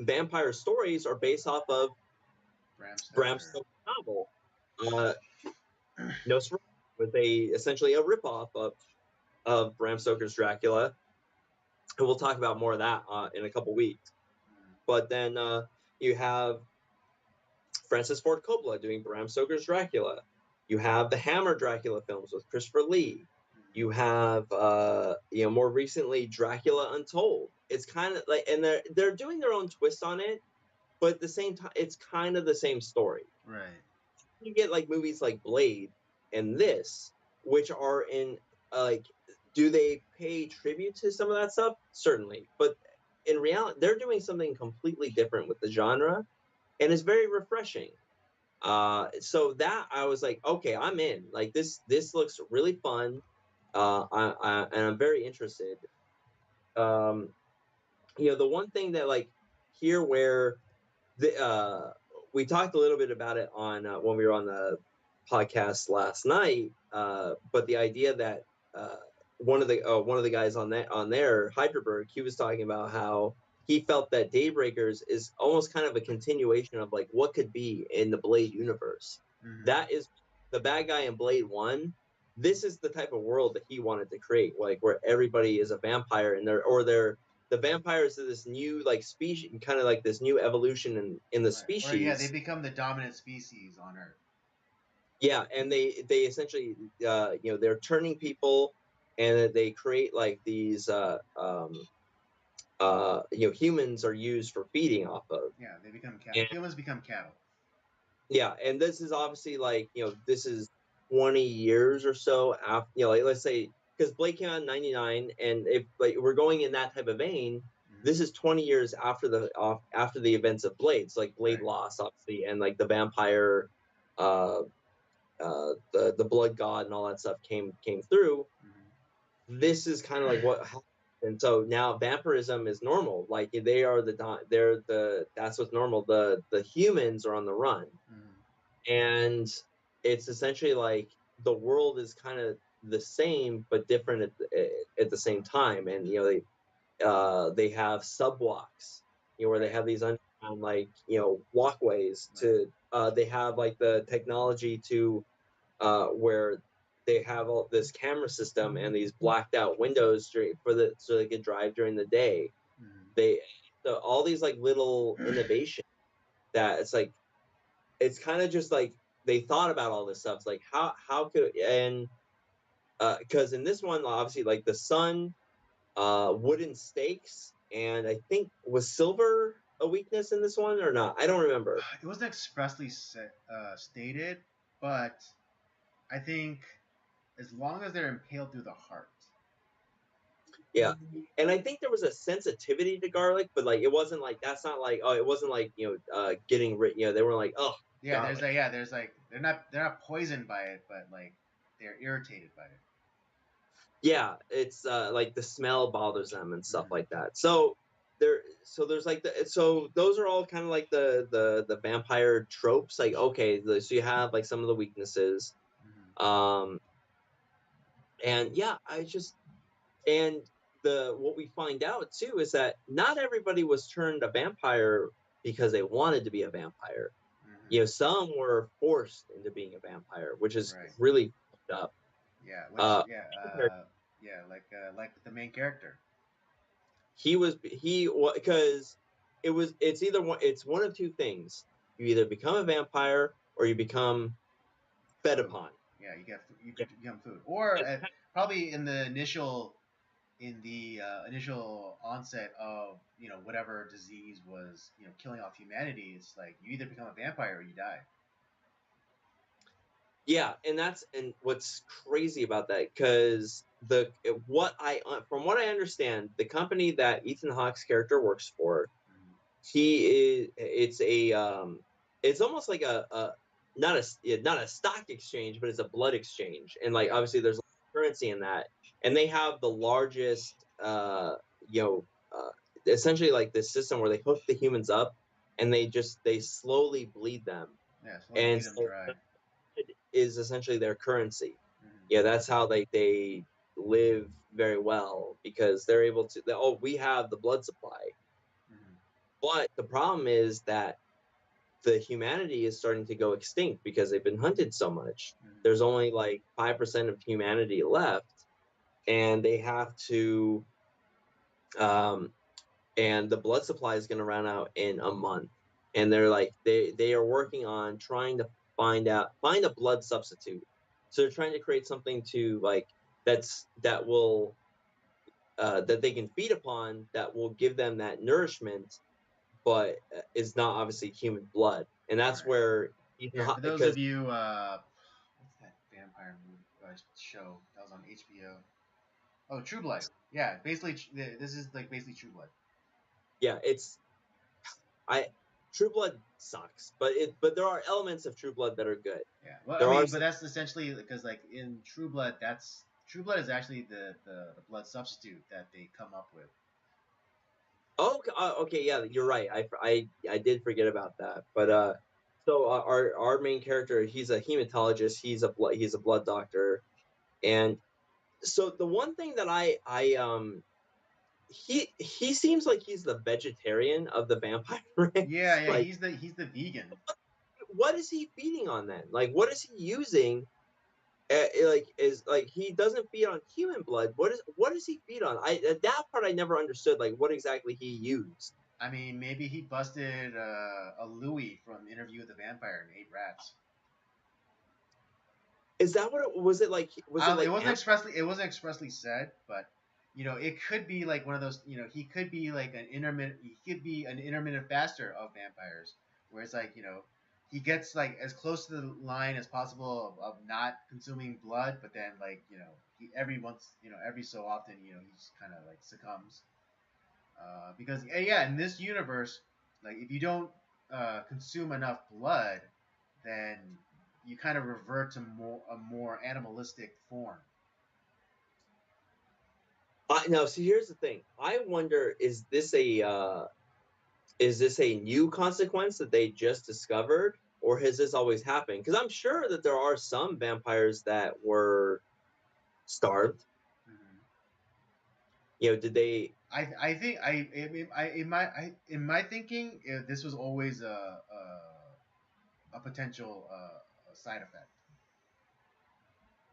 B: vampire stories are based off of
A: Bram
B: Bram
A: Stoker.
B: Stoker's novel. Uh, Nosferatu was essentially a ripoff of Bram Stoker's Dracula, and we'll talk about more of that in a couple weeks. But then you have Francis Ford Coppola doing Bram Stoker's Dracula. You have the Hammer Dracula films with Christopher Lee. You have more recently Dracula Untold. It's kind of like, and they're doing their own twist on it, but at the same time, it's kind of the same story.
A: Right.
B: You get like movies like Blade and this, which are in like, do they pay tribute to some of that stuff? Certainly, but in reality, they're doing something completely different with the genre, and it's very refreshing. So that I was like, okay, I'm in. Like this looks really fun. And I'm very interested. Um, the one thing that like here where the we talked a little bit about it on when we were on the podcast last night. But the idea that uh, one of the guys on there, Hyderberg, he was talking about how he felt that Daybreakers is almost kind of a continuation of like what could be in the Blade universe.
A: Mm-hmm.
B: That is the bad guy in Blade One. This is the type of world that he wanted to create, like where everybody is a vampire and they're the vampires are this new like species, kind of like this new evolution in the
A: Right. Or yeah, they
B: species.
A: become the dominant species on Earth.
B: Yeah, and they essentially they're turning people, and they create like these humans are used for feeding off of.
A: Yeah, they become
B: And
A: humans become cattle.
B: yeah, and this is obviously like this is 20 years or so after, like let's say, because Blade came out in 99, and if like we're going in that type of vein,
A: Mm-hmm.
B: this is 20 years after the events of Blades, like Blade
A: Right.
B: lost obviously, and like the vampire, uh the blood god and all that stuff came through.
A: Mm-hmm.
B: This is kind of like what happened. And so now vampirism is normal, like they're the that's what's normal. The humans are on the run,
A: Mm-hmm.
B: and it's essentially like the world is kind of the same but different at the same time. And they have subwalks, where they
A: Right.
B: have these underground like walkways
A: Right.
B: to they have like the technology to where they have all this camera system and these blacked out windows so they could drive during the day.
A: Mm-hmm.
B: They so all these like little innovations that it's kind of just like they thought about all this stuff. It's like how could, and because in this one obviously like the sun, wooden stakes, and I think was silver a weakness in this one or not? I don't remember.
A: It wasn't expressly stated, but I think as long as they're impaled through the heart.
B: Yeah. And I think there was a sensitivity to garlic, but like it wasn't like that's not like, oh, it wasn't like getting rid. They were like, oh,
A: Yeah,
B: garlic.
A: there's like they're not poisoned by it, but like they're irritated by it.
B: Yeah, it's like the smell bothers them and stuff
A: Mm-hmm.
B: like that. So there's like so those are all kind of like the vampire tropes. Like okay, so you have like some of the weaknesses,
A: Mm-hmm.
B: um, and yeah, and the what we find out too is that not everybody was turned a vampire because they wanted to be a vampire.
A: Mm-hmm.
B: Some were forced into being a vampire, which is
A: Right.
B: really fucked up.
A: Yeah. Which
B: Uh,
A: yeah, like the main character.
B: he because it's one of two things: you either become a vampire or you become fed
A: Food.
B: upon.
A: Yeah, you
B: Yeah.
A: become food, or probably in the initial onset of whatever disease was killing off humanity. It's like you either become a vampire or you die.
B: Yeah, and what's crazy about that, because the what I from what I understand, the company that Ethan Hawke's character works for,
A: Mm-hmm.
B: he is it's almost like a not a stock exchange, but it's a blood exchange, and like
A: Right.
B: obviously there's currency in that, and they have the largest you know essentially like this system where they hook the humans up, and they slowly bleed them,
A: Yeah. Slowly
B: and
A: bleed them
B: so
A: dry.
B: is essentially their currency. Yeah,
A: Mm-hmm.
B: that's how they live very well, because they're able to. Oh, we have the blood supply,
A: Mm-hmm.
B: but the problem is that the humanity is starting to go extinct because they've been hunted so much. There's
A: Mm-hmm.
B: only like 5% of humanity left, and they have to. Um, and the blood supply is going to run out in a month, and they're like they are working on trying to find a blood substitute. So they're trying to create something to like that will that they can feed upon, that will give them that nourishment, but is not obviously human blood. And that's
A: Right.
B: where
A: Yeah. For those
B: because
A: of you, what's that vampire movie show that was on HBO? Oh, True Blood. Yeah. Basically, this is like basically True Blood.
B: yeah, it's I True Blood sucks, but there are elements of True Blood that are good.
A: Yeah. Well, I
B: There are
A: mean, but
B: some.
A: that's essentially because like in True Blood, that's True Blood is actually the blood substitute that they come up with.
B: Oh, okay, yeah, you're right. I did forget about that. But
A: Yeah.
B: so our main character, he's a hematologist. He's a blood doctor, and so the one thing that he seems like he's the vegetarian of the vampire
A: Yeah,
B: race.
A: yeah.
B: Like,
A: He's the vegan.
B: what is he feeding on then? Like, what is he using? Like, is like he doesn't feed on human blood. What does he feed on? That part I never understood. Like, what exactly he used.
A: I mean, maybe he busted a Louis from Interview with the Vampire and ate rats.
B: Is that what it was? It like was it
A: It
B: like
A: wasn't expressly said, but it could be like one of those. He could be like an intermittent. He could be an intermittent faster of vampires, where it's like he gets like as close to the line as possible of not consuming blood, but then like he every so often he just kind of like succumbs. Because yeah, in this universe, like if you don't consume enough blood, then you kind of revert to a more animalistic form.
B: no? See, here's the thing. I wonder, is this a new consequence that they just discovered, or has this always happened? Because I'm sure that there are some vampires that were starved.
A: Mm-hmm.
B: Did they?
A: I think in my thinking, this was always a potential side effect.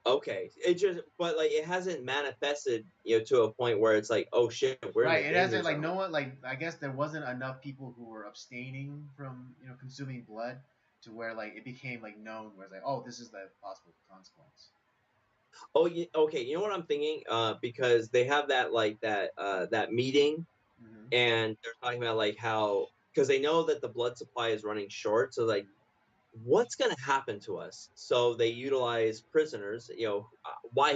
B: Okay, it just, but like it hasn't manifested, to a point where it's like, oh shit, we're in the
A: Right. It
B: danger
A: hasn't like
B: zone.
A: no one like I guess there wasn't enough people who were abstaining from consuming blood to where like it became like known where it's like oh this is the possible consequence.
B: Oh, okay. You know what I'm thinking? Because they have that meeting,
A: Mm-hmm.
B: and they're talking about like how, because they know that the blood supply is running short, so like, what's going to happen to us? So they utilize prisoners. Why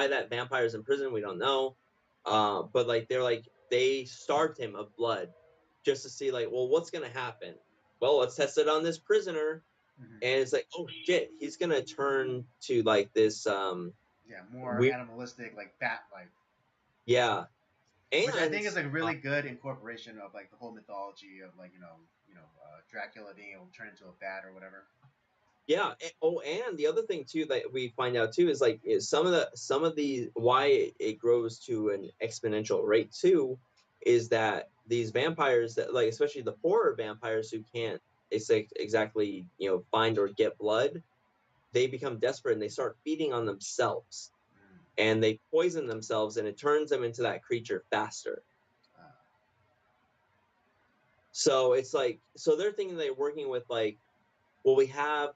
B: that vampire is in prison, we don't know. But like they starved him of blood just to see like, well, what's going to happen? Well, let's test it on this prisoner,
A: Mm-hmm.
B: and it's like, oh shit, he's going to turn to like this
A: Yeah, more
B: weird.
A: animalistic, like bat like,
B: Yeah,
A: which I
B: and
A: think is like really good incorporation of like the whole mythology of like Dracula being able to turn into a bat or whatever.
B: yeah. Oh, and the other thing too that we find out too is like, some of the why it grows to an exponential rate too is that these vampires, that like, especially the poorer vampires who can't exactly find or get blood, they become desperate and they start feeding on themselves,
A: Mm.
B: and they poison themselves, and it turns them into that creature faster.
A: Uh,
B: So it's like, so they're thinking they're working with like, well, we have,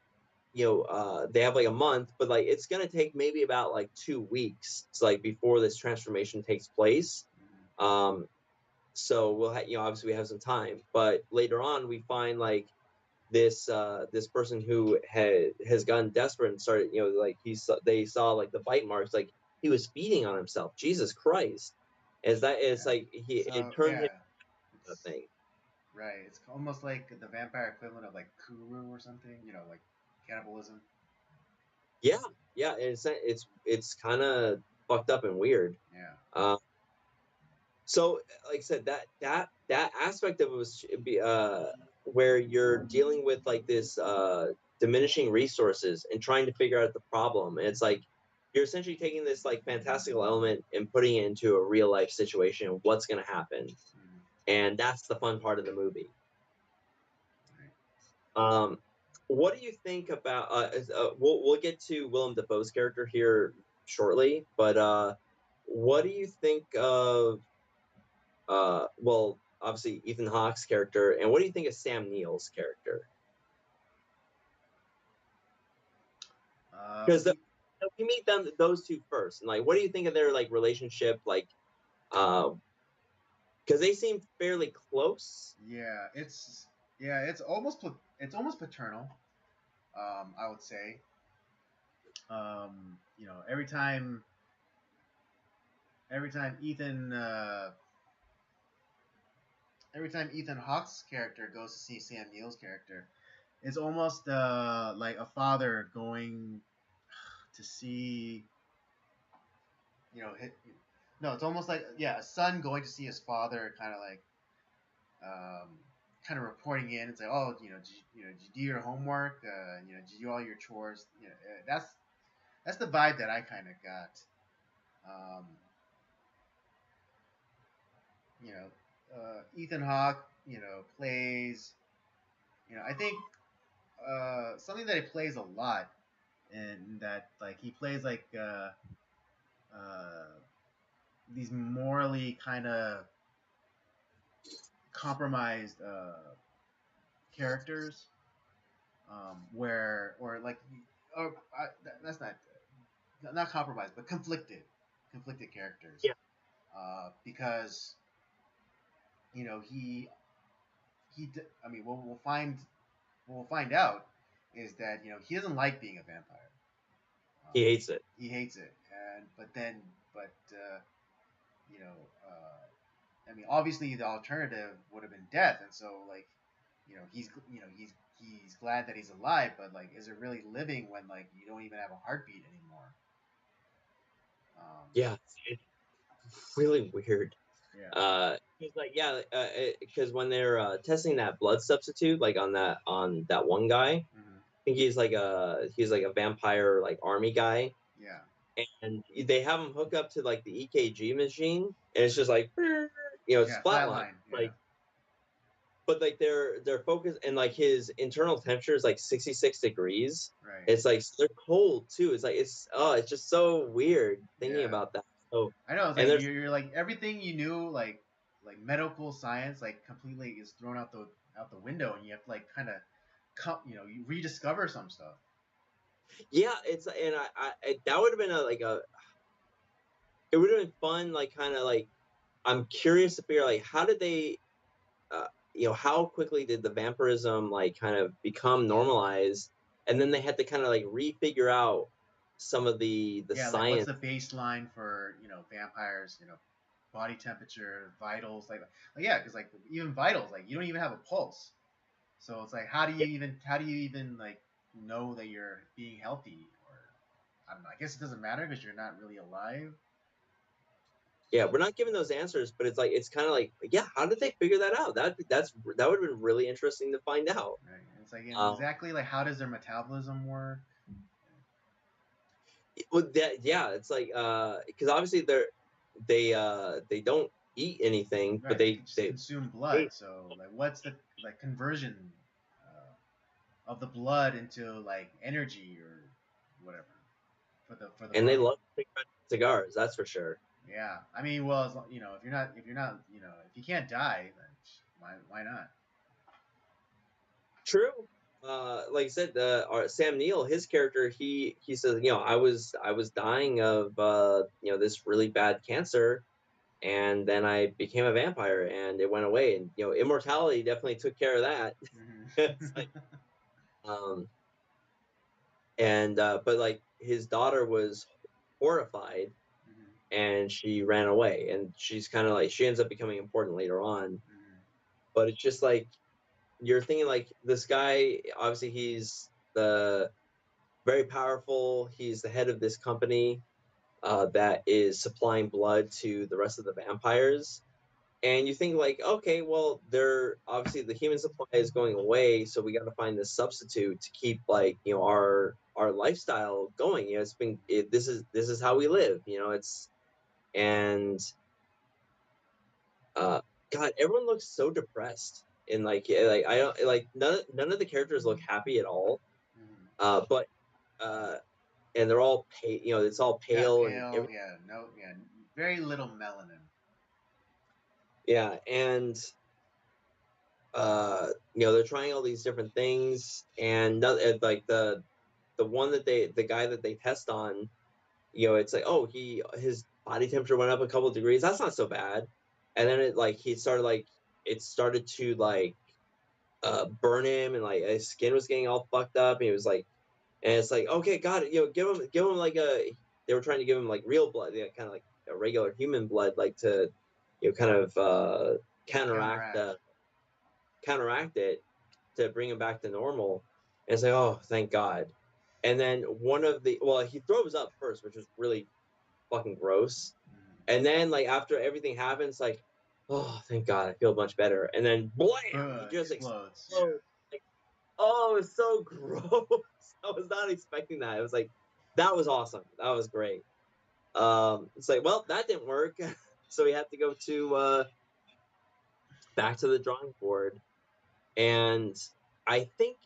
B: they have like a month, but like it's gonna take maybe about like 2 weeks, so like before this transformation takes place.
A: mm-hmm.
B: Um, so obviously we have some time, but later on we find like this person who has gotten desperate and started, like they saw like the bite marks, like he was feeding on himself. Jesus Christ, is that it's
A: Yeah.
B: like it
A: So
B: turned him
A: yeah,
B: into a
A: it's
B: thing.
A: right. It's almost like the vampire equivalent of like Kuru or something. Like cannibalism.
B: Yeah, yeah, it's kind of fucked up and weird.
A: Yeah.
B: Um, so, like I said, that aspect of it was where you're dealing with like this diminishing resources and trying to figure out the problem. And it's like you're essentially taking this like fantastical element and putting it into a real life situation. What's going to happen?
A: Mm-hmm.
B: And that's the fun part of the movie.
A: Right.
B: Um, what do you think about? We'll get to Willem Dafoe's character here shortly, but what do you think of? Well, obviously Ethan Hawke's character, and what do you think of Sam Neill's character? Because
A: E-
B: we meet those two first, and like, what do you think of their like relationship? Like, because they seem fairly close.
A: yeah, it's almost paternal. I would say. Every time every time Ethan Hawke's character goes to see Sam Neill's character, it's almost like a father going to see, you know, no, it's almost like, yeah, a son going to see his father, kind of like, um, kind of reporting in. It's like, oh, did you do your homework? Did you do all your chores? That's the vibe that I kind of got. Um, Ethan Hawke, plays. I think something that he plays a lot, and that like he plays like uh, these morally kind of compromised characters, where or like that's not compromised, but conflicted characters,
B: Yeah.
A: because I mean, what we'll find out is that he doesn't like being a vampire.
B: He hates it.
A: He hates it, and but you know, I mean, obviously the alternative would have been death, and so like, he's glad that he's alive, but like, is it really living when like you don't even have a heartbeat anymore?
B: Yeah, it's really weird.
A: Yeah.
B: Because like yeah, because when they're testing that blood substitute, like on that one guy, I
A: Mm-hmm.
B: think he's like a vampire like army guy,
A: Yeah.
B: and they have him hook up to like the EKG machine, and it's just like it's
A: Yeah.
B: flatline.
A: Flatline. Yeah.
B: Like, but like they're focused, and like his internal temperature is like 66 degrees.
A: Right.
B: It's like they're cold too. It's like it's just so weird thinking
A: Yeah.
B: about that. So
A: I know. It's
B: and
A: like
B: there's
A: you're like everything you knew, like medical science, like completely is thrown out the window, and you have to like kind of you rediscover some stuff.
B: yeah, it's and that would have been it would have been fun, like kind of like I'm curious to figure like how did they uh, how quickly did the vampirism like kind of become normalized, and then they had to kind of like refigure out some of the
A: Yeah, like what's
B: science.
A: the baseline for vampires? Body temperature, vitals, like yeah, because like even vitals, like you don't even have a pulse. So it's like how do you even like know that you're being healthy, or I don't know. I guess it doesn't matter because you're not really alive.
B: Yeah, we're not given those answers, but it's like it's kind of like yeah, how did they figure that out? That would have been really interesting to find out.
A: Right? And it's like, and
B: Um,
A: exactly like how does their metabolism work?
B: well, yeah, it's like because obviously they don't eat anything, but
A: Right, they can just
B: they
A: consume blood. So like, what's the like conversion of the blood into like energy or whatever for the
B: and they
A: body?
B: love cigars, that's for sure.
A: Yeah, I mean, well, if you're not, if you can't die, then why not?
B: True. Like I said, Sam Neill, his character, he says, I was dying of this really bad cancer, and then I became a vampire, and it went away, and immortality definitely took care of that. It's like,
A: Mm-hmm.
B: um, and but like his daughter was horrified,
A: Mm-hmm.
B: and she ran away, and she's kind of like she ends up becoming important later on, but it's just like you're thinking like this guy obviously he's the very powerful. He's the head of this company that is supplying blood to the rest of the vampires. And you think like, okay, well, they're obviously the human supply is going away, so we got to find this substitute to keep like our lifestyle going. This is how we live. It's and uh, God, everyone looks so depressed. And like I don't like none of the characters look happy at all.
A: Mm-hmm.
B: But uh, and they're all pale. It's all
A: Yeah,
B: pale and
A: pale.
B: everything.
A: Yeah, no, yeah, very little melanin.
B: Yeah, and they're trying all these different things, and like the one that the guy that they test on, it's like, oh, his body temperature went up a couple of degrees. That's not so bad. And then it started to like burn him, and like his skin was getting all fucked up, and he was like, and it's like, okay, got it. Give him like they were trying to give him like real blood, yeah, kind of like a regular human blood, like to kind of counteract
A: Counteract.
B: counteract it to bring him back to normal. And it's like, oh, thank God. And then he throws up first, which was really fucking gross. And then like after everything happens, like, oh, thank God, I feel much better. And then blam, he just
A: Explodes. Yeah.
B: explodes. Like, oh, it's so gross. I was not expecting that. It was like, that was awesome. That was great. It's like, well, that didn't work. So we had to go to back to the drawing board. And I think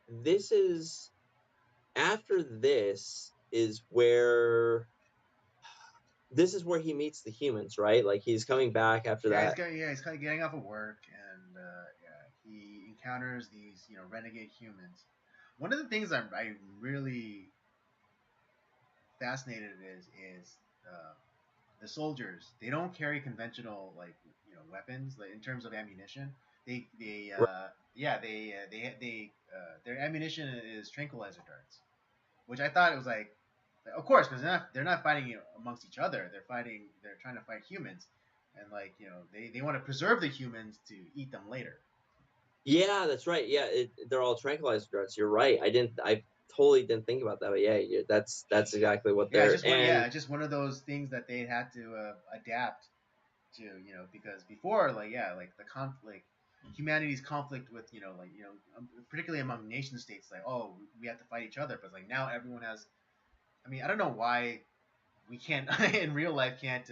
B: this is after this is where he meets the humans, right? Like he's coming back after that.
A: He's kind of getting off of work, and yeah, he encounters these, renegade humans. One of the things I'm really fascinated is the soldiers. They don't carry conventional weapons like in terms of ammunition. They yeah their ammunition is tranquilizer darts, which I thought it was like, of course, because they're not fighting amongst each other. They're trying to fight humans, and like they want to preserve the humans to eat them later.
B: Yeah, that's right. Yeah, they're all tranquilizer darts. You're right. I totally didn't think about that. But yeah, that's exactly what
A: Yeah,
B: they're. And
A: it's just one of those things that they had to adapt to, because before, like the conflict, humanity's conflict with, particularly among nation states, like, oh, we have to fight each other, but like now everyone has. I mean, I don't know why we can't in real life can't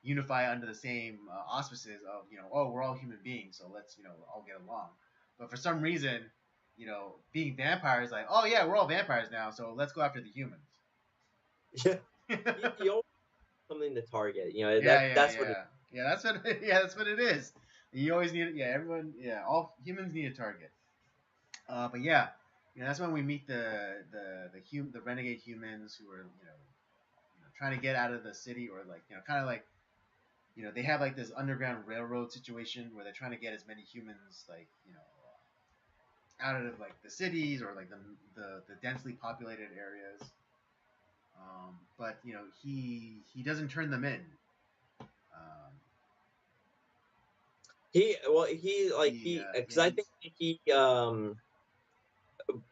A: unify under the same auspices of, oh, we're all human beings, so let's all get along. But for some reason, being vampires, like, oh yeah, we're all vampires now, so let's go after the humans.
B: yeah, you always have something to target.
A: Yeah, yeah,
B: That's what it.
A: yeah. That's what. Yeah, that's what it is. You always need. Yeah, everyone. Yeah, all humans need a target. But yeah, that's when we meet the renegade humans who are trying to get out of the city, or like kind of like they have like this underground railroad situation where they're trying to get as many humans like out of like the cities, or like the densely populated areas. But he doesn't turn them in. Um,
B: He because I think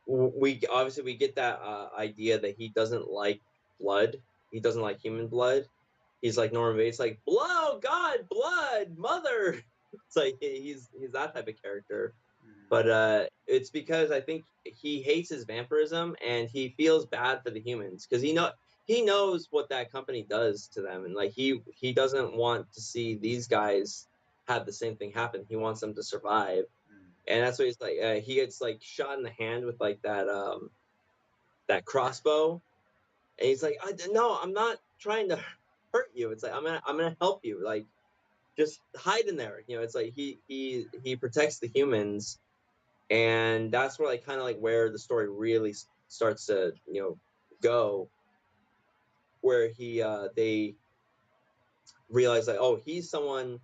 B: we get that idea that he doesn't like blood. He doesn't like human blood. He's like Norman Bates, like blood, God, blood, mother. It's like he's that type of character. But it's because I think he hates his vampirism and he feels bad for the humans because he knows what that company does to them, and like he doesn't want to see these guys have the same thing happen. He wants them to survive, and that's what he's like. He gets like shot in the hand with like that crossbow, and he's like, "No, I'm not trying to hurt you. It's like I'm gonna help you. Like just hide in there." It's like he protects the humans, and that's where like kind of like where the story really starts to go, where they realize like, oh, he's someone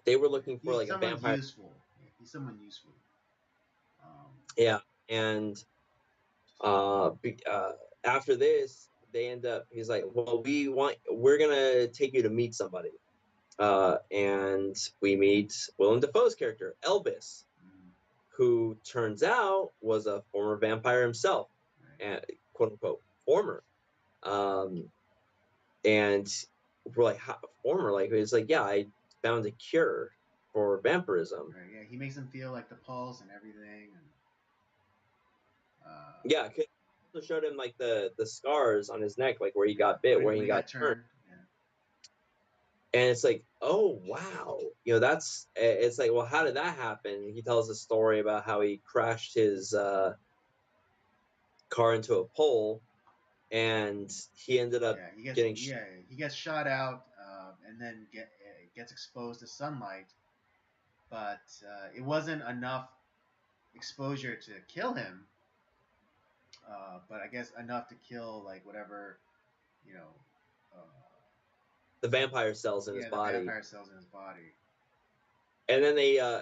B: they were looking for,
A: he's
B: like a
A: someone
B: vampire.
A: useful. Yeah, he's someone useful.
B: Yeah, and after this they end up, he's like, well, we're gonna take you to meet somebody, and we meet Willem Dafoe's character Elvis, who turns out was a former vampire himself, and quote unquote former. And we're like, how, former? Like, it's like, yeah, I found a cure for vampirism.
A: Right, yeah, he makes him feel like the pulse and everything. And,
B: yeah, cause also showed him like the scars on his neck, like where he got bit, where he got turned.
A: Yeah.
B: And it's like, oh wow, it's like, well, how did that happen? He tells a story about how he crashed his car into a pole, and he ended up getting.
A: He gets shot out, and then gets exposed to sunlight, but it wasn't enough exposure to kill him. But I guess enough to kill like whatever, you know, uh,
B: the vampire cells in his body.
A: The vampire cells in his body.
B: And then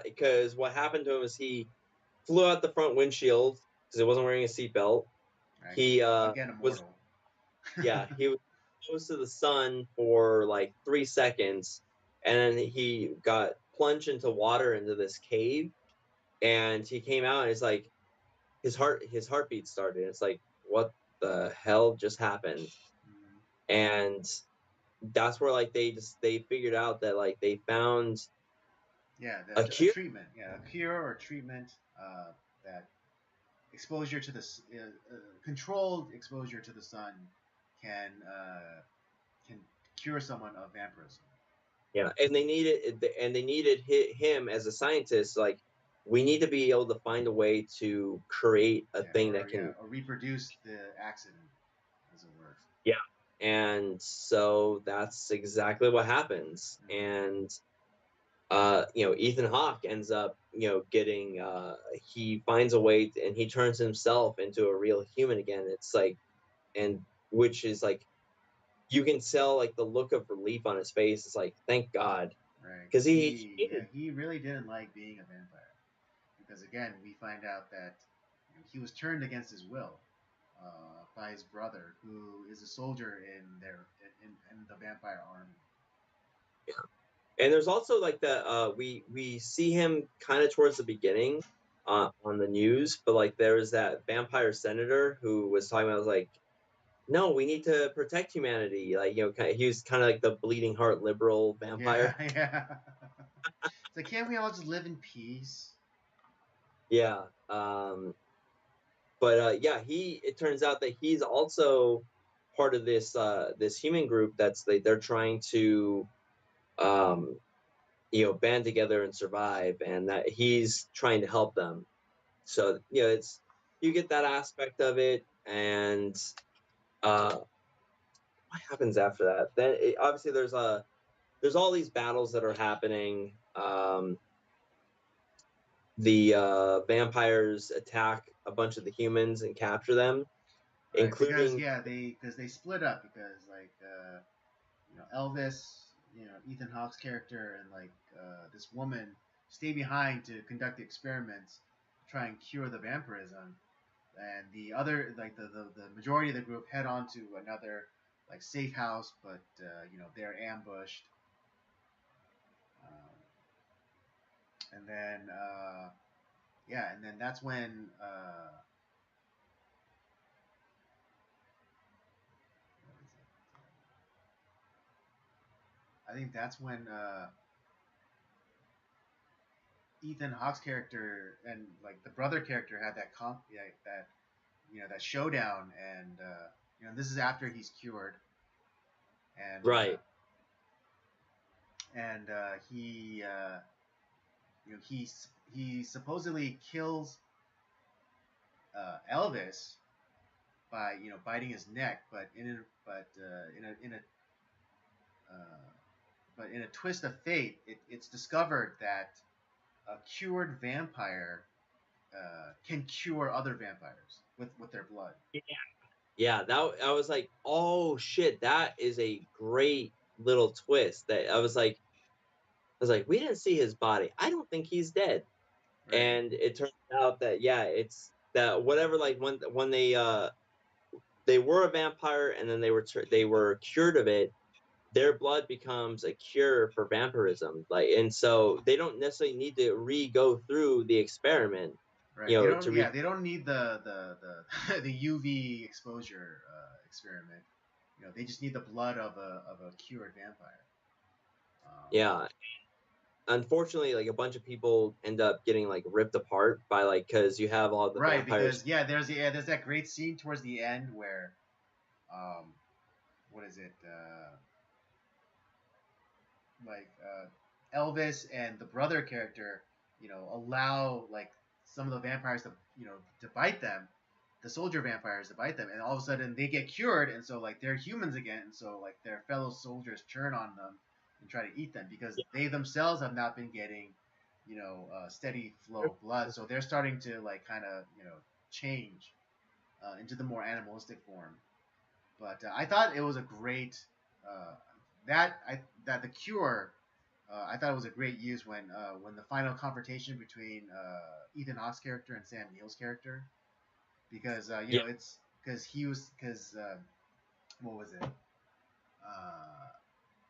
B: because what happened to him is he flew out the front windshield because he wasn't wearing a seatbelt. He
A: again immortal.
B: He was close to the sun for like 3 seconds, and then he got plunged into water into this cave, and he came out, and it's like his heartbeat started. It's like, what the hell just happened?
A: Mm-hmm.
B: And that's where like they figured out that like they found
A: Yeah,
B: a
A: a
B: cure.
A: treatment. Yeah, a cure or treatment that exposure to the controlled exposure to the sun can cure someone of vampirism.
B: Yeah, and they needed him as a scientist. Like, we need to be able to find a way to create a thing that can.
A: Or reproduce the accident, as it were.
B: Yeah, and so that's exactly what happens.
A: Mm-hmm.
B: And Ethan Hawke ends up, getting he finds a way and he turns himself into a real human again. It's like, and which is like, you can tell like the look of relief on his face. It's like, thank God,
A: Right,
B: because
A: because he really didn't like being a vampire. Because again, we find out that he was turned against his will by his brother, who is a soldier in the vampire army.
B: and there's also like the we see him kind of towards the beginning on the news, but like there was that vampire senator who was talking about, like, no, we need to protect humanity. Like, he was kind of like the bleeding heart liberal
A: Yeah,
B: vampire.
A: yeah. It's like, can't we all just live in peace?
B: Yeah. But yeah, it turns out that he's also part of this human group that's they're trying to um band together and survive, and that he's trying to help them. So it's you get that aspect of it. And uh what happens after that? Then obviously there's all these battles that are happening. The vampires attack a bunch of the humans and capture them,
A: Right, because
B: including.
A: they split up because like Elvis, Ethan Hawke's character, and like this woman stay behind to conduct the experiments, to try and cure the vampirism, and the other like the majority of the group head on to another like safe house, but they're ambushed, um, and then and then that's when I think that's when Ethan Hawke's character and like the brother character had that that showdown, and this is after he's cured, and
B: Right.
A: he supposedly kills Elvis by biting his neck, uh, but in a twist of fate, it's discovered that a cured vampire can cure other vampires with their blood.
B: Yeah, that I was like, oh shit, that is a great little twist. That I was like, we didn't see his body. I don't think he's dead.
A: Right,
B: And it turns out that, yeah, it's that whatever, like when they were a vampire, and then they were cured of it, their blood becomes a cure for vampirism. Like, and so they don't necessarily need to go through the experiment,
A: right. They don't.
B: to
A: Yeah, they don't need the the UV exposure experiment. They just need the blood of a cured vampire. Um,
B: yeah. Unfortunately, like, a bunch of people end up getting like ripped apart by, like, because you have all the
A: right,
B: vampires.
A: because there's that great scene towards the end where um, what is it? Elvis and the brother character, allow like some of the vampires to to bite them, the soldier vampires to bite them, and all of a sudden they get cured, and so like they're humans again, and so like their fellow soldiers turn on them and try to eat them because they themselves have not been getting steady flow of blood, so they're starting to like kind of change into the more animalistic form. But I thought it was a great uh, that the cure. I thought it was a great use when the final confrontation between Ethan Hawke's character and Sam Neill's character, because
B: Yeah,
A: it's because he was because what was it? Uh,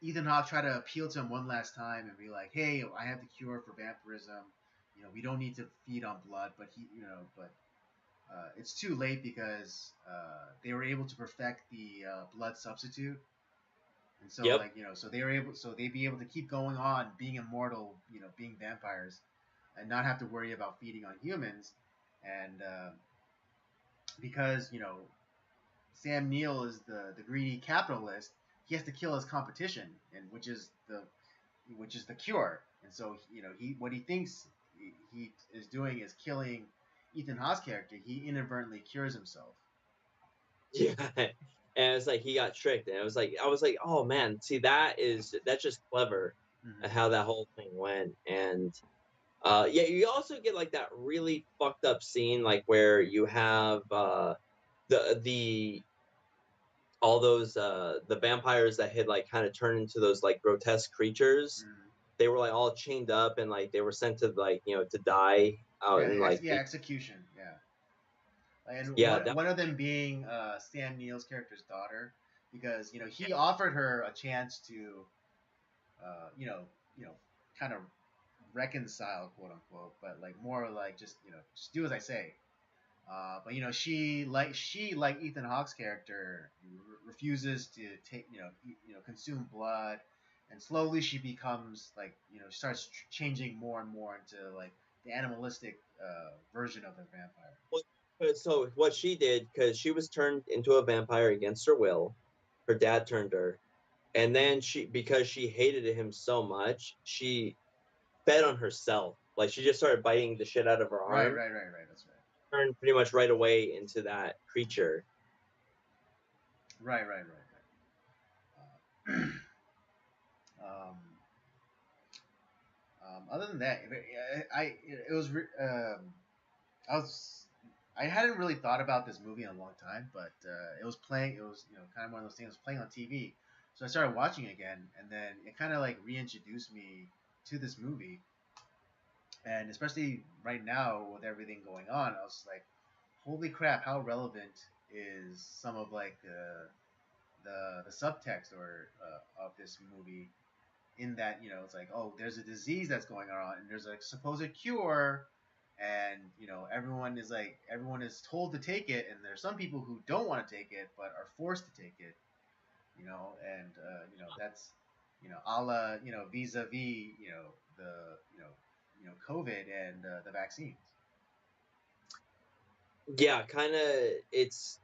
A: Ethan Hawke try to appeal to him one last time and be like, "Hey, I have the cure for vampirism. We don't need to feed on blood." But it's too late because they were able to perfect the blood substitute, and so
B: Yep.
A: so they were able, so they'd be able to keep going on being immortal, being vampires, and not have to worry about feeding on humans, and because Sam Neill is the greedy capitalist, he has to kill his competition, and which is the cure. And so he what he thinks he is doing is killing Ethan Hawke's character. He inadvertently cures himself.
B: Yeah. And it's like he got tricked, and I was like, oh man, see, that's just clever at
A: Mm-hmm.
B: how that whole thing went. And yeah, you also get like that really fucked up scene, like where you have the all those the vampires that had like kind of turned into those like grotesque creatures.
A: Mm-hmm.
B: They were like all chained up, and like they were sent to like to die out
A: Yeah,
B: in like the
A: execution. Yeah, and
B: yeah
A: one
B: that
A: one of them being Sam Neill's character's daughter, because he offered her a chance to uh, you know you know kind of reconcile, quote unquote, but like more like just do as I say. But she like Ethan Hawke's character refuses to take consume blood, and slowly she becomes like starts changing more and more into like the animalistic version of the vampire.
B: so what she did, because she was turned into a vampire against her will. Her dad turned her, and then because she hated him so much, she fed on herself. Like she just started biting the shit out of her
A: Right,
B: arm,
A: right, right, right. That's
B: turned pretty much right away into that creature.
A: right. Right, right, right, right. Other than that, it was I was I hadn't really thought about this movie in a long time, but it was playing. It was kind of one of those things. It was playing on TV, so I started watching again, and then it kind of like reintroduced me to this movie, and especially right now with everything going on, I was like, holy crap, how relevant is some of like the subtext or of this movie, in that it's like, oh, there's a disease that's going on and there's a supposed cure, and everyone is told to take it, and there's some people who don't want to take it but are forced to take it, and that's a la vis-a-vis the COVID and the vaccines.
B: Yeah, kind of. It's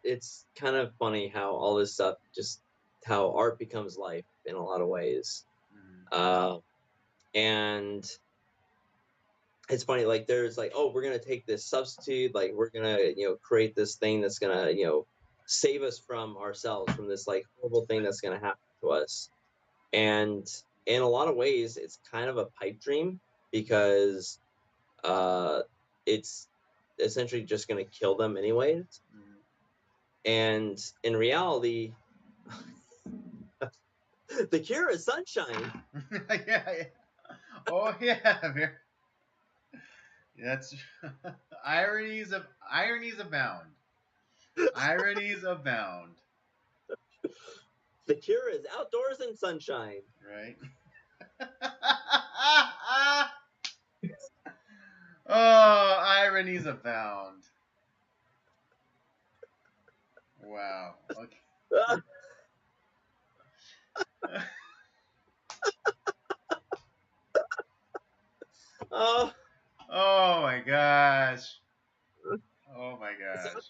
B: kind of funny how all this stuff, just how art becomes life in a lot of ways.
A: Mm-hmm.
B: Uh, and it's funny, like there's like, oh, we're gonna take this substitute, like we're gonna create this thing that's gonna save us from ourselves, from this like horrible thing that's gonna happen to us. And in a lot of ways, it's kind of a pipe dream, because uh, it's essentially just gonna kill them anyways.
A: Mm-hmm.
B: And in reality, the cure is sunshine.
A: Yeah, yeah. Oh yeah, that's ironies abound. Ironies abound.
B: The cure is outdoors and sunshine.
A: Right? Oh, ironies abound. Wow. Okay.
B: Oh,
A: Oh my gosh. Oh my
B: it's
A: gosh.
B: outdoors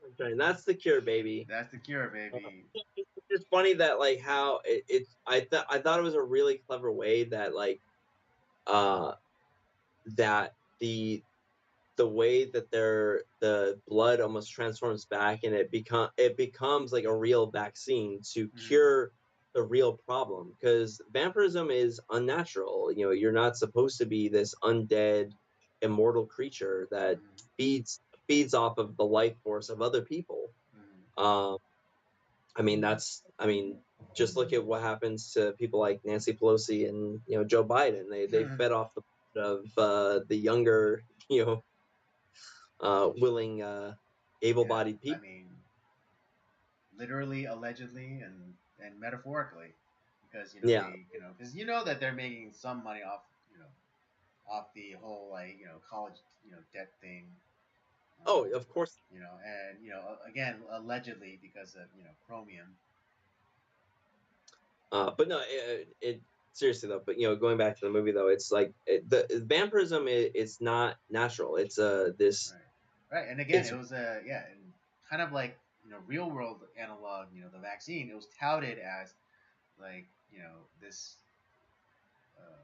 B: and sunshine. That's the cure, baby.
A: That's the cure, baby.
B: It's just funny that like how I thought it was a really clever way that like uh that the way that the blood almost transforms back, and it becomes like a real vaccine to
A: Mm,
B: cure the real problem, because vampirism is unnatural. You're not supposed to be this undead immortal creature that
A: mm,
B: feeds off of the life force of other people.
A: mm.
B: um I mean, just look at what happens to people like Nancy Pelosi and Joe Biden. They fed off the blood of the younger, willing,
A: Yeah,
B: able-bodied
A: I
B: people.
A: mean, literally, allegedly, and metaphorically, because
B: Yeah.
A: they because that they're making some money off the whole like college debt thing.
B: Oh,
A: Um,
B: of course.
A: and again allegedly because of chromium.
B: But no, it seriously though. But going back to the movie though, it's like the vampirism. It's not natural. It's this.
A: Right, and again,
B: It's
A: it was and kind of like real world analog. The vaccine. It was touted as like this uh,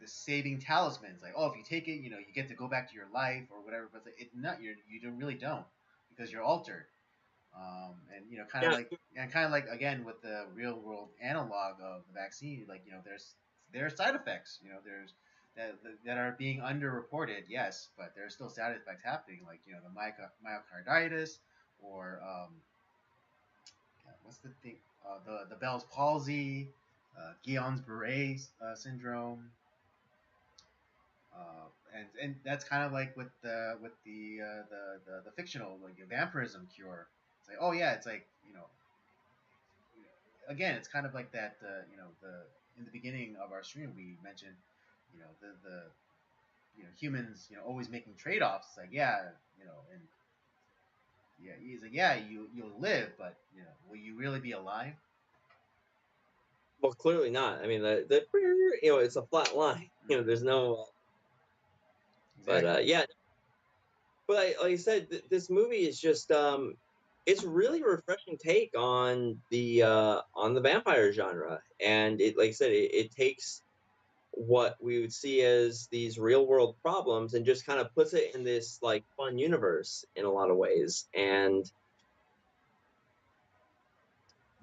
A: this saving talisman. It's like, oh, if you take it, you get to go back to your life or whatever. But you don't really don't because you're altered. And
B: yeah.
A: kind of like again with the real world analog of the vaccine, like there are side effects. There's that are being underreported, yes, but there's still side effects happening, like the myocarditis or what's the thing, the Bell's palsy, Guillain-Barré syndrome, and that's kind of like with the fictional like vampirism cure. It's like, oh yeah, it's like again, it's kind of like that. The in the beginning of our stream we mentioned, the humans always making trade offs. It's like, yeah, and yeah, he's like, yeah, you'll live, but will you really be alive?
B: Well, clearly not. I mean, the it's a flat line. There's no. But
A: Exactly.
B: yeah, but like I said, this movie is just it's really a refreshing take on the vampire genre, and it, like I said, it takes what we would see as these real world problems and just kind of puts it in this like fun universe in a lot of ways. And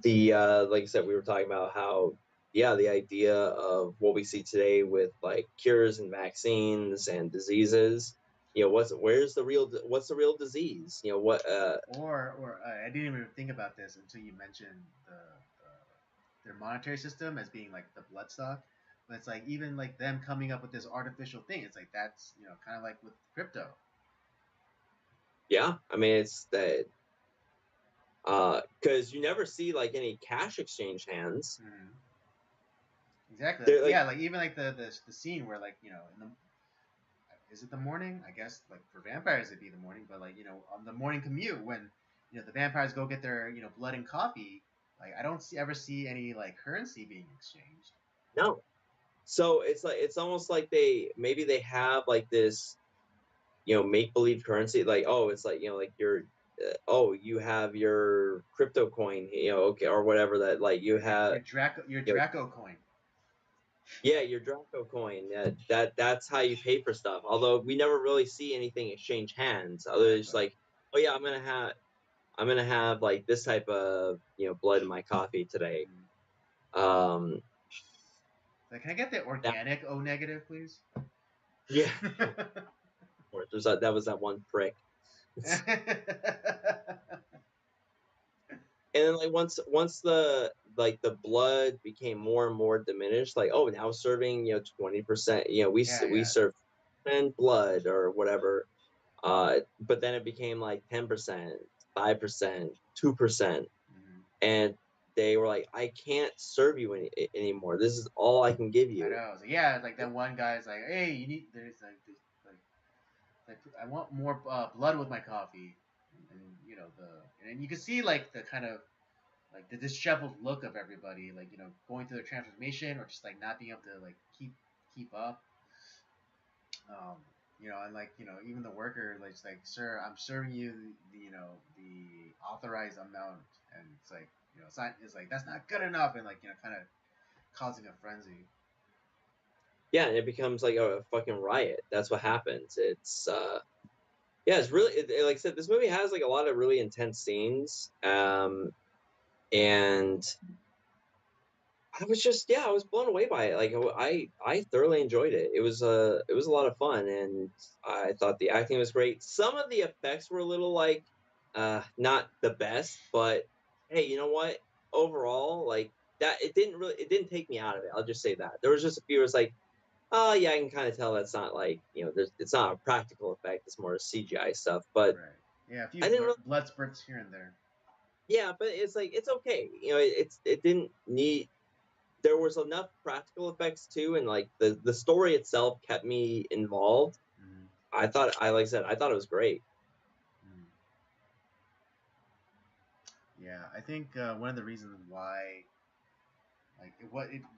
B: the like I said, we were talking about how the idea of what we see today with like cures and vaccines and diseases, what's the real disease, what
A: Or I didn't even think about this until you mentioned their monetary system as being like the bloodstock. But it's like even like them coming up with this artificial thing. It's like that's kind of like with crypto.
B: yeah, I mean it's that because you never see like any cash exchange hands.
A: Mm-hmm. Exactly. Like
B: They're like
A: yeah, like even like the scene where like in the is it the morning? I guess like for vampires it'd be the morning, but like on the morning commute when the vampires go get their blood and coffee. Like I don't ever see any like currency being exchanged.
B: no. So it's like it's almost like they have like this make believe currency, like, oh, it's like like your oh, you have your crypto coin, okay, or whatever, that like you have
A: Your
B: you know,
A: Draco coin.
B: yeah, your Draco coin, that's how you pay for stuff, although we never really see anything exchange hands other than just
A: Exactly.
B: like, oh yeah, I'm gonna have like this type of blood in my coffee today.
A: Mm.
B: um
A: Like, can I get the
B: that,
A: organic O negative, please?
B: yeah, of course, that was that one prick. And then like once the like the blood became more and more diminished, like, oh, now serving 20%,
A: Yeah,
B: we
A: yeah.
B: serve and blood or whatever, but then it became like 10%, 5%, 2%,
A: Hmm.
B: and they were like, I can't serve you anymore, this is all I can give
A: I
B: you.
A: know. So yeah, like that one guy's like, hey, you need there's like I want more blood with my coffee, and and you can see like the kind of like the disheveled look of everybody, like going through their transformation or just like not being able to like keep up. Um, and like even the worker like, it's like, sir, I'm serving you the authorized amount, and it's like it's like that's not good enough, and like kind of causing a frenzy.
B: Yeah, and it becomes like a fucking riot. That's what happens. It's yeah, it's really like I said, this movie has like a lot of really intense scenes, and I was just, I was blown away by it. Like I thoroughly enjoyed it. It was a lot of fun, and I thought the acting was great. Some of the effects were a little like not the best, but hey, you know what? Overall, like that, it didn't take me out of it. I'll just say that. There was just a few. It was like, oh yeah, I can kind of tell that's not like it's not a practical effect. It's more CGI stuff. But
A: Right. Yeah, a few
B: I didn't really.
A: blood spurts here and there.
B: Yeah, but it's like it's okay. It didn't need. there was enough practical effects too, and like the story itself kept me involved.
A: Mm-hmm.
B: Like I said, I thought it was great.
A: Mm. Yeah, I think one of the reasons why like it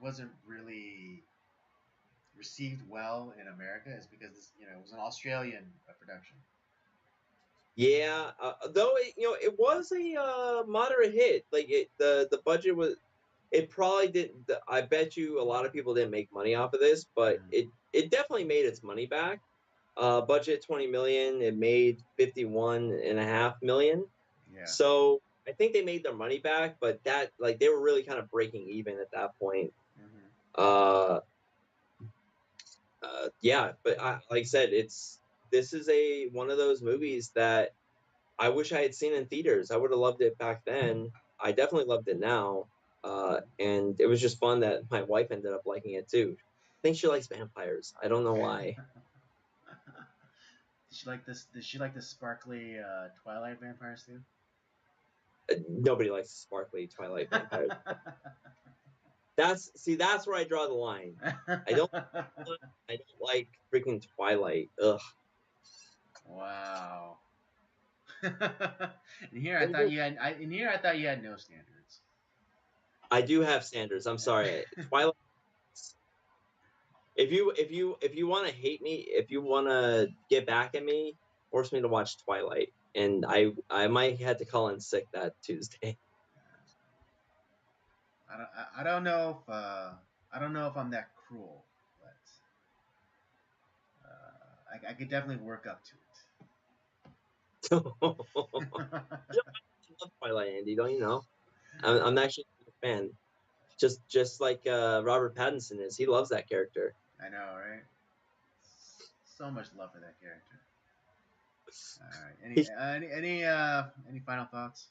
A: wasn't really received well in America is because this it was an Australian production.
B: Yeah, though it was a moderate hit. Like the budget was, it probably didn't. I bet you a lot of people didn't make money off of this, but
A: Mm.
B: it definitely made its money back. Budget 20 million, it made 51.5 million.
A: Yeah.
B: So I think they made their money back, but that like they were really kind of breaking even at that point.
A: Mm-hmm.
B: Uh, yeah, but like I said, this is a one of those movies that I wish I had seen in theaters. I would have loved it back then. I definitely loved it now. And it was just fun that my wife ended up liking it too. I think she likes vampires. I don't know why.
A: Did she like this? Did she like the sparkly Twilight vampires too?
B: Nobody likes sparkly Twilight vampires. That's where I draw the line. I don't I don't like freaking Twilight. Ugh.
A: Wow. In here, I thought you had. In here, I thought you had no standards.
B: I do have standards. I'm sorry. Twilight. If you want to hate me, if you want to get back at me, force me to watch Twilight, and I might have to call in sick that Tuesday.
A: I don't know if I don't know if I'm that cruel, but I could definitely work up to
B: I
A: it.
B: love Twilight, Andy. Don't you know? I'm actually a fan. Just like Robert Pattinson is. He loves that character.
A: I know, right? So much love for that character. All right. Any final thoughts?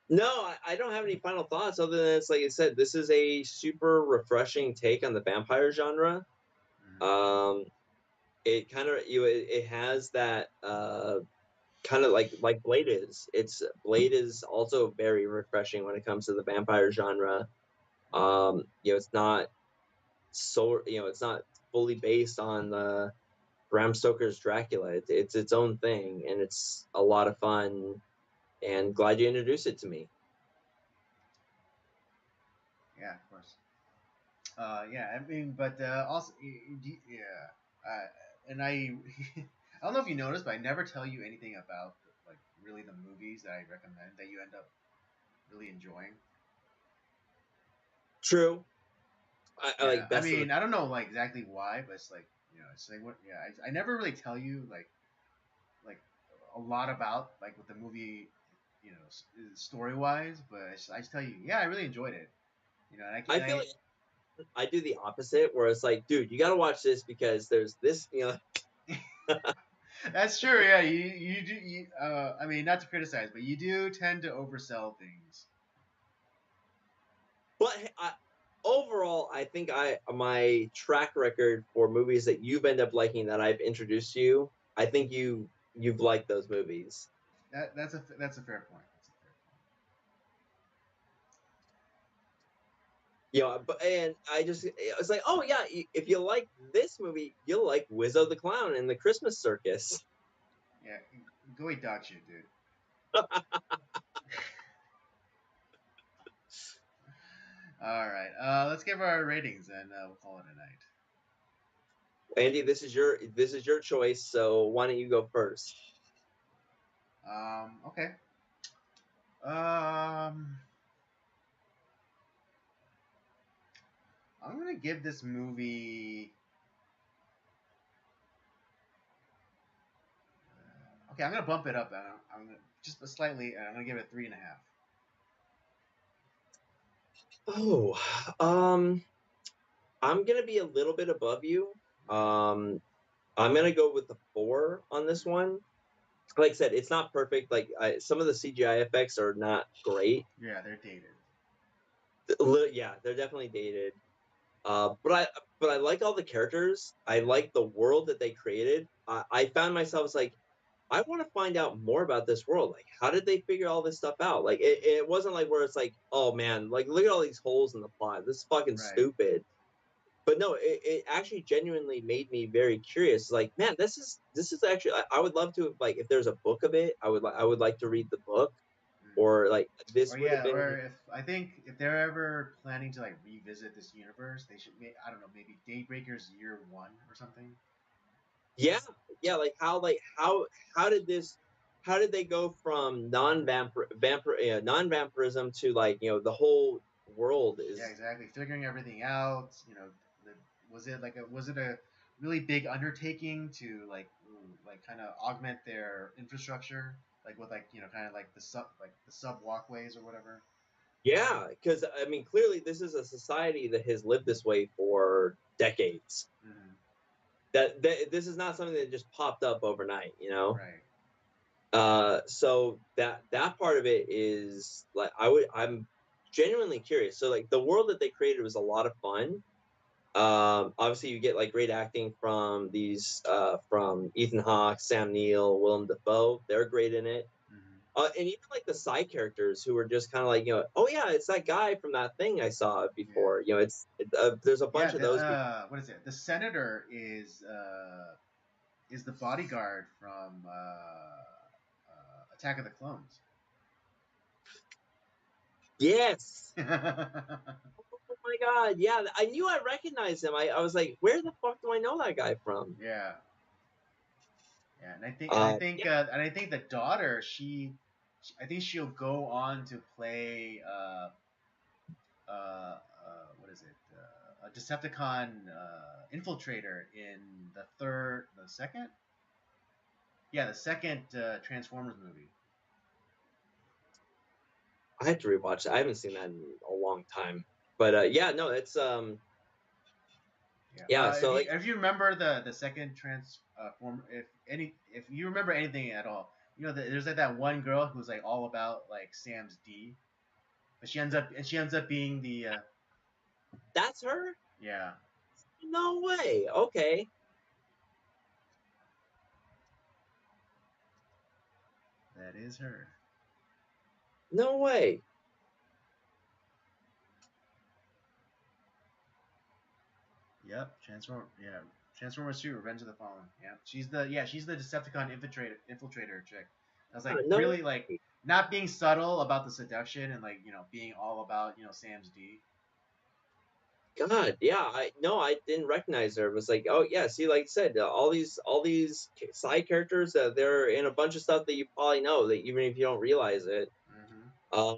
B: No, I don't have any final thoughts other than it's like I said, this is a super refreshing take on the vampire genre.
A: Mm-hmm.
B: Um, it kind of it has that kind of like Blade is. Blade is also very refreshing when it comes to the vampire genre. It's not it's not fully based on the Bram Stoker's Dracula. It's its own thing, and it's a lot of fun. And glad you introduced it to me.
A: Yeah, of course. Yeah, I mean, but also, yeah, and I, I don't know if you noticed, but I never tell you anything about like really the movies that I recommend that you end up really enjoying.
B: True. I
A: Yeah,
B: like
A: I
B: best of the.
A: mean, I don't know like exactly why, but it's like it's like what? Yeah, I never really tell you like a lot about like what the movie, story wise, but I just tell you, yeah, I really enjoyed it. And
B: I feel like I do the opposite, where it's like, dude, you got to watch this because there's this.
A: That's true. Yeah, you do. I mean, not to criticize, but you do tend to oversell things.
B: But overall, I think my track record for movies that you've ended up liking that I've introduced to you, I think you've liked those movies.
A: That's a fair point. That's a fair
B: But and I just it's like, oh yeah, if you like this movie, you'll like Wizzo the Clown and the Christmas Circus.
A: point. Yeah, go eat dog shit, dude. All right. Let's give our ratings and we'll call it a night.
B: Andy, this is your choice, so why don't you go first?
A: Okay. Um, I'm gonna give this movie. Okay, I'm gonna bump it up. I'm gonna just slightly. I'm gonna give it 3.5.
B: Oh, I'm gonna be a little bit above you. Um, I'm gonna go with the 4 on this one. Like I said, it's not perfect. Like some of the CGI effects are not great.
A: Yeah, they're dated.
B: Yeah, they're definitely dated. But I like all the characters. I like the world that they created. I found myself like I want to find out more about this world. Like, how did they figure all this stuff out? Like, it wasn't like where it's like, oh man, like look at all these holes in the plot. This is fucking
A: Right.
B: stupid. But no, it actually genuinely made me very curious. Like, man, this is actually I would love to, like, if there's a book of it, I would like to read the book,
A: Mm.
B: or like
A: Or
B: this would have
A: yeah,
B: been.
A: or if I think if they're ever planning to like revisit this universe, they should make, I don't know, maybe Daybreakers Year One or something.
B: Yeah, yeah, how did this how did they go from non vampirism to, like, the whole world
A: Yeah,
B: is.
A: exactly. Figuring everything out. The, was it a really big undertaking to like kind of augment their infrastructure, like with like kind of like the sub walkways or whatever.
B: Yeah, because I mean, clearly this is a society that has lived this way for decades.
A: Mm-hmm.
B: That this is not something that just popped up overnight.
A: Right.
B: So that part of it is like I'm genuinely curious. So like the world that they created was a lot of fun. Obviously you get like great acting from these from Ethan Hawke, Sam Neill, Willem Dafoe. They're great in it.
A: Mm-hmm.
B: And even like the side characters who are just kind of like, oh yeah, it's that guy from that thing I saw
A: Yeah.
B: before. There's a
A: Yeah.
B: bunch of those people.
A: What is it? The senator is the bodyguard from Attack of the Clones.
B: Yes. Oh my god, yeah, I knew I recognized him. I was like, where the fuck do I know that guy from?
A: Yeah. Yeah, and
B: Yeah,
A: I think the daughter, I think she'll go on to play, what is it, a Decepticon infiltrator in the second, yeah, the second Transformers movie.
B: I have to rewatch it. I haven't seen that in a long time. But yeah, no, it's
A: Yeah,
B: yeah. So like,
A: if you remember the second transform, if you remember anything at all, there's like that one girl who's like all about like Sam's D, but she ends up being the
B: that's her.
A: yeah.
B: No way. Okay.
A: That is her.
B: No way.
A: Yep, Transformers 2: Revenge of the Fallen. Yeah, she's the Decepticon infiltrator chick. I was like
B: No
A: really like
B: way.
A: not being subtle about the seduction and like being all about Sam's D.
B: God, yeah. I no, I didn't recognize her. It was like, oh yeah. See, like I said, all these side characters, they're in a bunch of stuff that you probably know that even if you don't realize it.
A: Mm-hmm.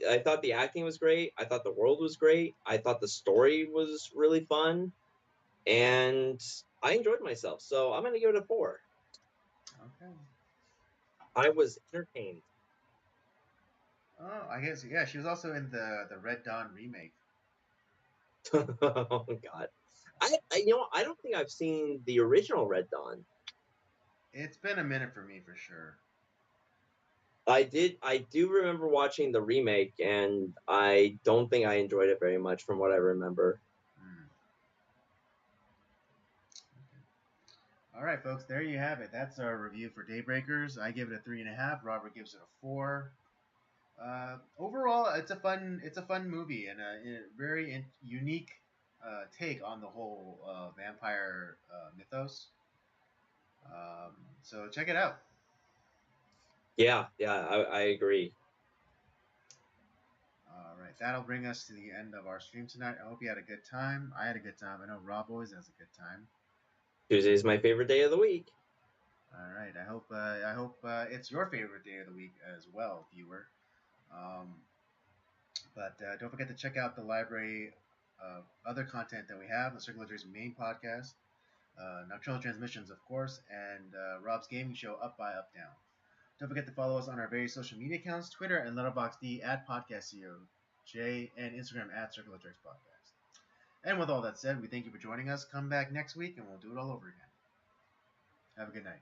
B: I thought the acting was great. I thought the world was great. I thought the story was really fun, and I enjoyed myself. So I'm gonna give it a 4.
A: Okay.
B: I was entertained.
A: Oh, I guess yeah. She was also in the Red Dawn remake.
B: Oh God, I don't think I've seen the original Red Dawn.
A: It's been a minute for me for sure.
B: I do remember watching the remake, and I don't think I enjoyed it very much from what I remember.
A: Mm. All right, folks. There you have it. That's our review for Daybreakers. I give it a 3.5. Robert gives it a 4. Overall, it's a fun movie and a very unique take on the whole vampire mythos. So check it out.
B: Yeah, yeah, I agree.
A: All right, that'll bring us to the end of our stream tonight. I hope you had a good time. I had a good time. I know Rob always has a good time.
B: Tuesday is my favorite day of the week.
A: All right, I hope it's your favorite day of the week as well, viewer. Um, but don't forget to check out the library of other content that we have. The Circular Joy's main podcast, Nocturnal Transmissions, of course, and Rob's gaming show, Up by Up Down. Don't forget to follow us on our various social media accounts, Twitter and Letterboxd at PodcastCOJ, and Instagram at Circular Jerks Podcast. And with all that said, we thank you for joining us. Come back next week and we'll do it all over again. Have a good night.